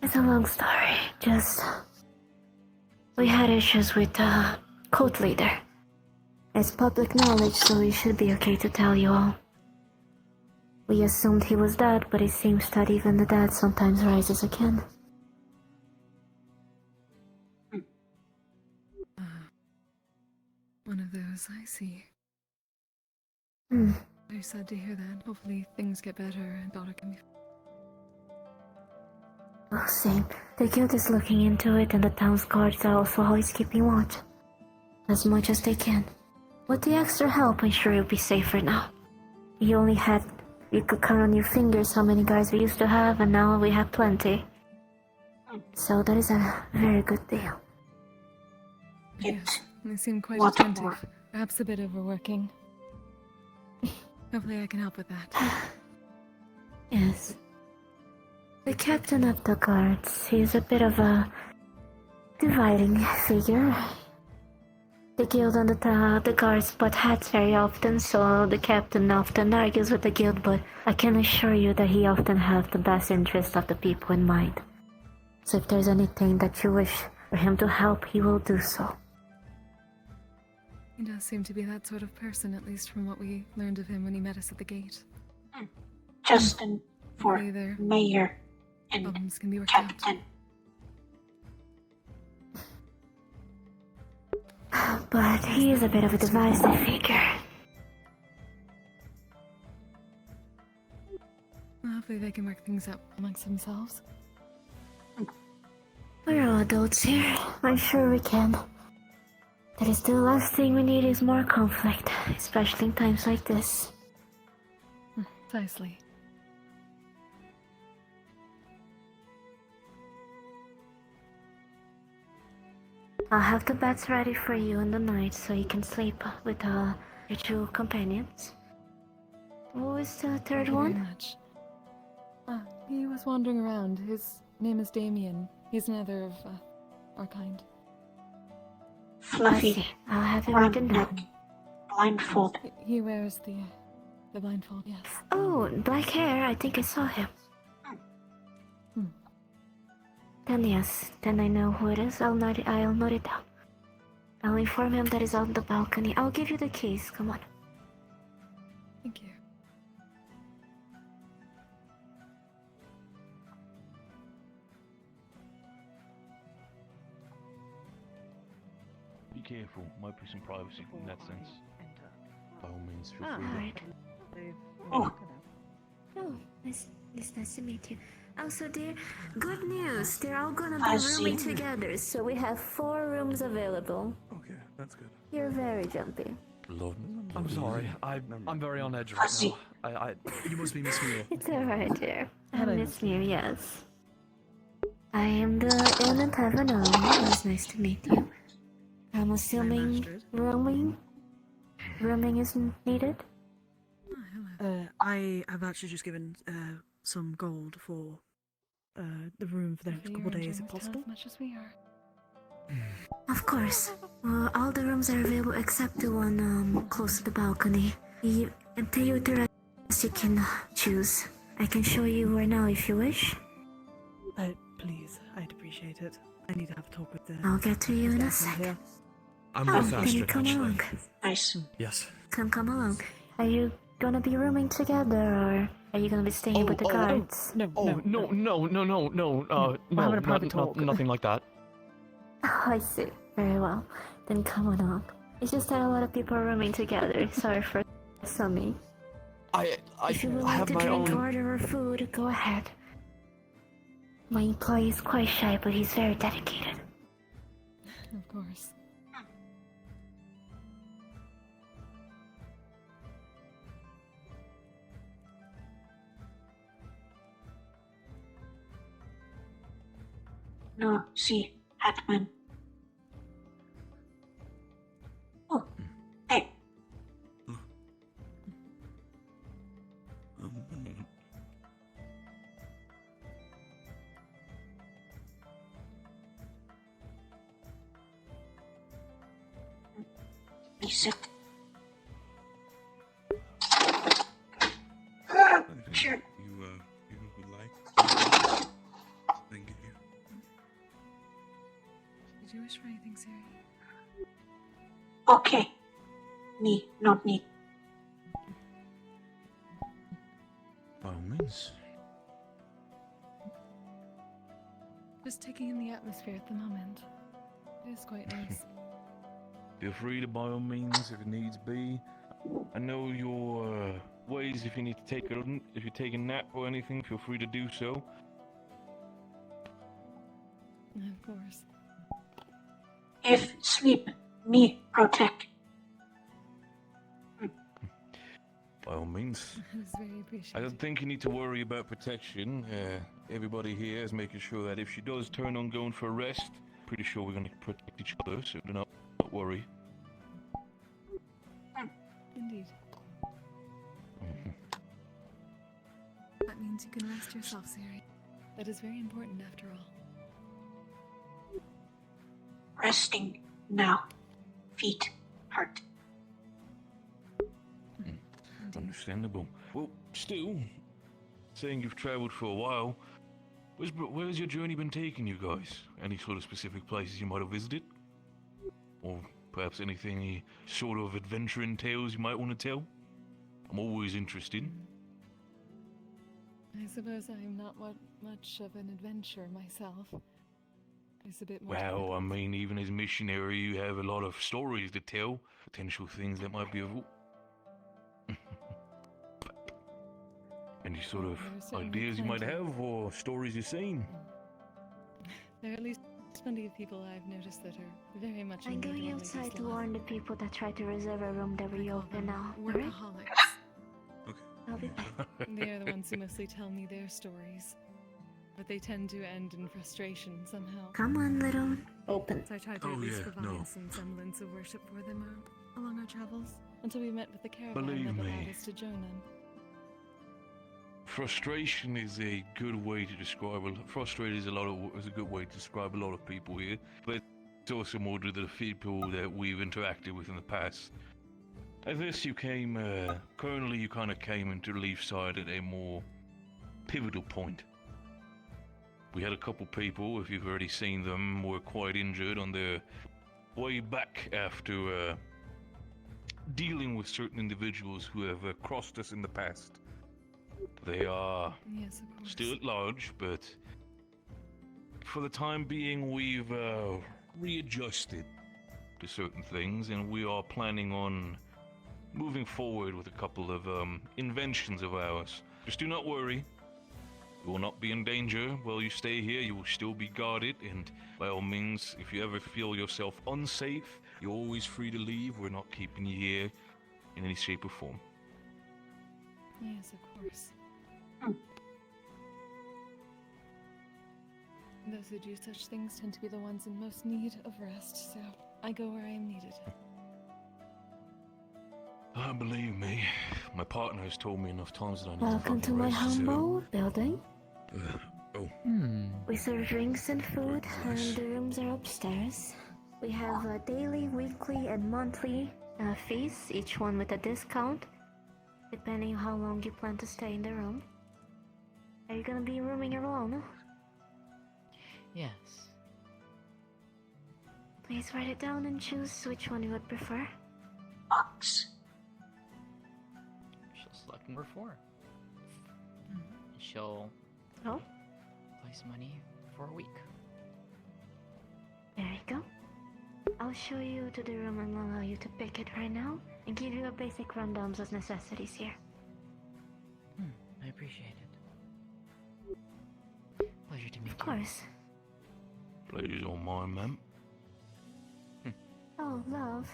It's a long story, just... We had issues with the cult leader. It's public knowledge, so we should be okay to tell you all. We assumed he was dead, but it seems that even the dead sometimes rises again. One of those, I see. Hmm. Very sad to hear that. Hopefully things get better and daughter can be... We'll see. The guild is looking into it, and the town's guards are also always keeping watch. As much as they can. With the extra help, I'm sure you'll be safer now. You could count on your fingers how many guys we used to have, and now we have plenty. So that is a very good deal. Yes, they seem quite What attentive. more? Perhaps a bit overworking. Hopefully I can help with that. Yes. The captain of the guards, he's a bit of a dividing figure. The guild and the guards butt heads very often, so the captain often argues with the guild, but I can assure you that he often has the best interest of the people in mind. So if there's anything that you wish for him to help, he will do so. He does seem to be that sort of person, at least from what we learned of him when he met us at the gate. Justin for Hopefully their mayor and problems can be worked out. captain. But he is a bit of a divisive figure. Well, hopefully they can work things out amongst themselves. We're all adults here. I'm sure we can. That is the last thing we need is more conflict, especially in times like this. Precisely. I'll have the beds ready for you in the night so you can sleep with your two companions. Who is the third Thank you one? very much. He was wandering around. His name is Damien. He's another of our kind. Fluffy, I'll have him round written neck, down. blindfold. He wears the blindfold, yes. Oh, black hair. I think I saw him. Then yes, then I know who it is. I'll note it down. I'll inform him that he's on the balcony. I'll give you the keys. Come on. Thank you. Be careful, might be some privacy in that sense. By all means, feel free Alright. Oh. Oh, nice to meet you. Also, dear, good news. They're all gonna I be rooming see. together, so we have 4 rooms available. Okay, that's good. You're very jumpy. Lord, I'm sorry. I'm very on edge right Fuzzy. now. You must be Miss Mule. It's alright, dear. I Hello, miss you, yes. I am the Inn and Tavern owner. It was nice to meet you. I'm assuming rooming is needed? I have actually just given some gold for the room for the next couple of days, if possible. As much as we are. Of course. All the rooms are available except the one close to the balcony. Until you the rest you can choose. I can show you where now if you wish. Please, I'd appreciate it. I need to have a talk with the... I'll get to you in a staff second. here. I'm Oh, with then you Astrid, come actually. along. Nice. Yes. Come along. Are you gonna be rooming together or are you gonna be staying with the guards? No, having a private talk. nothing like that. Oh, I see. Very well. Then come along. It's just that a lot of people are rooming together. Sorry for assuming. If you would like have to my drink own... or order food, go ahead. My employee is quite shy, but he's very dedicated. Of course. No, see, Hatman. Oh, hey. Please sit. Sure. You would like? Thank you. Did you wish for anything, Sair'Ri? Okay. Me, not me. By all means. Just taking in the atmosphere at the moment. It is quite nice. Feel free to, by all means, if it needs be. I know your ways. If you need to if you take a nap or anything, feel free to do so. Of course. If sleep, me protect. By all means. That is very I appreciated. don't think you need to worry about protection. Everybody here is making sure that if she does turn on going for a rest, pretty sure we're going to protect each other, so do not worry. Indeed. That means you can rest yourself, Sair'Ri. That is very important after all. Resting now. Feet hurt. Understandable. Well, still, saying you've traveled for a while, where's your journey been taking you guys? Any sort of specific places you might have visited? Or perhaps any sort of adventuring tales you might want to tell? I'm always interested. I suppose I'm not much of an adventurer myself. It's a bit more. Well, I mean, even as missionary, you have a lot of stories to tell, potential things that might be of any sort of ideas you might have, or stories you've seen? There are at least plenty of people I've noticed that are very much. I'm going outside to warn the people that try to reserve a room that we open now. Alright? I'll be back. They are the ones who mostly tell me their stories, but they tend to end in frustration somehow. Come on, little. Open. So I tried to at least provide some semblance of worship for them along our travels until we met with the caravan Believe that me. allowed us to join them. Frustration is a good way to describe. Frustrated is a good way to describe a lot of people here, but it's also more to the people that we've interacted with in the past. I guess you came. Currently, you kind of came into Leafside at a more pivotal point. We had a couple people, if you've already seen them, were quite injured on their way back after dealing with certain individuals who have crossed us in the past. They are still at large, but for the time being, we've readjusted to certain things, and we are planning on moving forward with a couple of inventions of ours. Just do not worry. You will not be in danger while you stay here. You will still be guarded, and by all means, if you ever feel yourself unsafe, you're always free to leave. We're not keeping you here in any shape or form. Yes, of course. Those who do such things tend to be the ones in most need of rest, so I go where I am needed. Believe me, my partner has told me enough times that I need Welcome to my humble building. Oh. We serve drinks and food, and the rooms are upstairs. We have a daily, weekly, and monthly fees, each one with a discount, depending on how long you plan to stay in the room. Are you gonna be rooming alone? Yes. Please write it down and choose which one you would prefer. Box. She'll select number 4. She'll place money for a week. There you go. I'll show you to the room and allow you to pick it right now, and give you a basic rundown of necessities here. I appreciate it. Pleasure to meet you. Of course. Pleasure's all mine, ma'am. Oh, love.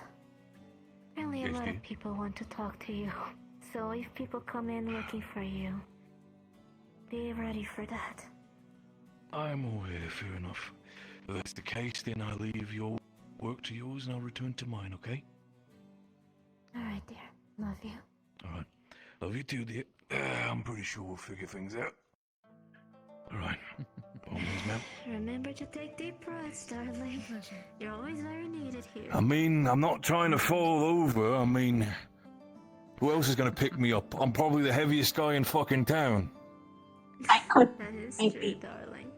Apparently a Yes, lot dear. of people want to talk to you. So if people come in looking for you, be ready for that. I'm aware, fair enough. If that's the case, then I leave your work to yours and I'll return to mine, okay? Alright, dear. Love you. Alright. Love you too, dear. I'm pretty sure we'll figure things out. Alright. By all means, ma'am. Remember to take deep breaths, darling. You're always very needed here. I mean, I'm not trying to fall over. I mean, who else is going to pick me up? I'm probably the heaviest guy in fucking town. I could That is maybe. true, darling.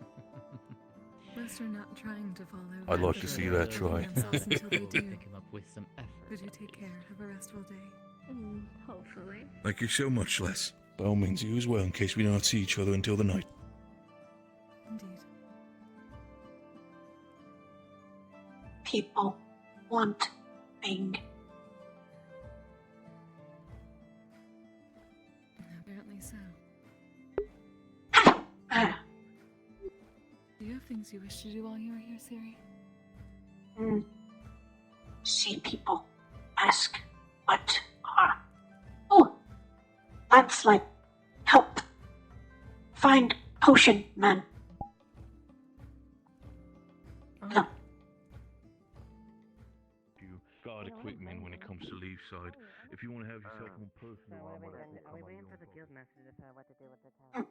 Most are not trying to fall over. I'd like but to they see are that putting try. themselves until they do. Pick him up with some effort. But you take care. Have a restful day. Hopefully. Thank you so much, Les. By all means, you as well, in case we do not see each other until the night. Indeed. People want Bing. Apparently so. Ah. Do you have things you wish to do while you are here, Sair'Ri? See people. Ask what are. Oh, landslide. Help. Find potion man. No. You guard equipment when it comes to leaf side. If you want to have yourself one personal armor, Are we waiting for the guild messages of what to do with the town?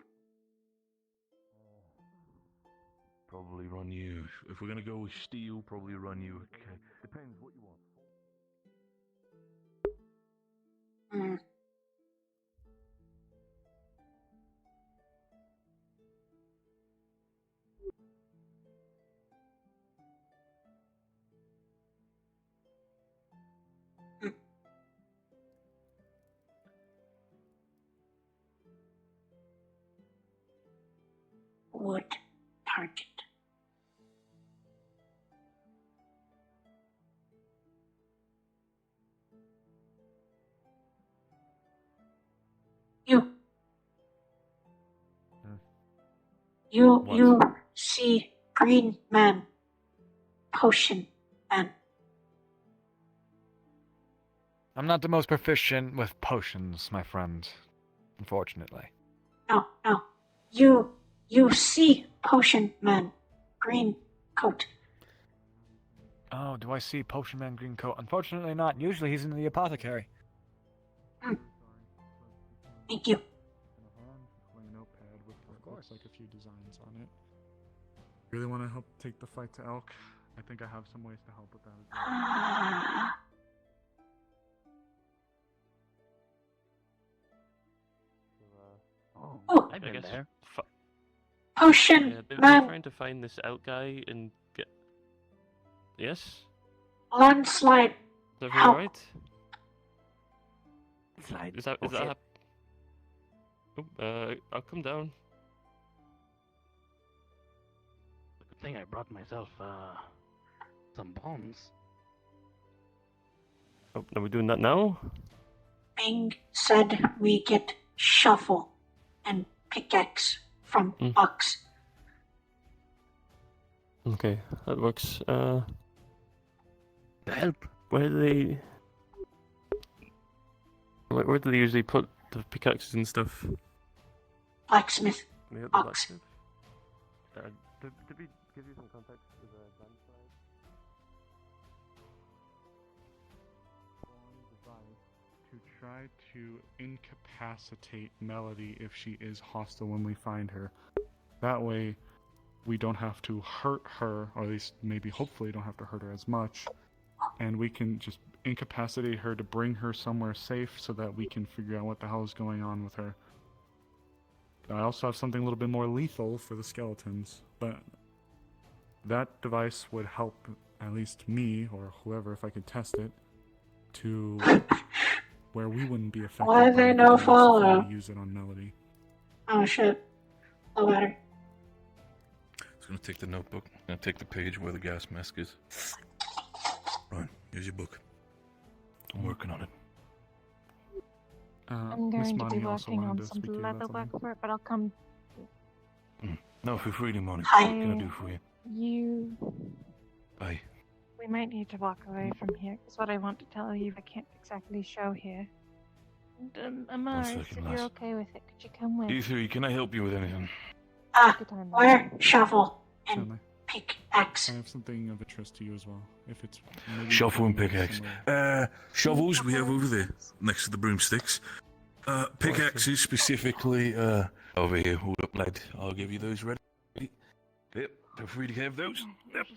probably run you. If we're gonna go with steel, probably run you. Okay. Depends what you want. Wood target. You see green man. Potion man. I'm not the most proficient with potions, my friend. Unfortunately. No. You see potion man. Green coat. Oh, do I see Potion Man Green Coat? Unfortunately not. Usually he's in the apothecary. Thank you. Notepad with looks like a few designs on it. Really want to help take the fight to Elk? I think I have some ways to help with that as well. Oh, I guess potion yeah, they're man. trying to find this out guy and get. Yes? Landslide. Is everything Help. alright? Is that I'll come down. Good thing I brought myself some bombs. Oh, are we doing that now? Bing said we get shovel and pickaxe from box. Okay, that works. Help. Where do they? Where do they usually put the pickaxes and stuff? Blacksmith Yeah, the box. blacksmith. Did we give you some context with the landslide? To try to incapacitate Melody if she is hostile when we find her. That way, we don't have to hurt her, or at least maybe hopefully don't have to hurt her as much, and we can just incapacitate her to bring her somewhere safe so that we can figure out what the hell is going on with her. I also have something a little bit more lethal for the skeletons, but that device would help at least me, or whoever, if I could test it, to where we wouldn't be affected. Why are they no follow? Use it on Melody. Oh shit. No matter. It's gonna take the notebook. Gonna take the page where the gas mask is. Right, here's your book. I'm working on it. I'm going to be working on some leather work for it, but I'll come. No, for freedom on it. Hi. What can I do for you? You. Bye. We might need to walk away from here, because what I want to tell you, I can't exactly show here. And, Amaris, second, if lass. you're okay with it, could you come with? E3, can I help you with anything? Where shovel and Certainly. pickaxe. I have something of interest to you as well. If it's maybe Shovel and maybe pickaxe. somewhere- Shovels we have over there, next to the broomsticks. Pickaxes specifically, over here. Hold up, lad. I'll give you those ready. Yep, feel free to have those. Yep.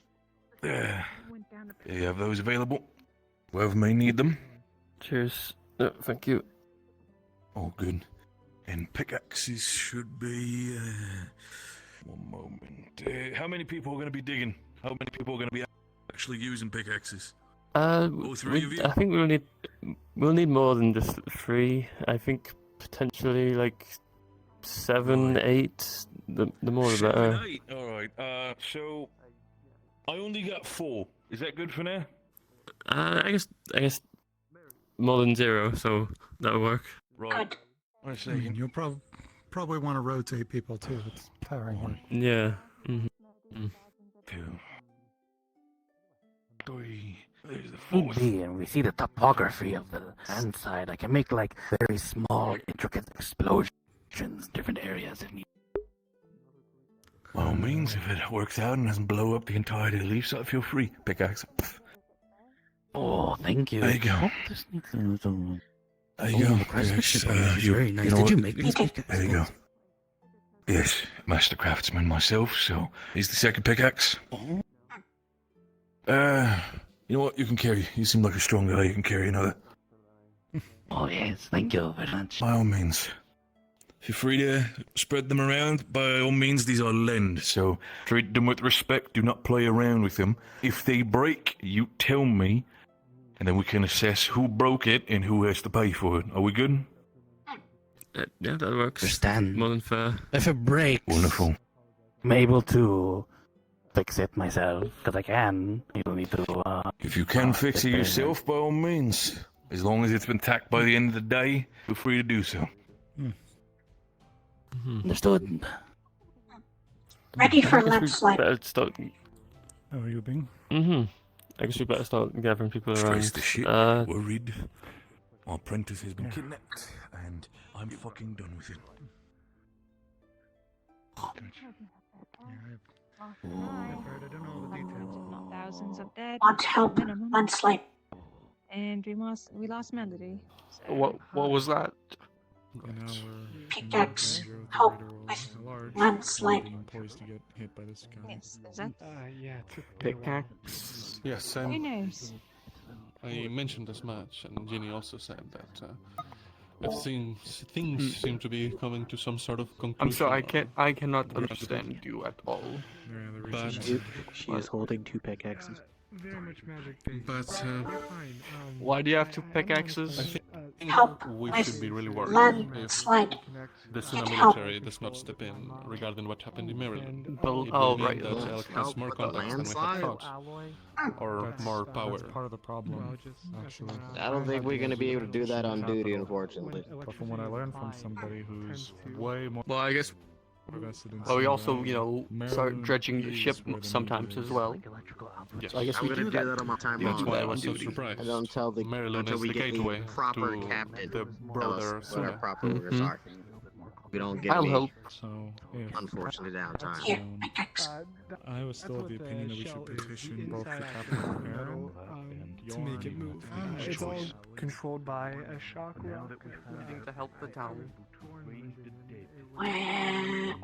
There. You have those available. Whoever may need them. Cheers. No, thank you. Oh, good. And pickaxes should be. One moment. How many people are going to be digging? How many people are going to be actually using pickaxes? All three of you? I think we'll need more than just 3. I think potentially like 7, 8. The more the 7, better. 8. All right. So I only got 4. Is that good for now? I guess more than 0, so that'll work. Right. Good. I mean, you'll probably want to rotate people too. It's tiring work. Yeah. 2, 3. There's the Need 4th. be, and we see the topography of the land side. I can make like very small, intricate explosions in different areas if need. By all means, if it works out and doesn't blow up the entire leaf side, feel free. Pickaxe. Oh, thank you. There you go. Oh, this needs to... There you go. The craftsmanship on Yes, it is very nice. know Did what? you make these pickaxes? There you go. Yes, master craftsman myself, so here's the second pickaxe. You know what? You can carry. You seem like a strong guy. You can carry another. Oh, yes. Thank you very much. By all means. Feel free to spread them around. By all means, these are lend, so treat them with respect. Do not play around with them. If they break, you tell me, and then we can assess who broke it and who has to pay for it. Are we good? Yeah, that works. Understand. More than fair. If it breaks, Wonderful. I'm able to fix it myself, because I can. You don't need to, If you can fix it yourself, by all means. As long as it's been tacked by the end of the day, feel free to do so. Understood. Ready for I guess we landslide. better start... How are you being? I guess we better start gathering people around. Stress the shit. Uh, Worried. My apprentice has been kidnapped, and I'm fucking done with it. I've heard, I don't know all the details. Thousands of dead. Want help? Minimum. Landslide. And we lost Melody. So What was that? Pickaxe. Help with landslide. Yes, is that? Yeah. Pickaxe. Yes, Who knows? I mentioned this match, and Ginny also said that if things seem to be coming to some sort of conclusion. I'm sorry, I cannot understand you at all. But she is holding 2 pickaxes. Very much magic based. But Fine. Why do you have 2 pickaxes? I think Help we with should be really worried landslide. if the Suna Get help. military does not step in regarding what happened in Maryland. Well, It oh, will mean right. that Elk has more contacts than we had thought, or more power. That's part of the problem, actually. I don't think we're gonna be able to do that on duty, unfortunately. But from what I learned from somebody who's way more Well, I guess. invested in Well, we Suna, also, start Maryland dredging the is ship where the sometimes need as is. well. Yes. So I guess I'm we gonna do do that. that on my time That's off. why I on was so duty. surprised. I don't tell the Maryland until is we the get gateway the proper to captain. the tell us broader what our Suna. proper orders are. We don't get I'll any help. So, if unfortunate downtime. Here, pickaxe. I was still of the opinion that we should petition both the captain of Arrow and to make it move. It's all choice. controlled by a shock rock. To help the town. Where?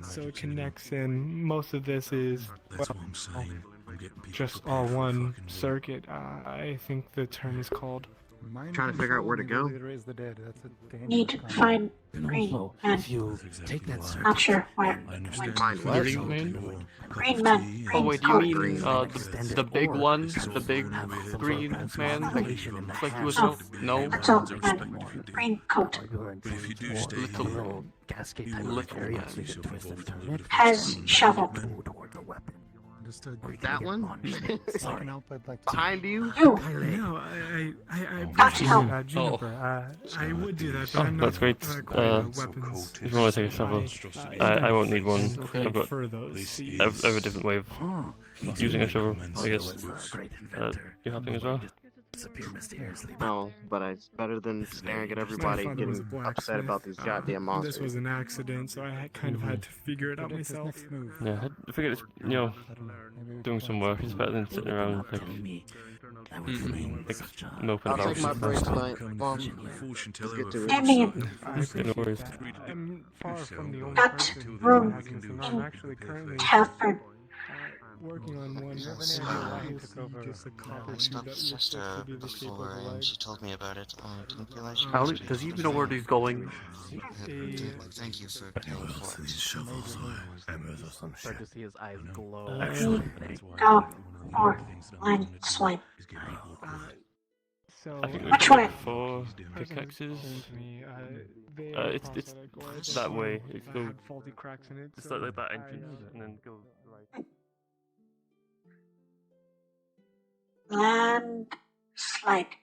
So it connects in. Most of this is That's what I'm saying. I'm getting people just prepared all for one fucking circuit. I think the term is called. Trying to figure out where to go. Raise the dead. That's a dangerous Need to concept. find And green also, man. if you take that circuit, Not sure where. I understand. Find what? Green man? Green man. Oh Green wait, do you coat. mean Green. the big one, the big green man, like he was no, That's all. Man. Green coat. But if you do stay little here, cascade you type will little area, have you to can do twist and something turn it. Has shovel. Go toward the weapon. Understood. That one? Second help, I'd like to. Behind you? You. No, I Got appreciate help. Juniper. I would do that, but Oh, I'm not that's great. quite a weapons. If you want to take a shovel, I won't need one. I've got for those. I have a different way of using a shovel, I guess. Great You inventor. helping as well? Disappear mysteriously. No, but it's better than staring at My everybody father was a getting upset blacksmith. about these goddamn monsters. This was an accident, so I kind of had to figure it out Predict his myself. next move. Yeah, I figure it's, doing some work is better than sitting around like moping I'll about. take my break tonight. Well, fortune let's teller get to of it. Ending it. No worries. I'm far from the only Got person room who has this, and I'm actually currently Tavern. working on one. So, Just a copper I tube stopped that was Sister supposed to be the shape of before, a and leg. she told me about it. I didn't realize she How was does he even know where he's going? Thank you for telling me that. these shovels or hammers or some Start shit. to see his eyes glow. Go for landslide. So, I think we Which got way? 4 pickaxes. They It's crossed at a gorge that way. If you go, had faulty cracks in it. it's so like that I, entrance, and then go right. Landslide.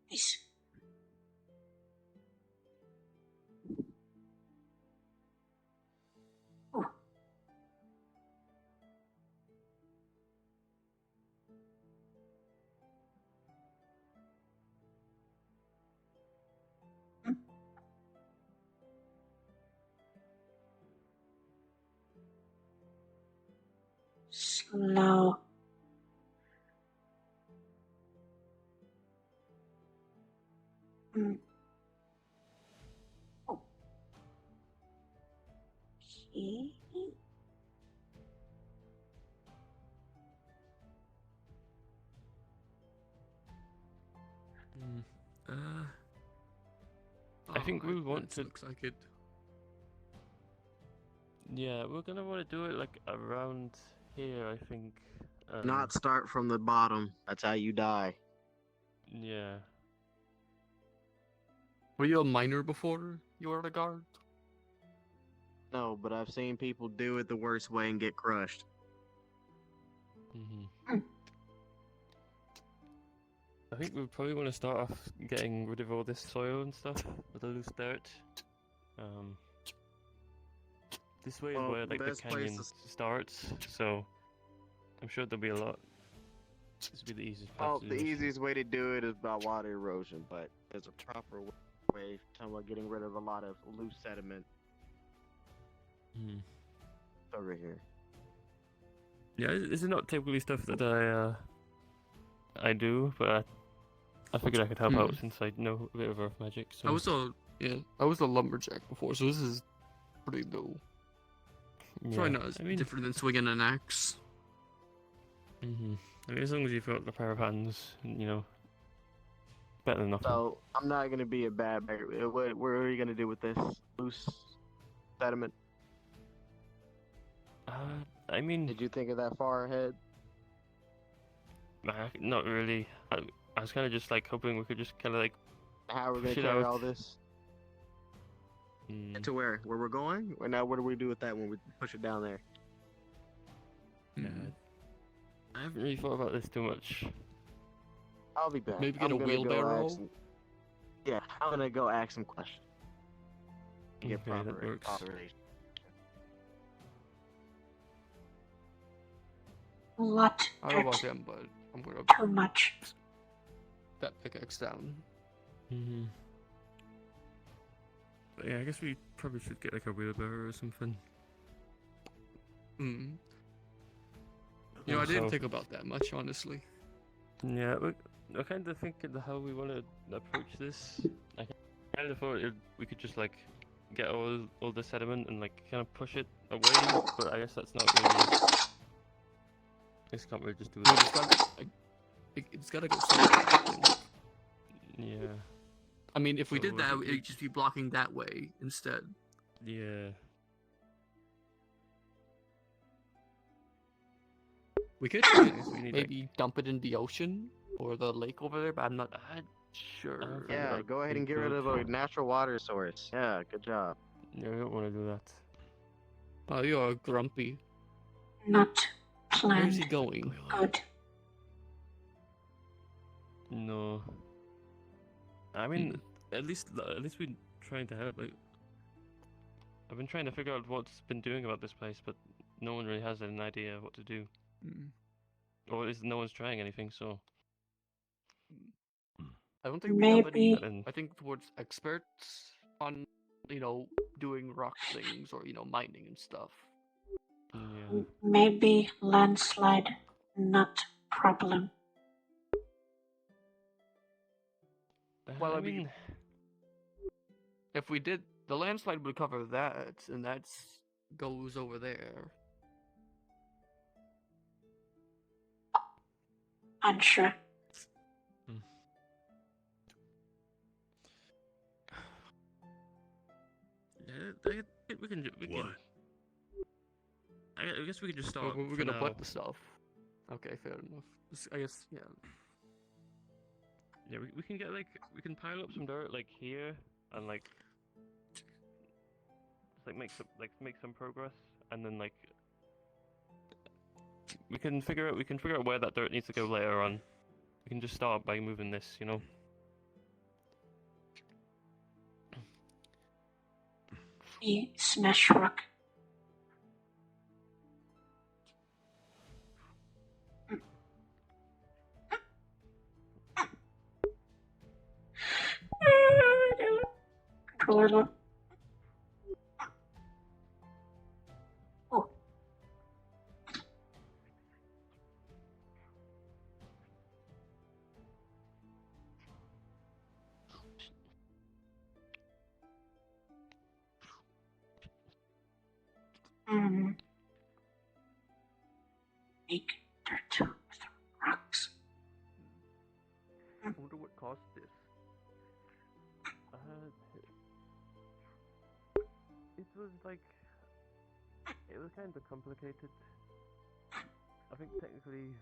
This. Oh. Slow. Mm. Oh. Okay. I think we want That to. looks like it. Yeah, we're gonna want to do it like around here. I think. Not start from the bottom. That's how you die. Yeah. Were you a miner before you were a guard? No, but I've seen people do it the worst way and get crushed. I think we probably want to start off getting rid of all this soil and stuff, with the loose dirt. This way is Well, where like the best place canyon to starts, so I'm sure there'll be a lot. This will be the easiest path Oh, to the do this. easiest way to do it is by water erosion, but there's a proper way of getting rid of a lot of loose sediment over here. Yeah, this is not typically stuff that I do, but I figured I could help out since I know a bit of earth magic. So I was a lumberjack before, so this is pretty new. It's probably not as different than swinging an axe. I mean, as long as you've got a pair of hands, you know, better than nothing. So I'm not gonna be a bad beggar. What are you gonna do with this loose sediment? I mean, did you think of that far ahead? Not really. I was kind of just like hoping we could just kind of like. How are we gonna push it carry out. all this? To where? Where we're going? Or now what do we do with that when we push it down there? I haven't really thought about this too much. I'll be back. Maybe get I'm a gonna go wheelbarrow? ask Yeah, I'm gonna go ask some questions. Get Okay, that proper works. authorization. What? I don't know about them, but I'm gonna Too much. that pickaxe down. But yeah, I guess we probably should get like a wheelbarrow or something. You know, I didn't Also- think about that much, honestly. Yeah, we're kind of thinking how we want to approach this. I kind of thought we could just like get all the sediment and like kind of push it away, but I guess that's not really. I just can't really just do No, that. it's gotta go somewhere. I think. Yeah. I mean, if we So did that, we- it'd just be blocking that way instead. Yeah. We could try we need, maybe dump it in the ocean or the lake over there, but I'm not sure. Yeah, go ahead and get rid of a natural water source. Yeah, good job. Yeah, we don't want to do that. Oh, you're grumpy. Not planned. Where's he going? Good. No. I mean, at least we're trying to help. Like, I've been trying to figure out what's been doing about this place, but no one really has an idea what to do. Or at least no one's trying anything. So. I don't think we have any. Maybe- I think towards experts on, doing rock things or mining and stuff. Yeah. Maybe landslide, not problem. Well, I mean, if we did, the landslide would cover that, and that goes over there. Unsure. Yeah, we can. I guess we can just start. Where we're for gonna now. put the stuff. Okay, fair enough. I guess, yeah. Yeah, we can get we can pile up some dirt here and just make some progress, and then we can figure out where that dirt needs to go later on. We can just start by moving this, Smash rock. Controller low. Oh. Make dirt with rocks. I wonder what caused this. It was kind of complicated. I think technically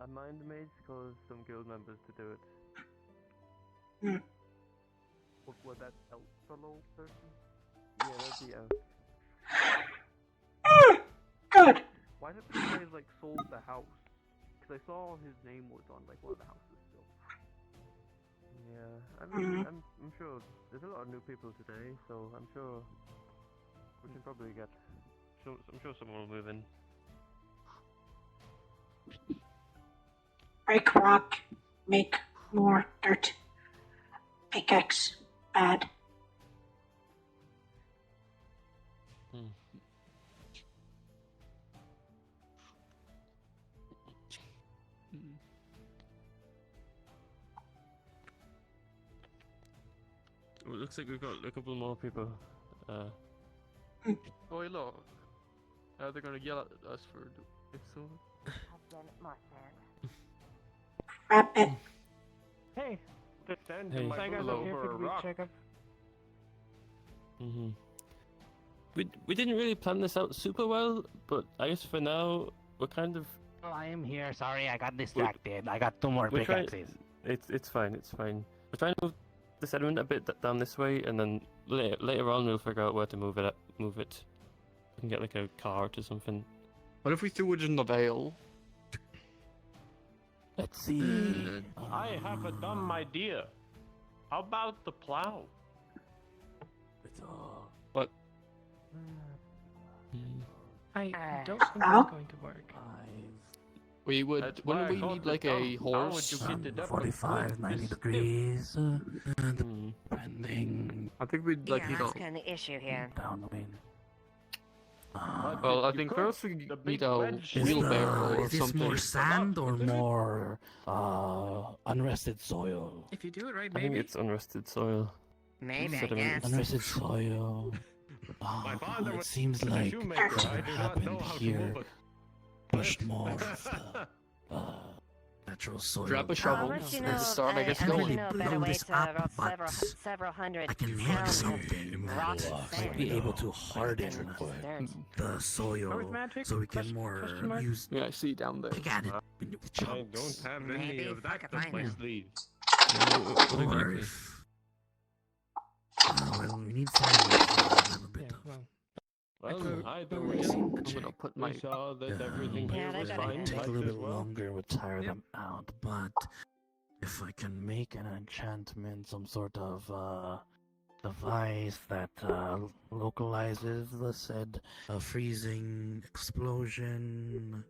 a mind mage caused some guild members to do it. Would that elf fellow person? Yeah, that'd be elf. Good. Why did this guy sold the house? Because I saw his name was on one of the houses still. Yeah, I mean, I'm sure there's a lot of new people today, so I'm sure we can probably get. I'm sure someone will move in. Break rock. Make more dirt. Pickaxe. Bad. Well, it looks like we've got a couple more people. Oi, look. They're gonna yell at us for it soon. I've done it my turn. Wrap it. Hey, just send Hey. my guys up here for the week checkup. We didn't really plan this out super well, but I guess for now we're kind of. Oh, I am here. Sorry, I got distracted. I got 2 more We're trying. pickaxes. It's fine. It's fine. We're trying to move the sediment a bit down this way, and then later on we'll figure out where to move it. We can get a cart or something. What if we threw it in the Vale? Let's see. I have a dumb idea. How about the plow? What? I don't think that's going to work. We would. Wouldn't we need a horse? 45, 90 degrees. Depending. I think we'd Yeah, that's kind of the issue here. Downwind. Well, I think first we need a wheelbarrow or Is this something. more sand or more unrested soil? If you do it right, I think it's unrested soil. Maybe, I Sediment. guess. Unrested soil. It seems like what happened here pushed more of the natural soil. Grab a shovel. I'll let you and know, start, I guess, I'll let going. you know a better way to about several hundred I can make pounds of something rock that and might sand. be able to harden Dirt. the soil so we can more use. Yeah, I see down there. Pick at it with I chunks. don't have Maybe any of if I that could up find my them. sleeve. Or if. Well, we need sand a little bit of. Well, either way, I'm gonna put my. we saw that everything Yeah, here they was got it. fine. Take a Life little as bit well. longer would tire them out, but if I can make an enchantment, some sort of device that localizes the said freezing explosion,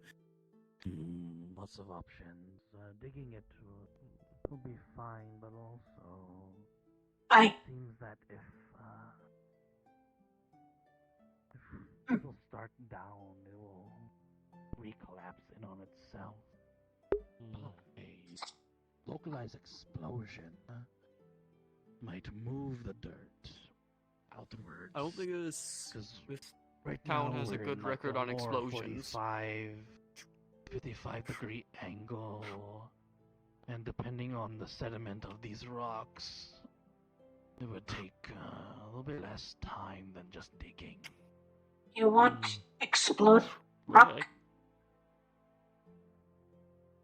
lots of options. Digging it will be fine, but also it seems that if it will start down, it will recollapse in on itself. A localized explosion might move the dirt outwards. I don't think this Right town now has a we're good in record on more explosions. 55 degree angle, and depending on the sediment of these rocks, it would take a little bit less time than just digging. You want explode rock?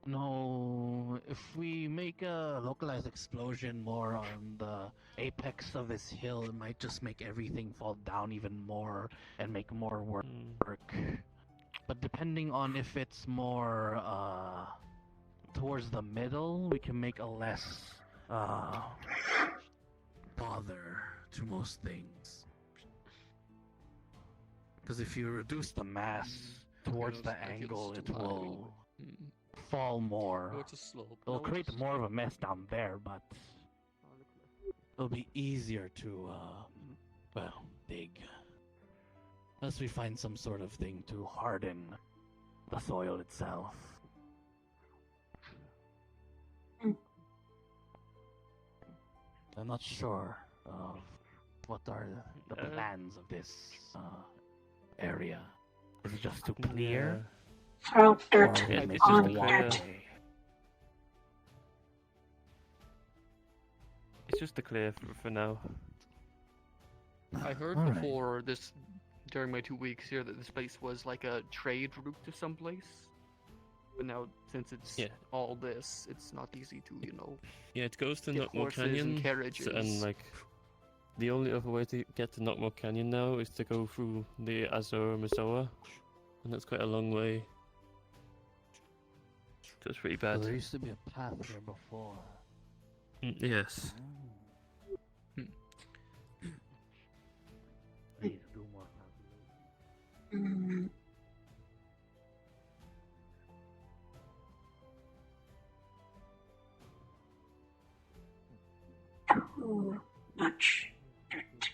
No, if we make a localized explosion more on the apex of this hill, it might just make everything fall down even more and make more work. But depending on if it's more towards the middle, we can make a less bother to most things. Because if you reduce the mass towards the angle, it will fall more. No, it's a slope. It'll No, it's create a more of a mess down there, but it'll be easier to, well, dig. Unless we find some sort of thing to harden the soil itself. I'm not sure of what are the plans of this area. Is it just to clear? Throw dirt Or Yeah, make it's just on a a clear. dirt. walkway? It's just to clear for now. I heard Alright. before this, during my 2 weeks here, that this place was like a trade route to someplace. But now, since it's Yeah. all this, it's not easy to, you know. Yeah, it goes to Get Knockmore horses Canyon, and carriages. and like the only other way to get to Knockmore Canyon now is to go through the Azor Misoa, and that's quite a long way. So it's pretty So bad. there used to be a path here before. Yes. Please do more Mm. Too much dirt.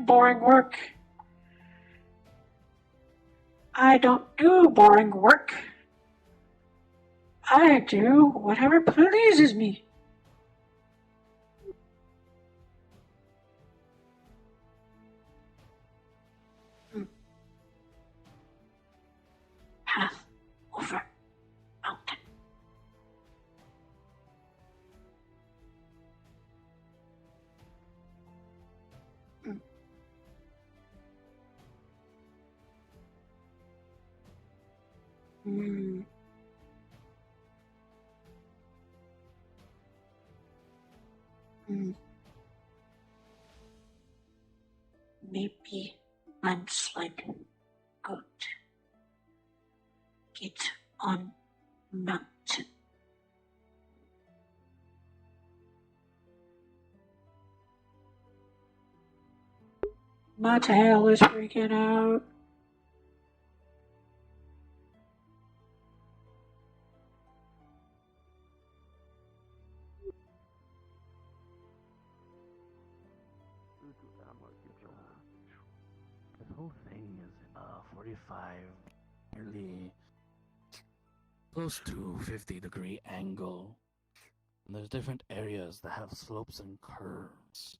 Boring work. I don't do boring work. I do whatever pleases me. Path over mountain. Mm. Mm. Maybe landslide good. Get on mountain. My tail is freaking out. This whole thing is 45, nearly close to 50-degree angle. And there's different areas that have slopes and curves.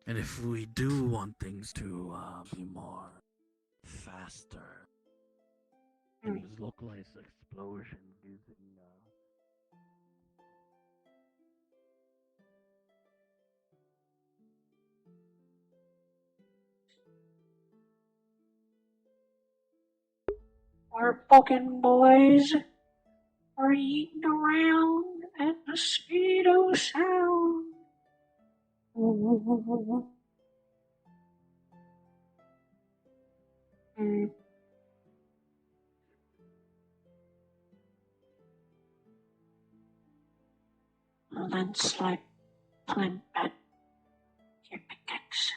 And if we do want things to be more faster, and use localized explosions using Our fucking boys are eating around at the speed of sound. Mm. A landslide climb at your pickaxe.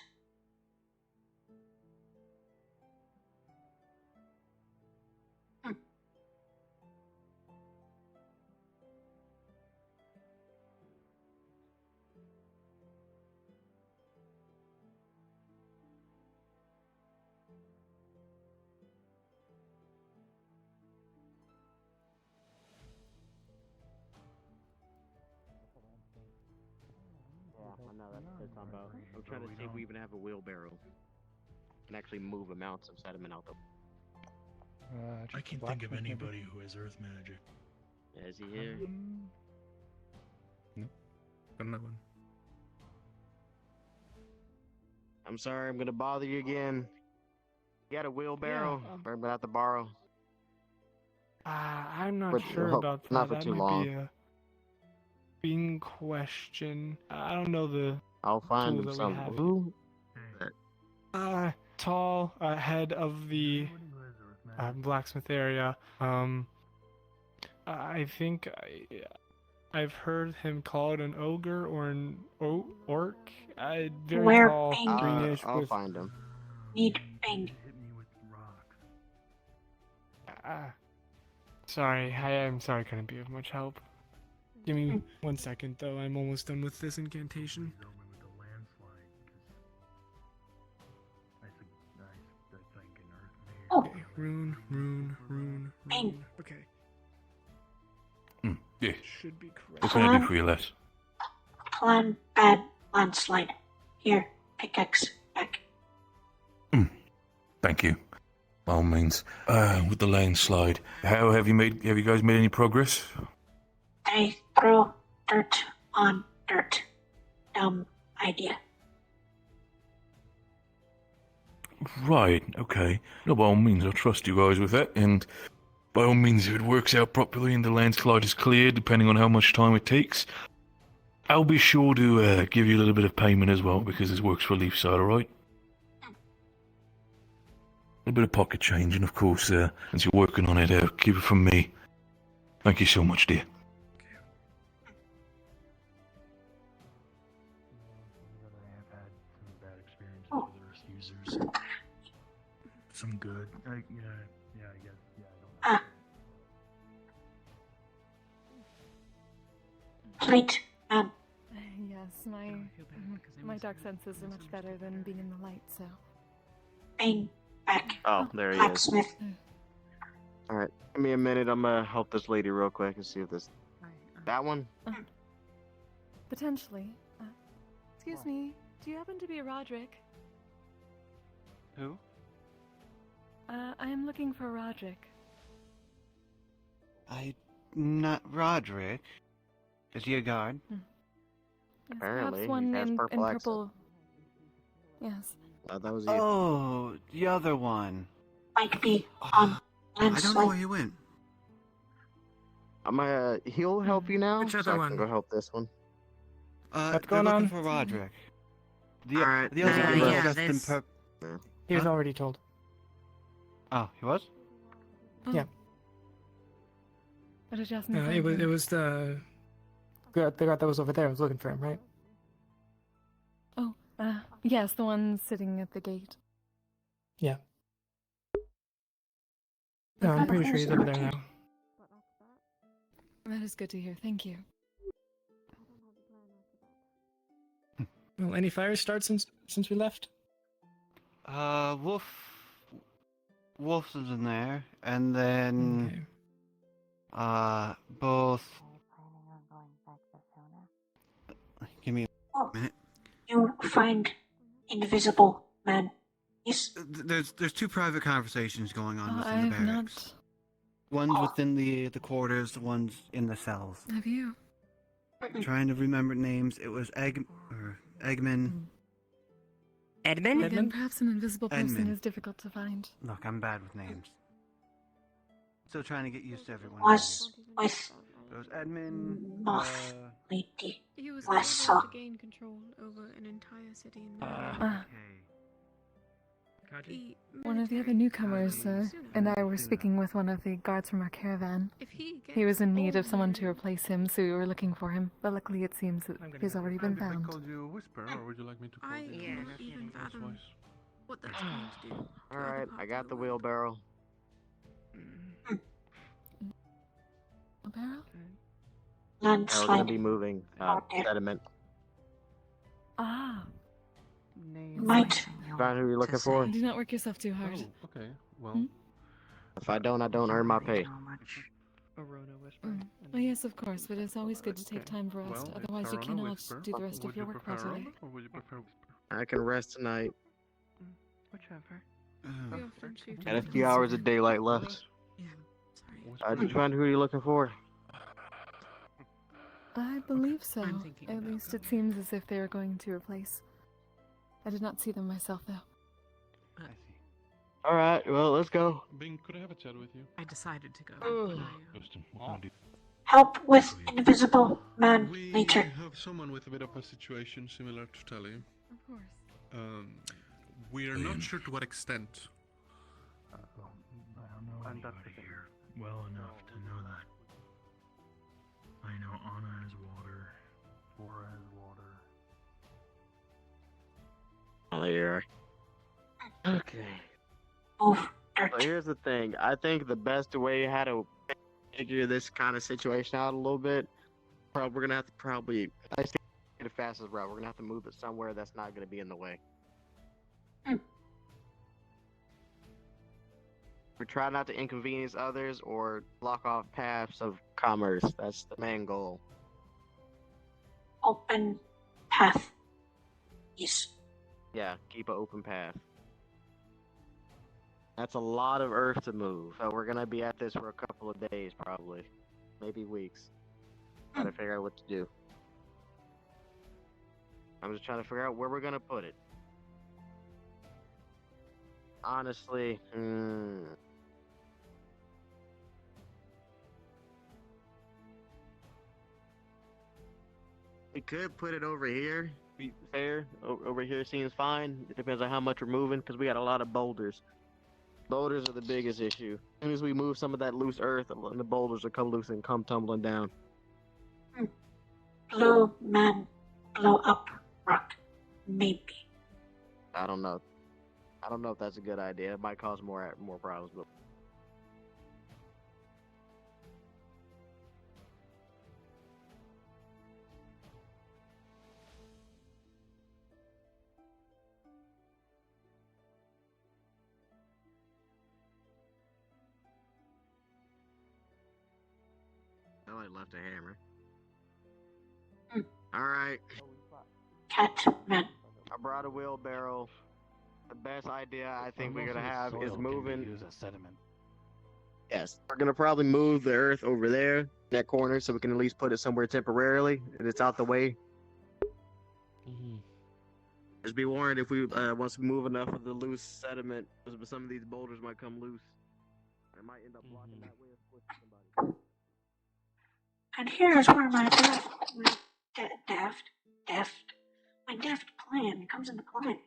I know that's what I'm talking about. I'm trying to see if we even have a wheelbarrow. Can actually move a mount some sediment out the. I can't think of anybody who has earth magic. Is he here? No, got another one. I'm sorry, I'm gonna bother you again. You got a wheelbarrow? Or I'm gonna have to borrow. I'm not But, sure oh, about that. not for That too might long. be a being question. I don't know the I'll find tool him that we some. have. Who? Tall, head of the blacksmith area. I think I've heard him called an ogre or an orc. Very Where tall, Bing? greenish. I'll with, find him. Need Bing. Sorry, I am sorry I couldn't be of much help. Give me 1 second though, I'm almost done with this incantation. Oh. Okay, rune. Bing. Okay. Yeah. Should be correct. What can I do for you, Les? Plan bad landslide. Here, pickaxe back. Thank you. By all means. With the landslide, how have you guys made any progress? They throw dirt on dirt. Dumb idea. Right, okay. No, by all means, I'll trust you guys with that, and by all means, if it works out properly and the landslide is cleared, depending on how much time it takes, I'll be sure to give you a little bit of payment as well, because this works for Leafside, alright? A little bit of pocket change, and of course, since you're working on it, keep it from me. Thank you so much, dear. Oh. Some good. I guess. Plate man. Yes, my dark senses are much better than being in the light, so. Bing back. Oh, there he is. Blacksmith. Alright, give me a minute. I'm gonna help this lady real quick and see if this. That one? Potentially. Excuse me, do you happen to be Roderick? Who? I am looking for Roderick. Not Roderick. Is he a guard? Yes, Apparently, perhaps one he has in purple purple. Yes. That was you. Oh, the other one. Might be on I don't know landslide. where he went. I'm gonna. He'll help you now. Which so other I one? can go help this one. What's They're going looking on? for Roderick. The Alright, other thank one you, was bro. dressed in purple. He was already told. Oh, he was? Yeah. What did Jasmine It find him? was the guy that was over there. I was looking for him, right? Oh, yes, the one sitting at the gate. Yeah. No, I'm pretty sure he's over there now. That is good to hear. Thank you. Well, any fire starts since we left? Wolf's is in there, and then both. Give me Oh, a minute. you find invisible man. Yes. There's two private conversations going on within I the have barracks. not. One's within the quarters, one's in the cells. Have you? Trying to remember names. It was Eggman. Edmund? Again, perhaps an invisible person Edmund. is difficult to find. Look, I'm bad with names. Still trying to get used to everyone. Was with It was Edmund. Moth Lady. He was I saw. able to gain control over an entire city in the One of the other newcomers, and I were speaking with one of the guards from our caravan. He was in need of someone to replace him, so we were looking for him. But luckily, it seems that he's already been I found. called you a whisperer, or would you like me to call I you cannot even fathom what that's going to do. Alright, I got the wheelbarrow. A barrel? Now we're gonna Landslide. be moving sediment. Ah. Might. Find who you're looking for. Do not work yourself too hard. Okay, well. If I don't earn my pay. Oh, yes, of course, but it's always good to take time for rest. Otherwise, you cannot do the rest of your work properly. Or would you prefer whisper? I can rest tonight. Whichever. Oh. Got a few hours of daylight left. Did you find who you're looking for? I believe so. At least it seems as if they are going to replace I did not see them myself, though. I see. Alright, well, let's go. Bing, could I have a chat with you? I decided to go. Justin, what can I do? Help with invisible man We nature. have someone with a bit of a situation similar to Tally. Of course. We are not sure to what extent. I don't know anybody here well enough to know that. I know Anna has water, Flora has water. Oh, there. Okay. Oh, So here's the thing. I think the best way how to figure this kind of situation out a little bit, we're gonna have to I think the fastest route. We're gonna have to move it somewhere that's not gonna be in the way. We try not to inconvenience others or block off paths of commerce. That's the main goal. Open path. Yes. Yeah, keep an open path. That's a lot of earth to move. So we're gonna be at this for a couple of days, probably. Maybe weeks. Gotta figure out what to do. I'm just trying to figure out where we're gonna put it. Honestly, we could put it over here. Be fair. Over here seems fine. It depends on how much we're moving, because we got a lot of boulders. Boulders are the biggest issue. As soon as we move some of that loose earth, the boulders will come loose and come tumbling down. Blow up rock. Maybe. I don't know. I don't know if that's a good idea. It might cause more problems, but I left a hammer. Alright. Catman. I brought a wheelbarrow. The best idea I think we're Most gonna of the have is soil can moving. be used as sediment. Yes. We're gonna probably move the earth over there, in that corner, so we can at least put it somewhere temporarily, and it's out the way. Just be warned, if we once we move enough of the loose sediment, some of these boulders might come loose. It might end up blocking that way or pushing somebody. And here's where my daft plan comes into play.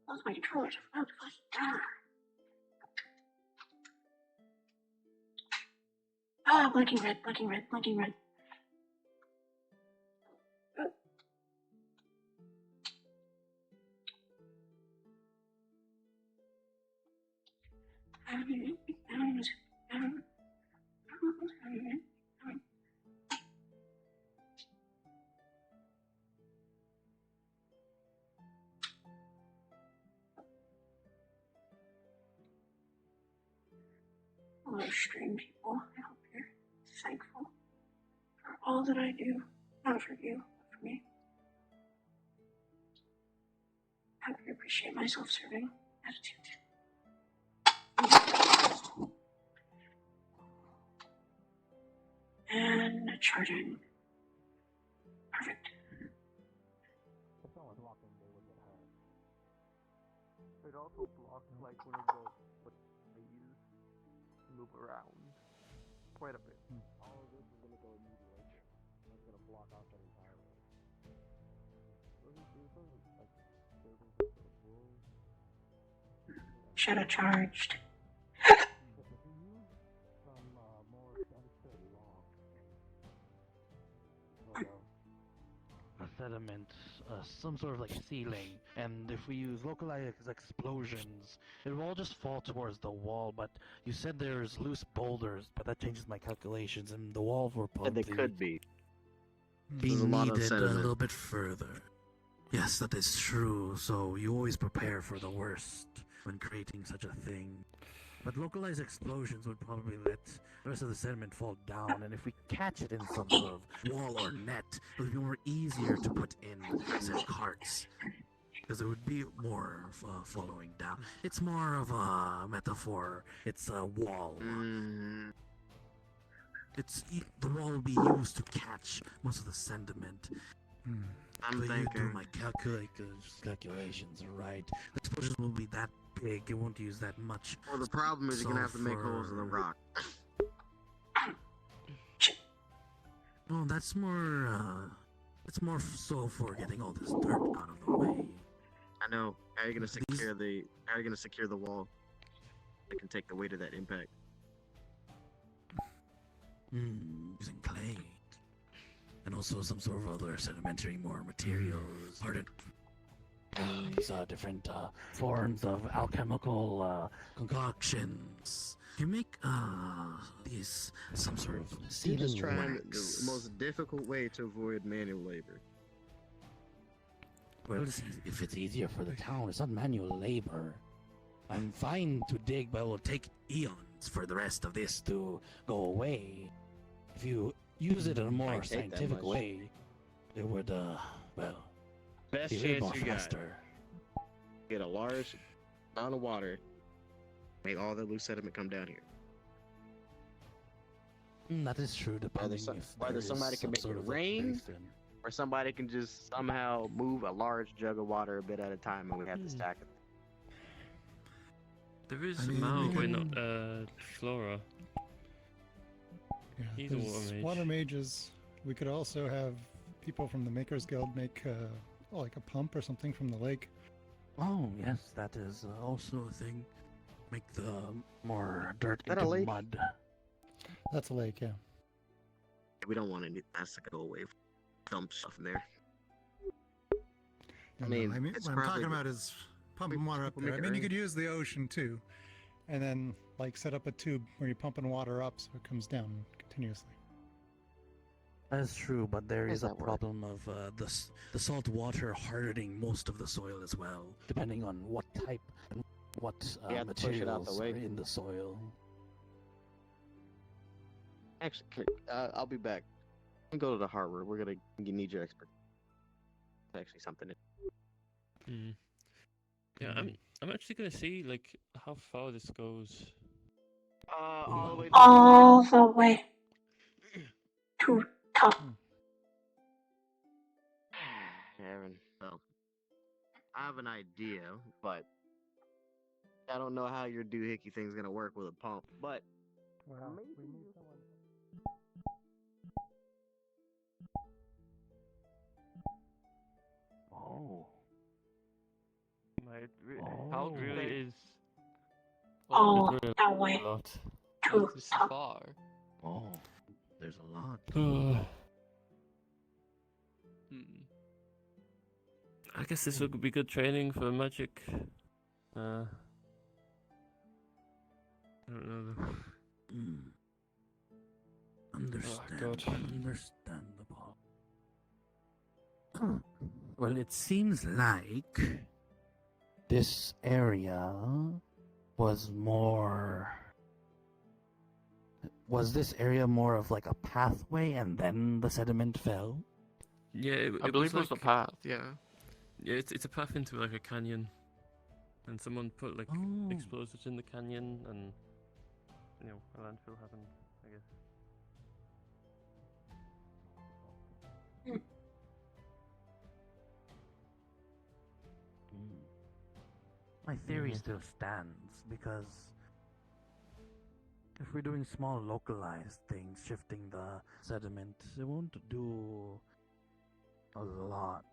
Those my controllers are about to fucking die. Ah, blinking red, blinking red, blinking red. Hello, stream people. I hope you're thankful for all that I do. Not for you, but for me. I would appreciate my self-serving attitude. And charging. Perfect. It also blocks like one of the trees move around quite a bit. All of this is gonna go immediately. That's gonna block off that entire road. Shadow charged. A sediment, some sort of like ceiling, and if we use localized explosions, it will all just fall towards the wall. But you said there's loose boulders, but that changes my calculations, and the walls were And they probably could be. be There's a lot of needed a sediment. little bit further. Yes, that is true. So you always prepare for the worst when creating such a thing. But localized explosions would probably let the rest of the sediment fall down, and if we catch it in some sort of wall or net, it would be more easier to put in said carts. Because it would be more following down. It's more of a metaphor. It's a wall. The wall will be used to catch most of the sediment. I'm But you do thinking. my calculations right. This portion will be that big, it won't use that much. Well, the problem is you're gonna have to make holes in the rock. Oh, that's more so for getting all this dirt out of the way. I know. How are you gonna secure the wall? It can take the weight of that impact. Using clay. And also some sort of other sedimentary more materials. These different forms of alchemical concoctions. You make these some sort of You're sealing just trying wax. the most difficult way to avoid manual labor. Well, if it's easier for the town, it's not manual labor. I'm fine to dig, but it will take eons for the rest of this to go away. If you use it in a more Might take that scientific much. way, it would, Best be a little chance more you got. faster. Get a large amount of water, make all the loose sediment come down here. That is true, depending Whether somebody can make it rain, or somebody can just somehow move a large jug of water a bit at a time, and we have to stack it. There is I mean, Mao, we but can- not Flora. Yeah, He's a there's water mage. water mages. We could also have people from the Makers Guild make like a pump or something from the lake. Oh, yes, that is also a thing. Make the more dirt Is that a into lake? mud. That's a lake, yeah. We don't want any that's to go away. Dump stuff in there. No, I mean, what it's I'm probably talking good. about is pumping water up we'll there. I make it mean, you could rain. use the ocean too, and then like set up a tube where you're pumping water up so it comes down continuously. That's true, but there How is does a that work? problem of the salt water hardening most of the soil as well, depending on what type and what You have to push it out the materials way. are in the soil. Actually, I'll be back. We go to the harbor. You need your expert. It's actually something. Yeah, I'm actually gonna see like how far this goes. All the way. All the way to top. Aaron, well, I have an idea, but I don't know how your doohickey thing's gonna work with a pump. But Oh. How it really is. All There's really the way a lot. to This is top. far. Oh, there's a lot. I guess this would be good training for magic. I don't know. Understandable. Well, it seems like this area was more. Was this area more of like a pathway and then the sediment fell? Yeah, I believe it was the path. Yeah. Yeah, it's a path into like a canyon, and someone put like explosives in the canyon, and a landfill happened. I guess. My theory still stands because if we're doing small localized things, shifting the sediment, it won't do a lot.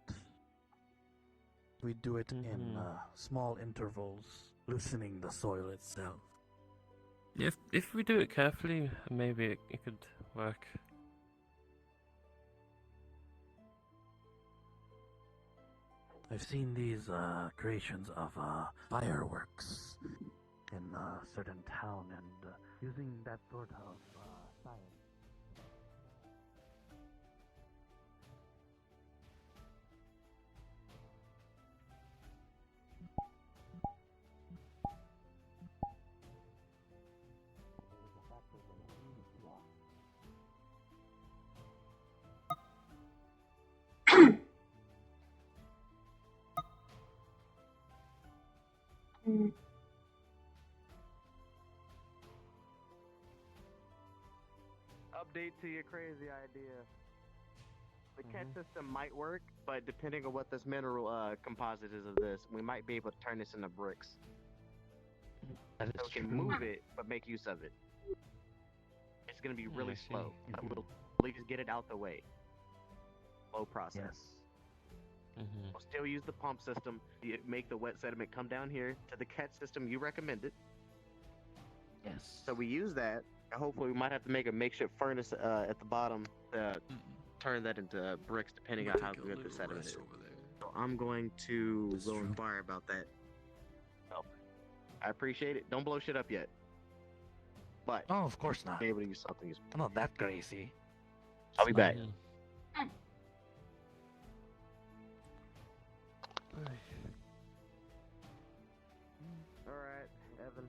We do it in small intervals, loosening the soil itself. Yeah, if we do it carefully, maybe it could work. I've seen these creations of fireworks in a certain town, and using that sort of science. Update to your crazy idea. The catch system might work, but depending on what this mineral composite is of this, we might be able to turn this into bricks. That So is we can true. move it, but make use of it. It's gonna be really I see. slow. But we'll at least get it out the way. Slow process. We'll still use the pump system. Make the wet sediment come down here to the catch system you recommended. Yes. So we use that. And hopefully, we might have to make a makeshift furnace at the bottom to turn that into bricks, depending on how good the sediment is. So I'm going to go inquire about that. So, I appreciate it. Don't blow shit up yet. But oh, of course not. Be able to use something useful. I'm not that crazy. I'll be back. All right, Evan.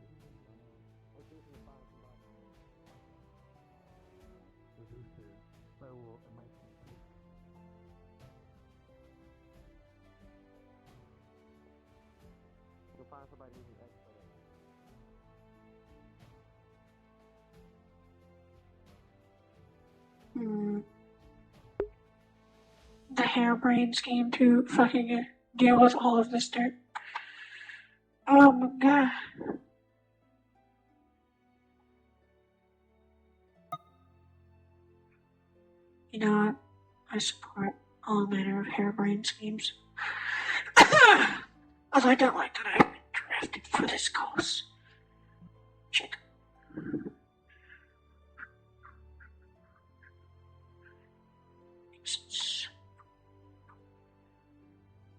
You'll find somebody who's an expert at it. The harebrained scheme to fucking deal with all of this dirt. Oh my god. You know what? I support all manner of harebrained schemes. Although I don't like that I've been drafted for this cause. Shit.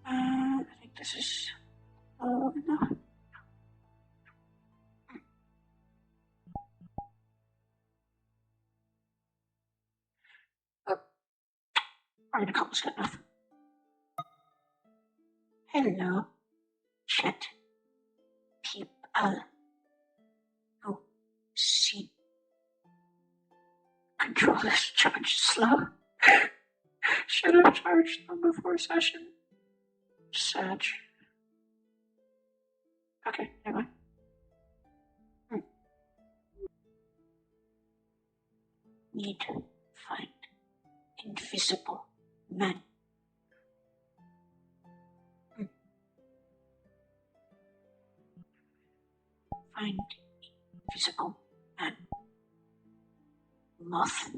I think this is low enough. We're gonna call this good enough. Hello, chat. People who seem controllers charge slow. Should have charged them before session. Sag. Okay, never mind. Need to find invisible man. Find invisible man. Moth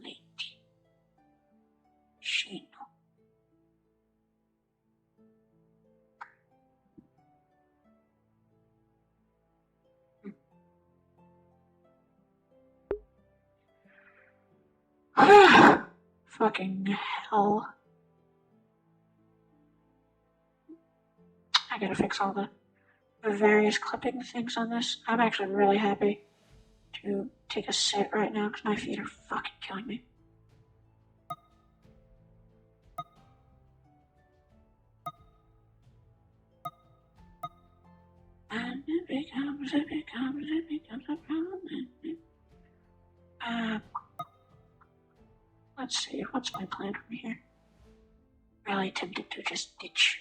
lady. Shino. Fucking hell. I gotta fix all the various clipping things on this. I'm actually really happy to take a sit right now because my feet are fucking killing me. And it becomes a problem. Let's see, what's my plan from here? Really tempted to just ditch.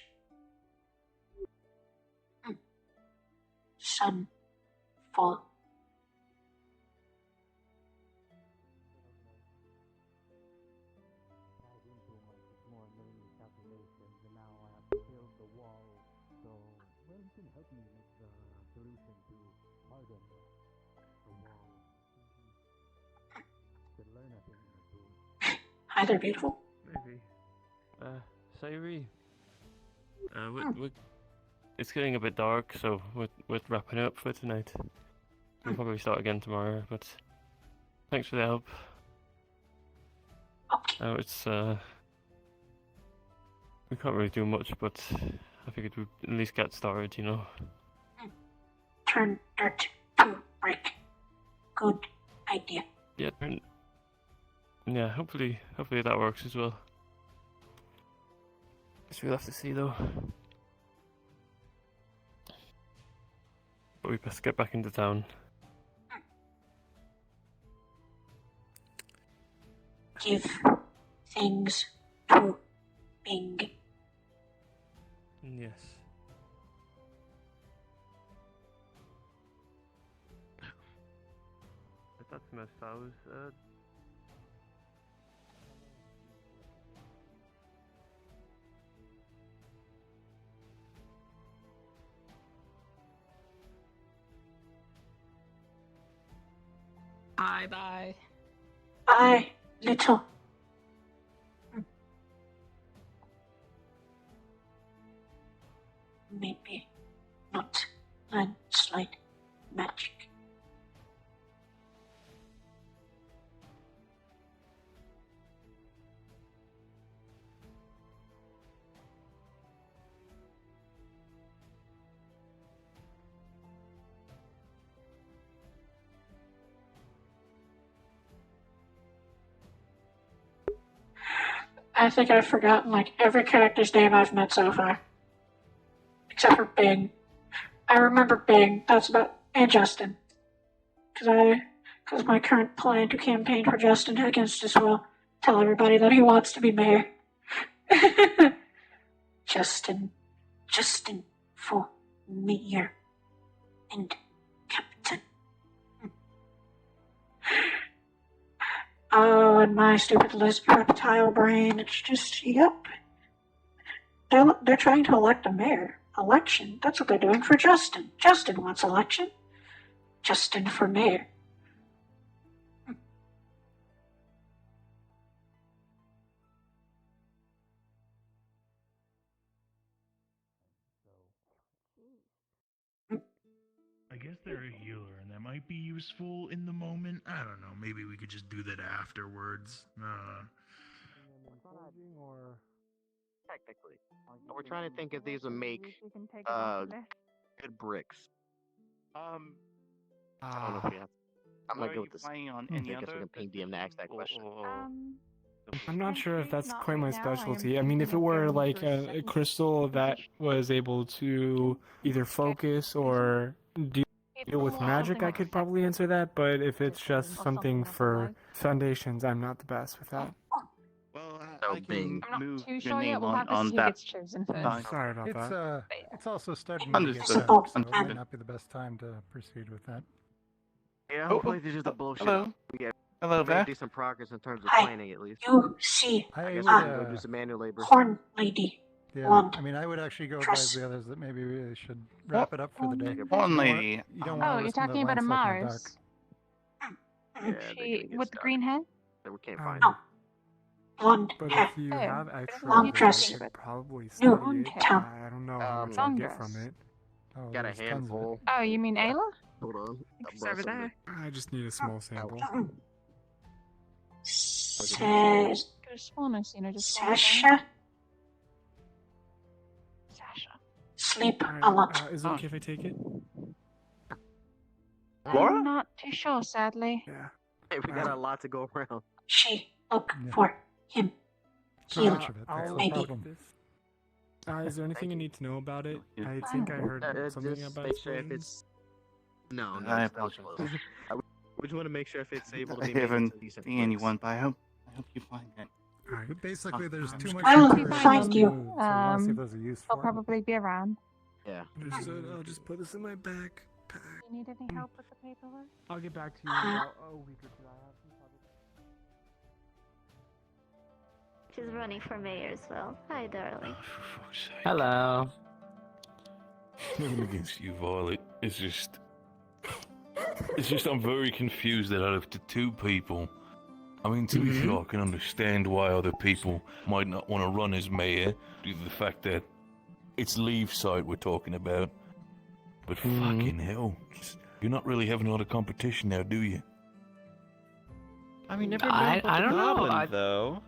Sun, fall. Hi there, beautiful. Maybe. Sair'Ri. It's getting a bit dark, so we're wrapping up for tonight. We'll probably start again tomorrow, but thanks for the help. It's we can't really do much, but I figured we'd at least get started, you know. Turn dirt to brick. Good idea. Yeah, hopefully that works as well. Guess we'll have to see though. But we best get back into town. Give things to Bing. Yes. If that's the most fouls, Bye. Bye, little. Maybe not landslide magic. I think I've forgotten like every character's name I've met so far. Except for Bing. I remember Bing, and Justin. Because my current plan to campaign for Justin against his will, tell everybody that he wants to be mayor. Justin for mayor and captain. Oh, and my stupid reptile brain, it's just, yep. They're trying to elect a mayor. Election? That's what they're doing for Justin. Justin wants election. Justin for mayor. I guess they're a healer, and that might be useful in the moment. I don't know. Maybe we could just do that afterwards. Technically. We're trying to think if these would make good bricks. I don't know if we have. I'm gonna go with this. On I any guess we other can pay DM to ask that question. I'm not sure if that's quite my specialty. I mean, if it were like a crystal that was able to either focus or deal with magic, I could probably answer that. But if it's just something for foundations, I'm not the best with that. Well, I can move Too your sure yet. name We'll have to on see who that. gets chosen first. Sorry about that. It's also starting to get Understood. dark, so it might Understood. not be the best time to proceed with that. Yeah, hopefully this is just a bullshit. Hello. We get Hello there. decent progress in terms of Hi. planning, at least. You see, I guess would, we can go do some manual labor. horn lady. Yeah, Blonde. I mean, I would actually go Dress. advise the others that maybe we should wrap it up for the day. Horn You don't wanna- lady. You don't Oh, want to you're listen to talking about a Landslide in the Mars. dark. She with the green hair? We can't find No. Blonde But hair. if you Oh, have but extra, long then dress. I could probably No, study it. town. I don't know how much I long get dress. from it. Oh, Got a there's tons of it. handful. Oh, you mean Ayla? Hold on. She's over there. I just need a small sample. Could have sworn I've seen her just walk by. Sasha. Sasha. Sleep Alright, a lot. is it okay if I take it? Laura? I'm not too sure, sadly. Yeah. Hey, we got a lot to go around. She look for him. Too Heal. much of it. That's the Maybe. problem. Is there anything you need to know about it? I think I heard something Just about make sure if wings. it's. No, I it's not apologize. close. We just want to make sure if it's able to I be made haven't into decent seen bricks. anyone, but I hope you find it. But basically, there's too much. I'll information find to you. move, so I want to see if there's a use I'll for it. probably be around. Yeah. I'll just put this in my backpack. Do you need any help with the paperwork? I'll get back to you in about a week or two. I have some projects. She's running for mayor as well. Hi, darling. Hello. Nothing against you, Violet. It's just I'm very confused that out of the two people. I mean, to be fair, I can understand why other people might not want to run as mayor due to the fact that it's leave site we're talking about. But fucking hell, you're not really having a lot of competition now, do you? I mean, never I don't know. though.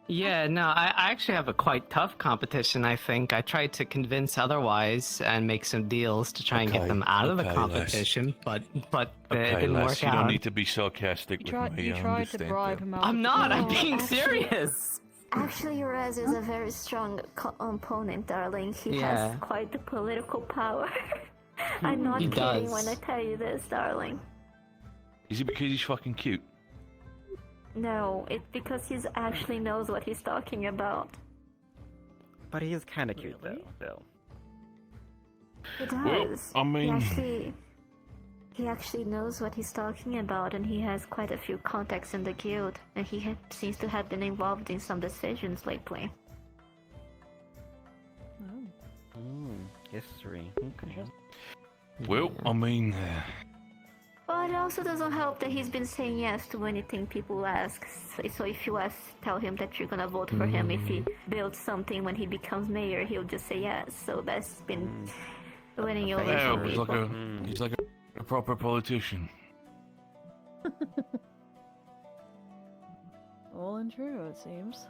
Yeah, no, I actually have a quite tough competition, I think. I tried to convince otherwise and make some deals to try and get them out of the Les. competition, but it Okay, didn't Les, work you out. don't need to be sarcastic with me. I understand that. I'm not, I'm No, being actually- serious! Actually, Raz is a very strong opponent, darling. He Yeah. has quite the political power. I'm not He kidding does. when I tell you this, darling. Is it because he's fucking cute? No, it's because he actually knows what he's talking about. But he is kind of cute though. Still. He Well, does. I mean- He actually knows what he's talking about, and he has quite a few contacts in the guild, and he seems to have been involved in some decisions lately. History. Okay. Well, I mean, But it also doesn't help that he's been saying yes to anything people ask. So if you tell him that you're gonna vote for him if he builds something when he becomes mayor, he'll just say yes. So that's been winning over some people. He's like a proper politician. All untrue, it seems.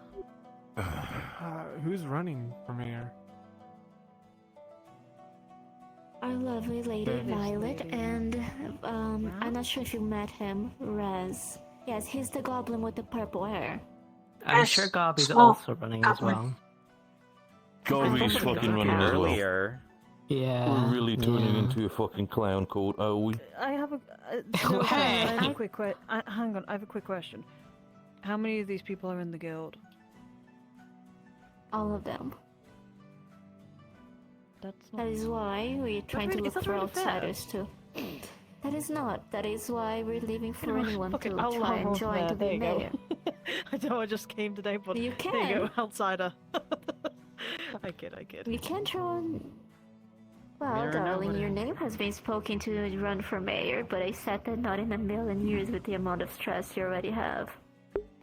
Who's running for mayor? Our lovely lady Violet, and I'm not sure if you met him, Raz. Yes, he's the goblin with the purple hair. I'm sure Gobby's also running as well. Gobby's fucking running as well. Earlier. Yeah. We're really turning into a fucking clown court, are we? I have a no, hang on, I have a quick hang on, I have a quick question. How many of these people are in the guild? All of them. That is why we're trying to really- look is that for really fair? outsiders too. That is not. That is why we're leaving for know, anyone fucking to try outlaw and join there, to there be you go. mayor. I know I just came today, but You there you go, can. outsider. I kid. You can join. Well, Mayor darling, Nobody. your name has been spoken to run for mayor, but I said that not in a million years with the amount of stress you already have.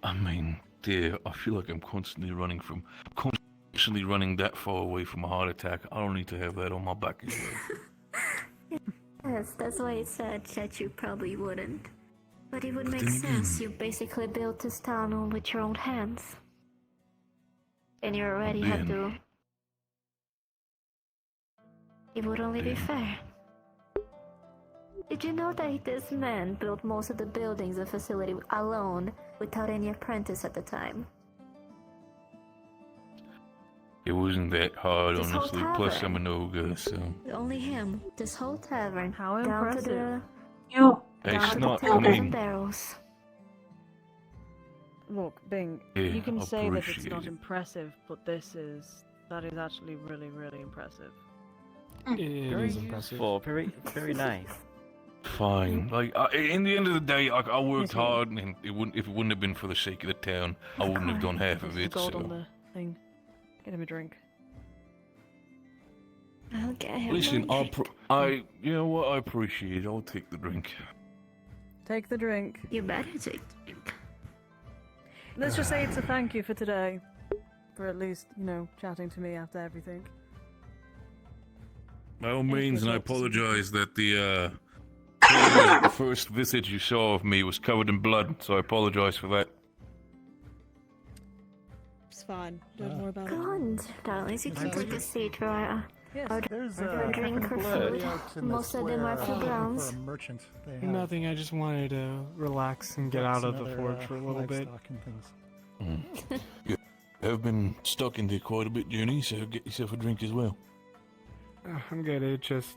I mean, dear, I feel like I'm constantly running that far away from a heart attack. I don't need to have that on my back as well. Yes, that's why I said that you probably wouldn't. But it would But make then again- sense. You basically built this town with your own hands. And you already have to. It would only be fair. Did you know that this man built most of the buildings and facility alone without any apprentice at the time? It wasn't that hard, This whole honestly. Plus, tavern. I'm an ogre, so... Only him. This whole tavern. How down impressive. to the It's down to not- the I pillars mean- and barrels. Look, Bing, Yeah, you can I say that it's appreciate not it. impressive, but that is actually really, really impressive. It Very is impressive. useful. Very nice. Fine. Like, in the end of the day, I worked Yes, you- hard, and if it wouldn't have been for the sake of the town, I wouldn't have done half of There's it, the gold on so... the thing. Get him a drink. I'll get him Listen, one. you know what, I appreciate it. I'll take the drink. Take the drink. You better take the drink. Let's just say it's a thank you for today. For at least, chatting to me after everything. By all means, and I good luck. apologize that the first visage you saw of me was covered in blood, so I apologize for that. It's fine. Don't worry about Go it. on, darlings. You can take a seat for our Yes. There's drink or blood food. out in the Most of them are square, for browns. For a merchant, they have Nothing, I just wanted to relax and get out of the forge for a little bit. livestock and things. You have been stuck in there quite a bit, Junie, so get yourself a drink as well. I'm good, it just...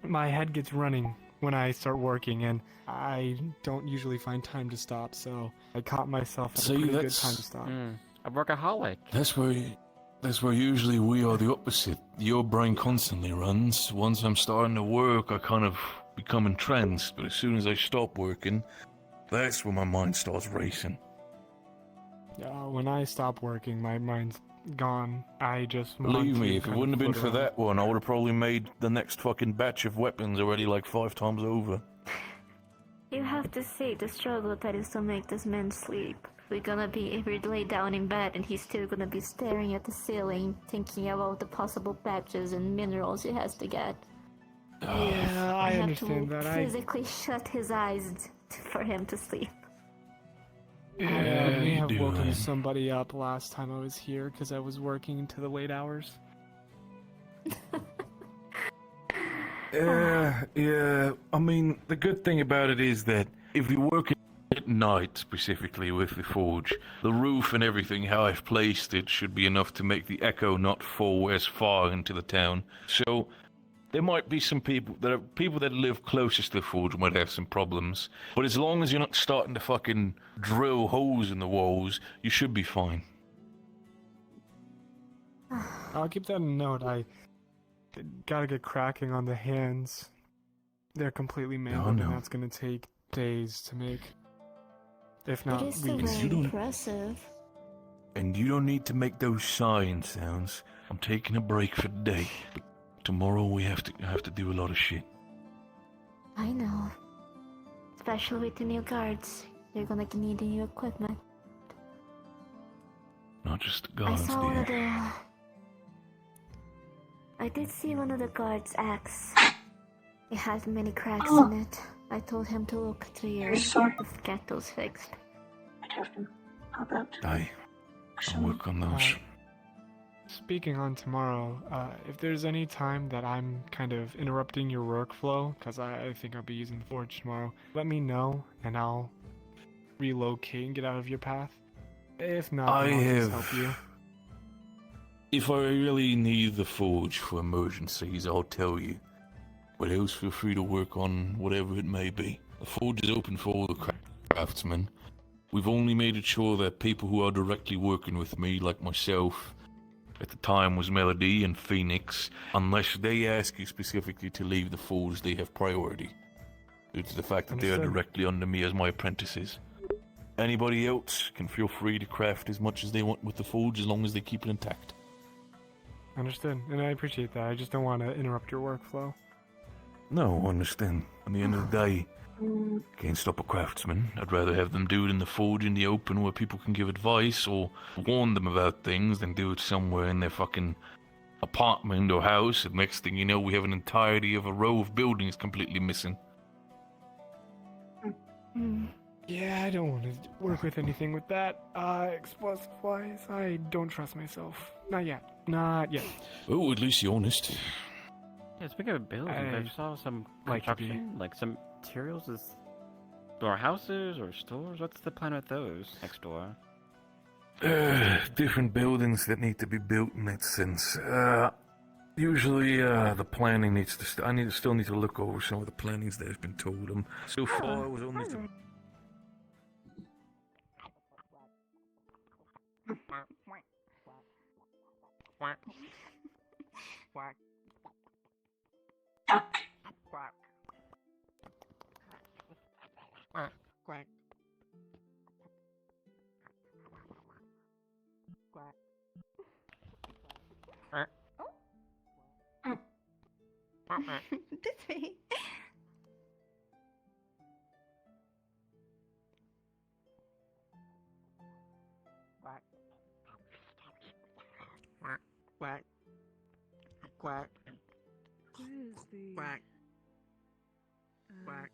My head gets running when I start working, and I don't usually find time to stop, so I caught myself at See, a pretty good that's- time to stop. A workaholic. That's where usually we are the opposite. Your brain constantly runs. Once I'm starting to work, I kind of become entranced, but as soon as I stop working, that's when my mind starts racing. When I stop working, my mind's gone. I just want Believe to me, if it kind of wouldn't have been float for around. that one, I would have probably made the next fucking batch of weapons already like 5 times over. You have to see the struggle that is to make this man sleep. We're laid down in bed and he's still gonna be staring at the ceiling, thinking about the possible patches and minerals he has to get. Yeah, I have understand to that. physically shut his eyes for him to sleep. I Yeah, may you have do, woken man. somebody up last time I was here because I was working into the late hours. Yeah. I mean, the good thing about it is that if you work at night, specifically with the forge, the roof and everything, how I've placed it, should be enough to make the echo not fall as far into the town. So, there might be some people that live closest to the forge might have some problems. But as long as you're not starting to fucking drill holes in the walls, you should be fine. I'll keep that in note. I gotta get cracking on the hands. They're completely mangled, no. and that's gonna take days to make. If not It is still weeks. very impressive. And you don't need to make those sighing sounds. I'm taking a break for the day. But tomorrow we have to do a lot of shit. I know. especially with the new guards. They're gonna need new equipment. Not just the I guards, saw one of dear. I did see one of the guards' axe. It has many cracks Oh. in it. I told him to look to you Very sorry. to get those fixed. I'd have to hop out. I'll work on those. Speaking on tomorrow, if there's any time that I'm kind of interrupting your workflow, because I think I'll be using the forge tomorrow, let me know and I'll relocate and get out of your path. If not, I then I'll just have. help you. If I really need the forge for emergencies, I'll tell you. But else, feel free to work on whatever it may be. The forge is open for all the craftsmen. We've only made it sure that people who are directly working with me, like myself, at the time was Melody and Phoenix, unless they ask you specifically to leave the forge, they have priority. Due to the fact that they are Understood. directly under me as my apprentices. Anybody else can feel free to craft as much as they want with the forge as long as they keep it intact. Understood, and I appreciate that. I just don't want to interrupt your workflow. No, I understand. At the end of the day, can't stop a craftsman. I'd rather have them do it in the forge in the open where people can give advice or warn them about things than do it somewhere in their fucking apartment or house. And next thing you know, we have an entirety of a row of buildings completely missing. Yeah, I don't want to work with anything with that. Explosive-wise, I don't trust myself. Not yet. Not yet. Oh, at least you're honest. Yeah, speaking of buildings, I saw some like to be. construction, like some materials is or houses or stores. What's the plan with those next door? Different buildings that need to be built in that sense. Usually, the planning needs to. Still need to look over some of the plannings that have been told them. So far, I was only. Quack. That's me. Quack. Quack. Quack. Where's the Quack. Quack.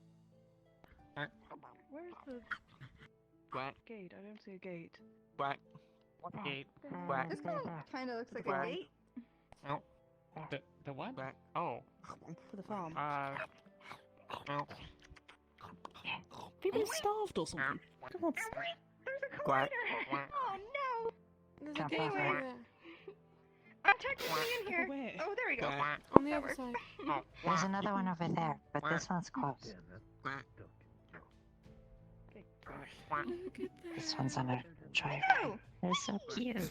Where's the Quack. gate? I don't see a gate. Quack. Gate. Quack. This kind of looks like Quack. a gate. Oh. The what? Quack. Oh. For the farm. Oh. Maybe it's starved or something. Come on. Quack. Oh no! There's a Can't gateway pass there. I'm technically in here. Oh, there we go. On the other side. There's another one over there, but this one's closed. This one's on a driveway. They're so cute. I'm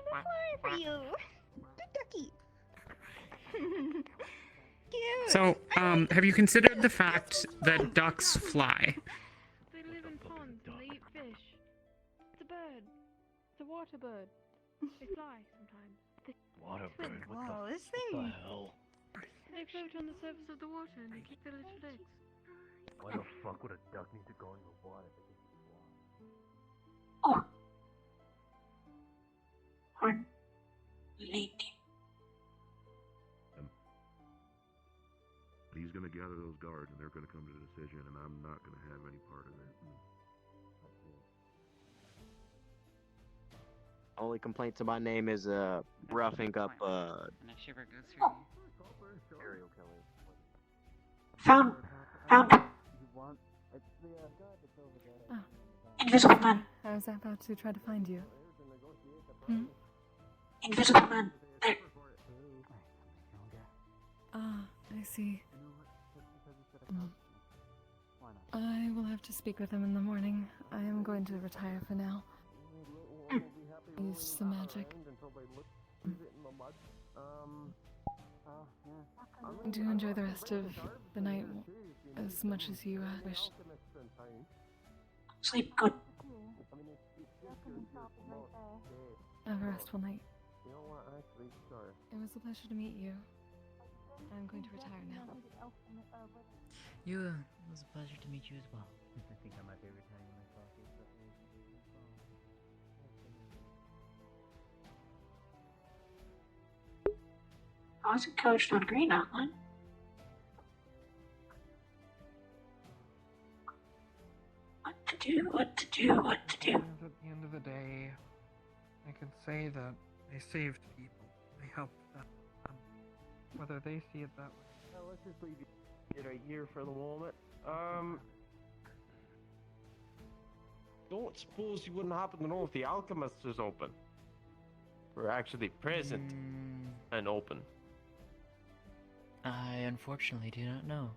flying for you. Good ducky. Cute. So, have you considered the fact that ducks fly? They live in ponds and they eat fish. It's a bird. It's a water bird. They fly sometimes. Water bird? Whoa, this What thing. the hell? They float on the surface of the water and they keep their little eggs. Why the fuck would a duck need to go in the water? Lady. He's gonna gather those guards, and they're gonna come to the decision, and I'm not gonna have any part of it. Only complaint to my name is roughing up serial killers. Found. Invisible man. I was about to try to find you. Hmm? Invisible man. There. Ah, I see. I will have to speak with him in the morning. I am going to retire for now. Used some magic. Do enjoy the rest of the night as much as you wish. Sleep good. Have a restful night. It was a pleasure to meet you. I'm going to retire now. It was a pleasure to meet you as well. I think I might be retiring my coffee. I wasn't coached on Green Outline. What to do, what to do, what to do. At the end of the day, I can say that I saved people. I helped them. Whether they see it that way. Well, let's just leave it right here for the moment. Don't suppose you wouldn't happen to know if the alchemist is open? Or actually present and open? I unfortunately do not know.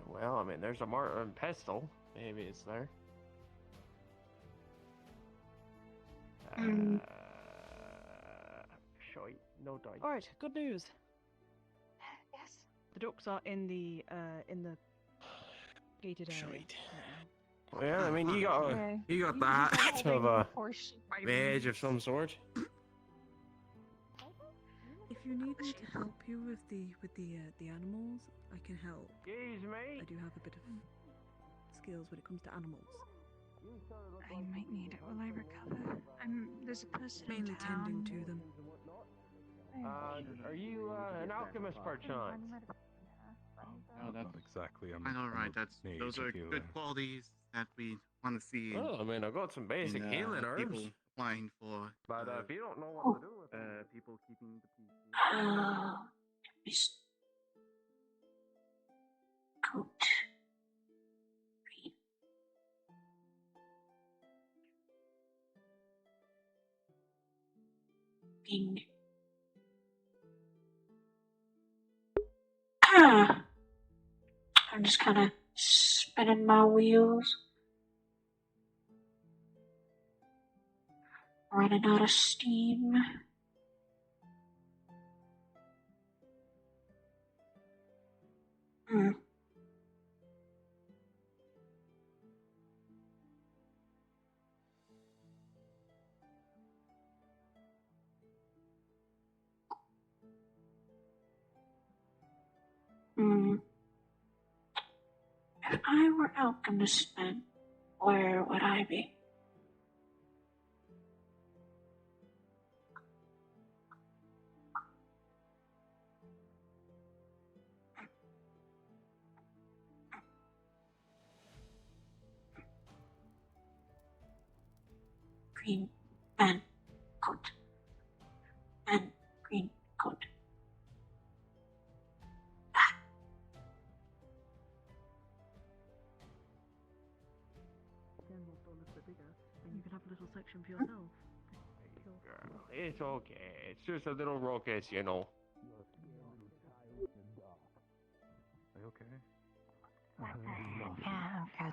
Well, I mean, there's a mortar and pestle. Maybe it's there. Shite, no dice. Alright, good news. Yes. The ducks are in the gated area. Well, I mean, you got the hat of a mage of some sort. If you need me to help you with the animals, I can help. Excuse me. I do have a bit of skills when it comes to animals. I might need it. Will I recover? There's a person in Mainly town. tending to them. Are you an alchemist by chance? Oh, that's exactly. All right, those are good qualities that we want to see. Well, I mean, I've got some basic healing herbs. People applying for. But if you don't know what to do with people keeping the peace. Coat. Bing. I'm just kind of spinning my wheels. Running out of steam. If I were alchemist then, where would I be? Green man coat. And green coat. And you can have a little section for yourself. Girl, it's okay. It's just a little ruckus, you know. Are you okay?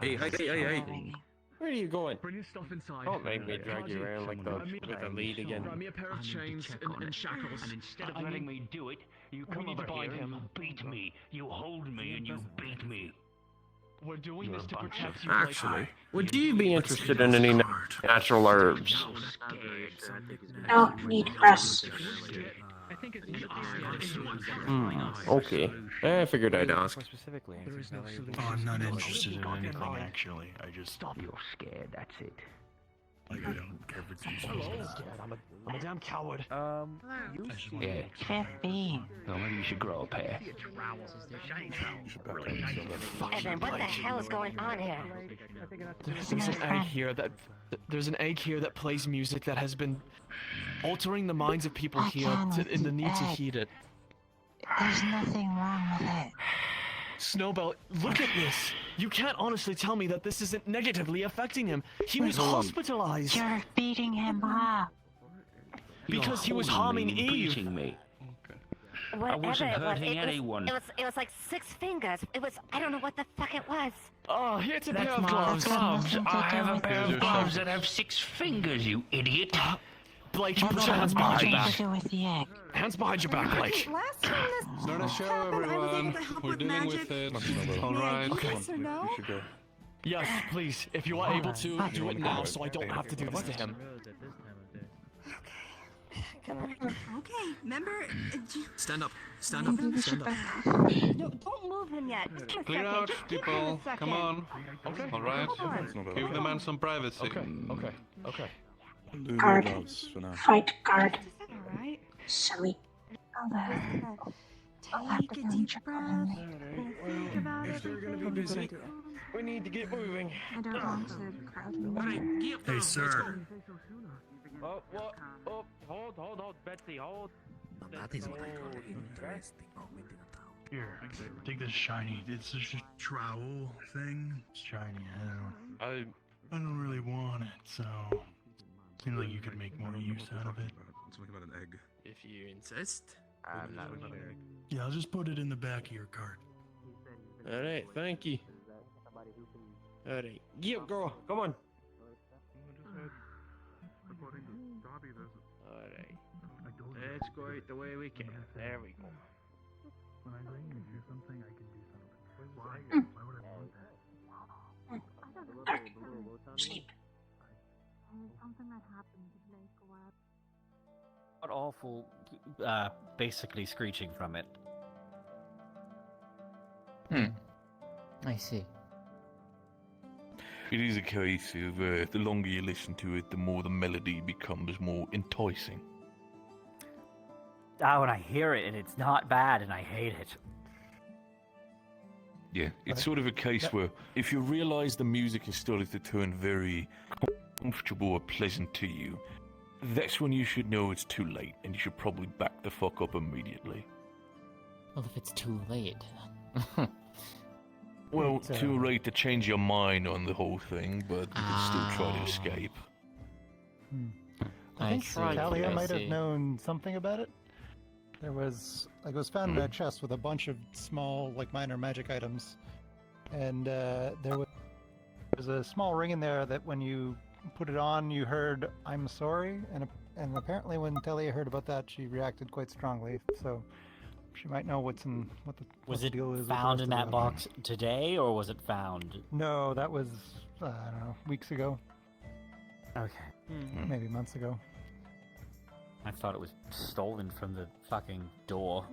Hey. Where are you going? Bring your stuff inside. Don't make me drag you around like with the lead again. Grab me a pair of chains and shackles. And instead of letting me do it, you come over here and you beat me. You hold me and you beat me. We're doing this to protect you. Actually, would you be interested in any natural herbs? No, need rest. Okay. I figured I'd ask. Specifically, I'm not interested in anything, actually. I just... Stop, you're scared, that's it. Like, I don't care for things. I'm a damn coward. Yeah. Can't be. Well, maybe you should grow a pair. Evan, what the hell is going on here? There's an egg here that plays music that has been altering the minds of people here in the need to heed it. There's nothing wrong with it. Snowbell, look at this! You can't honestly tell me that this isn't negatively affecting him. He was Hold on. hospitalized. You're beating him up. Because he was harming Eve. Beating me. Whatever I wasn't it was, hurting anyone. It was like 6 fingers. I don't know what the fuck it was. Oh, here's a pair That's of my gloves. gloves. I have a pair of gloves that have 6 fingers, you idiot. Blake, put your hands behind your back. To do with the egg. Hands behind your back, Blake. Last time this Not a show, happened, I was able everyone. to help We're with dealing magic. with it. Alright. Okay. Yes or no? We should go. Yes, please. If you are able to, do it now so I don't have to do this to him. Okay, remember? Stand up. Stand up. Stand up. No, don't move him yet. Just give him a Clear second. out, Just give him people. a second. Come on. Okay. All right. Come on. Give the man some privacy. Okay. Guard. Fight guard. Alright. Silly. Take a deep breath. Think about If they're gonna be everything. busy, we need to get moving. I don't want to crowd him. Alright, get up there. Hey, sir. Oh, what? Oh, hold, Betsy, hold. That is what I call an interesting moment in a town. Here, take this shiny. It's just a trowel thing. It's shiny. I don't really want it, so seems like you could make more use out of it. Something about an egg. If you insist. I'm not an egg. Yeah, I'll just put it in the back of your cart. Alright, thank you. Alright, get up, girl. Come on. Alright. Let's go it the way we can. There we go. When I bring you to something, I can do something. Why would I want that? Sleep. Something that happened like a while. What awful, basically screeching from it. I see. It is a case of the longer you listen to it, the more the melody becomes more enticing. Ah, when I hear it, and it's not bad, and I hate it. Yeah, it's sort of a case where if you realise the music has started to turn very comfortable or pleasant to you, that's when you should know it's too late, and you should probably back the fuck up immediately. Well, if it's too late. Well, too late to change your mind on the whole thing, but you can still try to escape. I think Talia might have known something about it. There was, like, it was found in a chest with a bunch of small, like, minor magic items, and there was a small ring in there that when you put it on, you heard "I'm sorry," and apparently when Talia heard about that, she reacted quite strongly. So she might know what the deal is. Found in that box today, or was it found? No, that was I don't know, weeks ago. Okay. Maybe months ago. I thought it was stolen from the fucking door.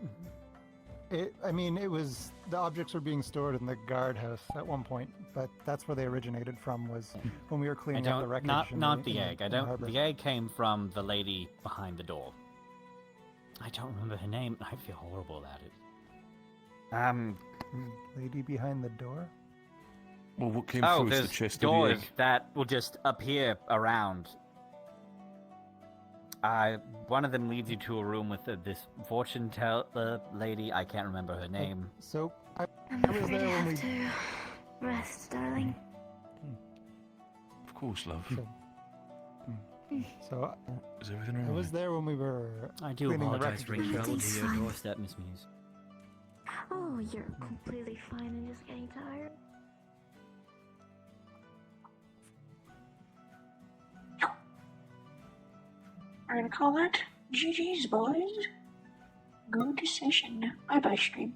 I mean, it was, the objects were being stored in the guardhouse at one point, but that's where they originated from, was when we were cleaning up the wreckage. Not the egg. The egg came from the lady behind the door. I don't remember her name. I feel horrible about it. Lady behind the door? Well, what came through is the chest of the doors egg. that will just appear around. One of them leads you to a room with this fortune teller lady. I can't remember her name. So I I'm was afraid there you when have to rest, darling. Of course, love. So is everything I alright? was there when we were I do cleaning the apologize for wreckage. bringing trouble to Everything's your fine. doorstep, Miss Muse. Oh, you're completely fine and just getting tired. We're gonna call that GG's, boys. Good decision. Bye bye, stream.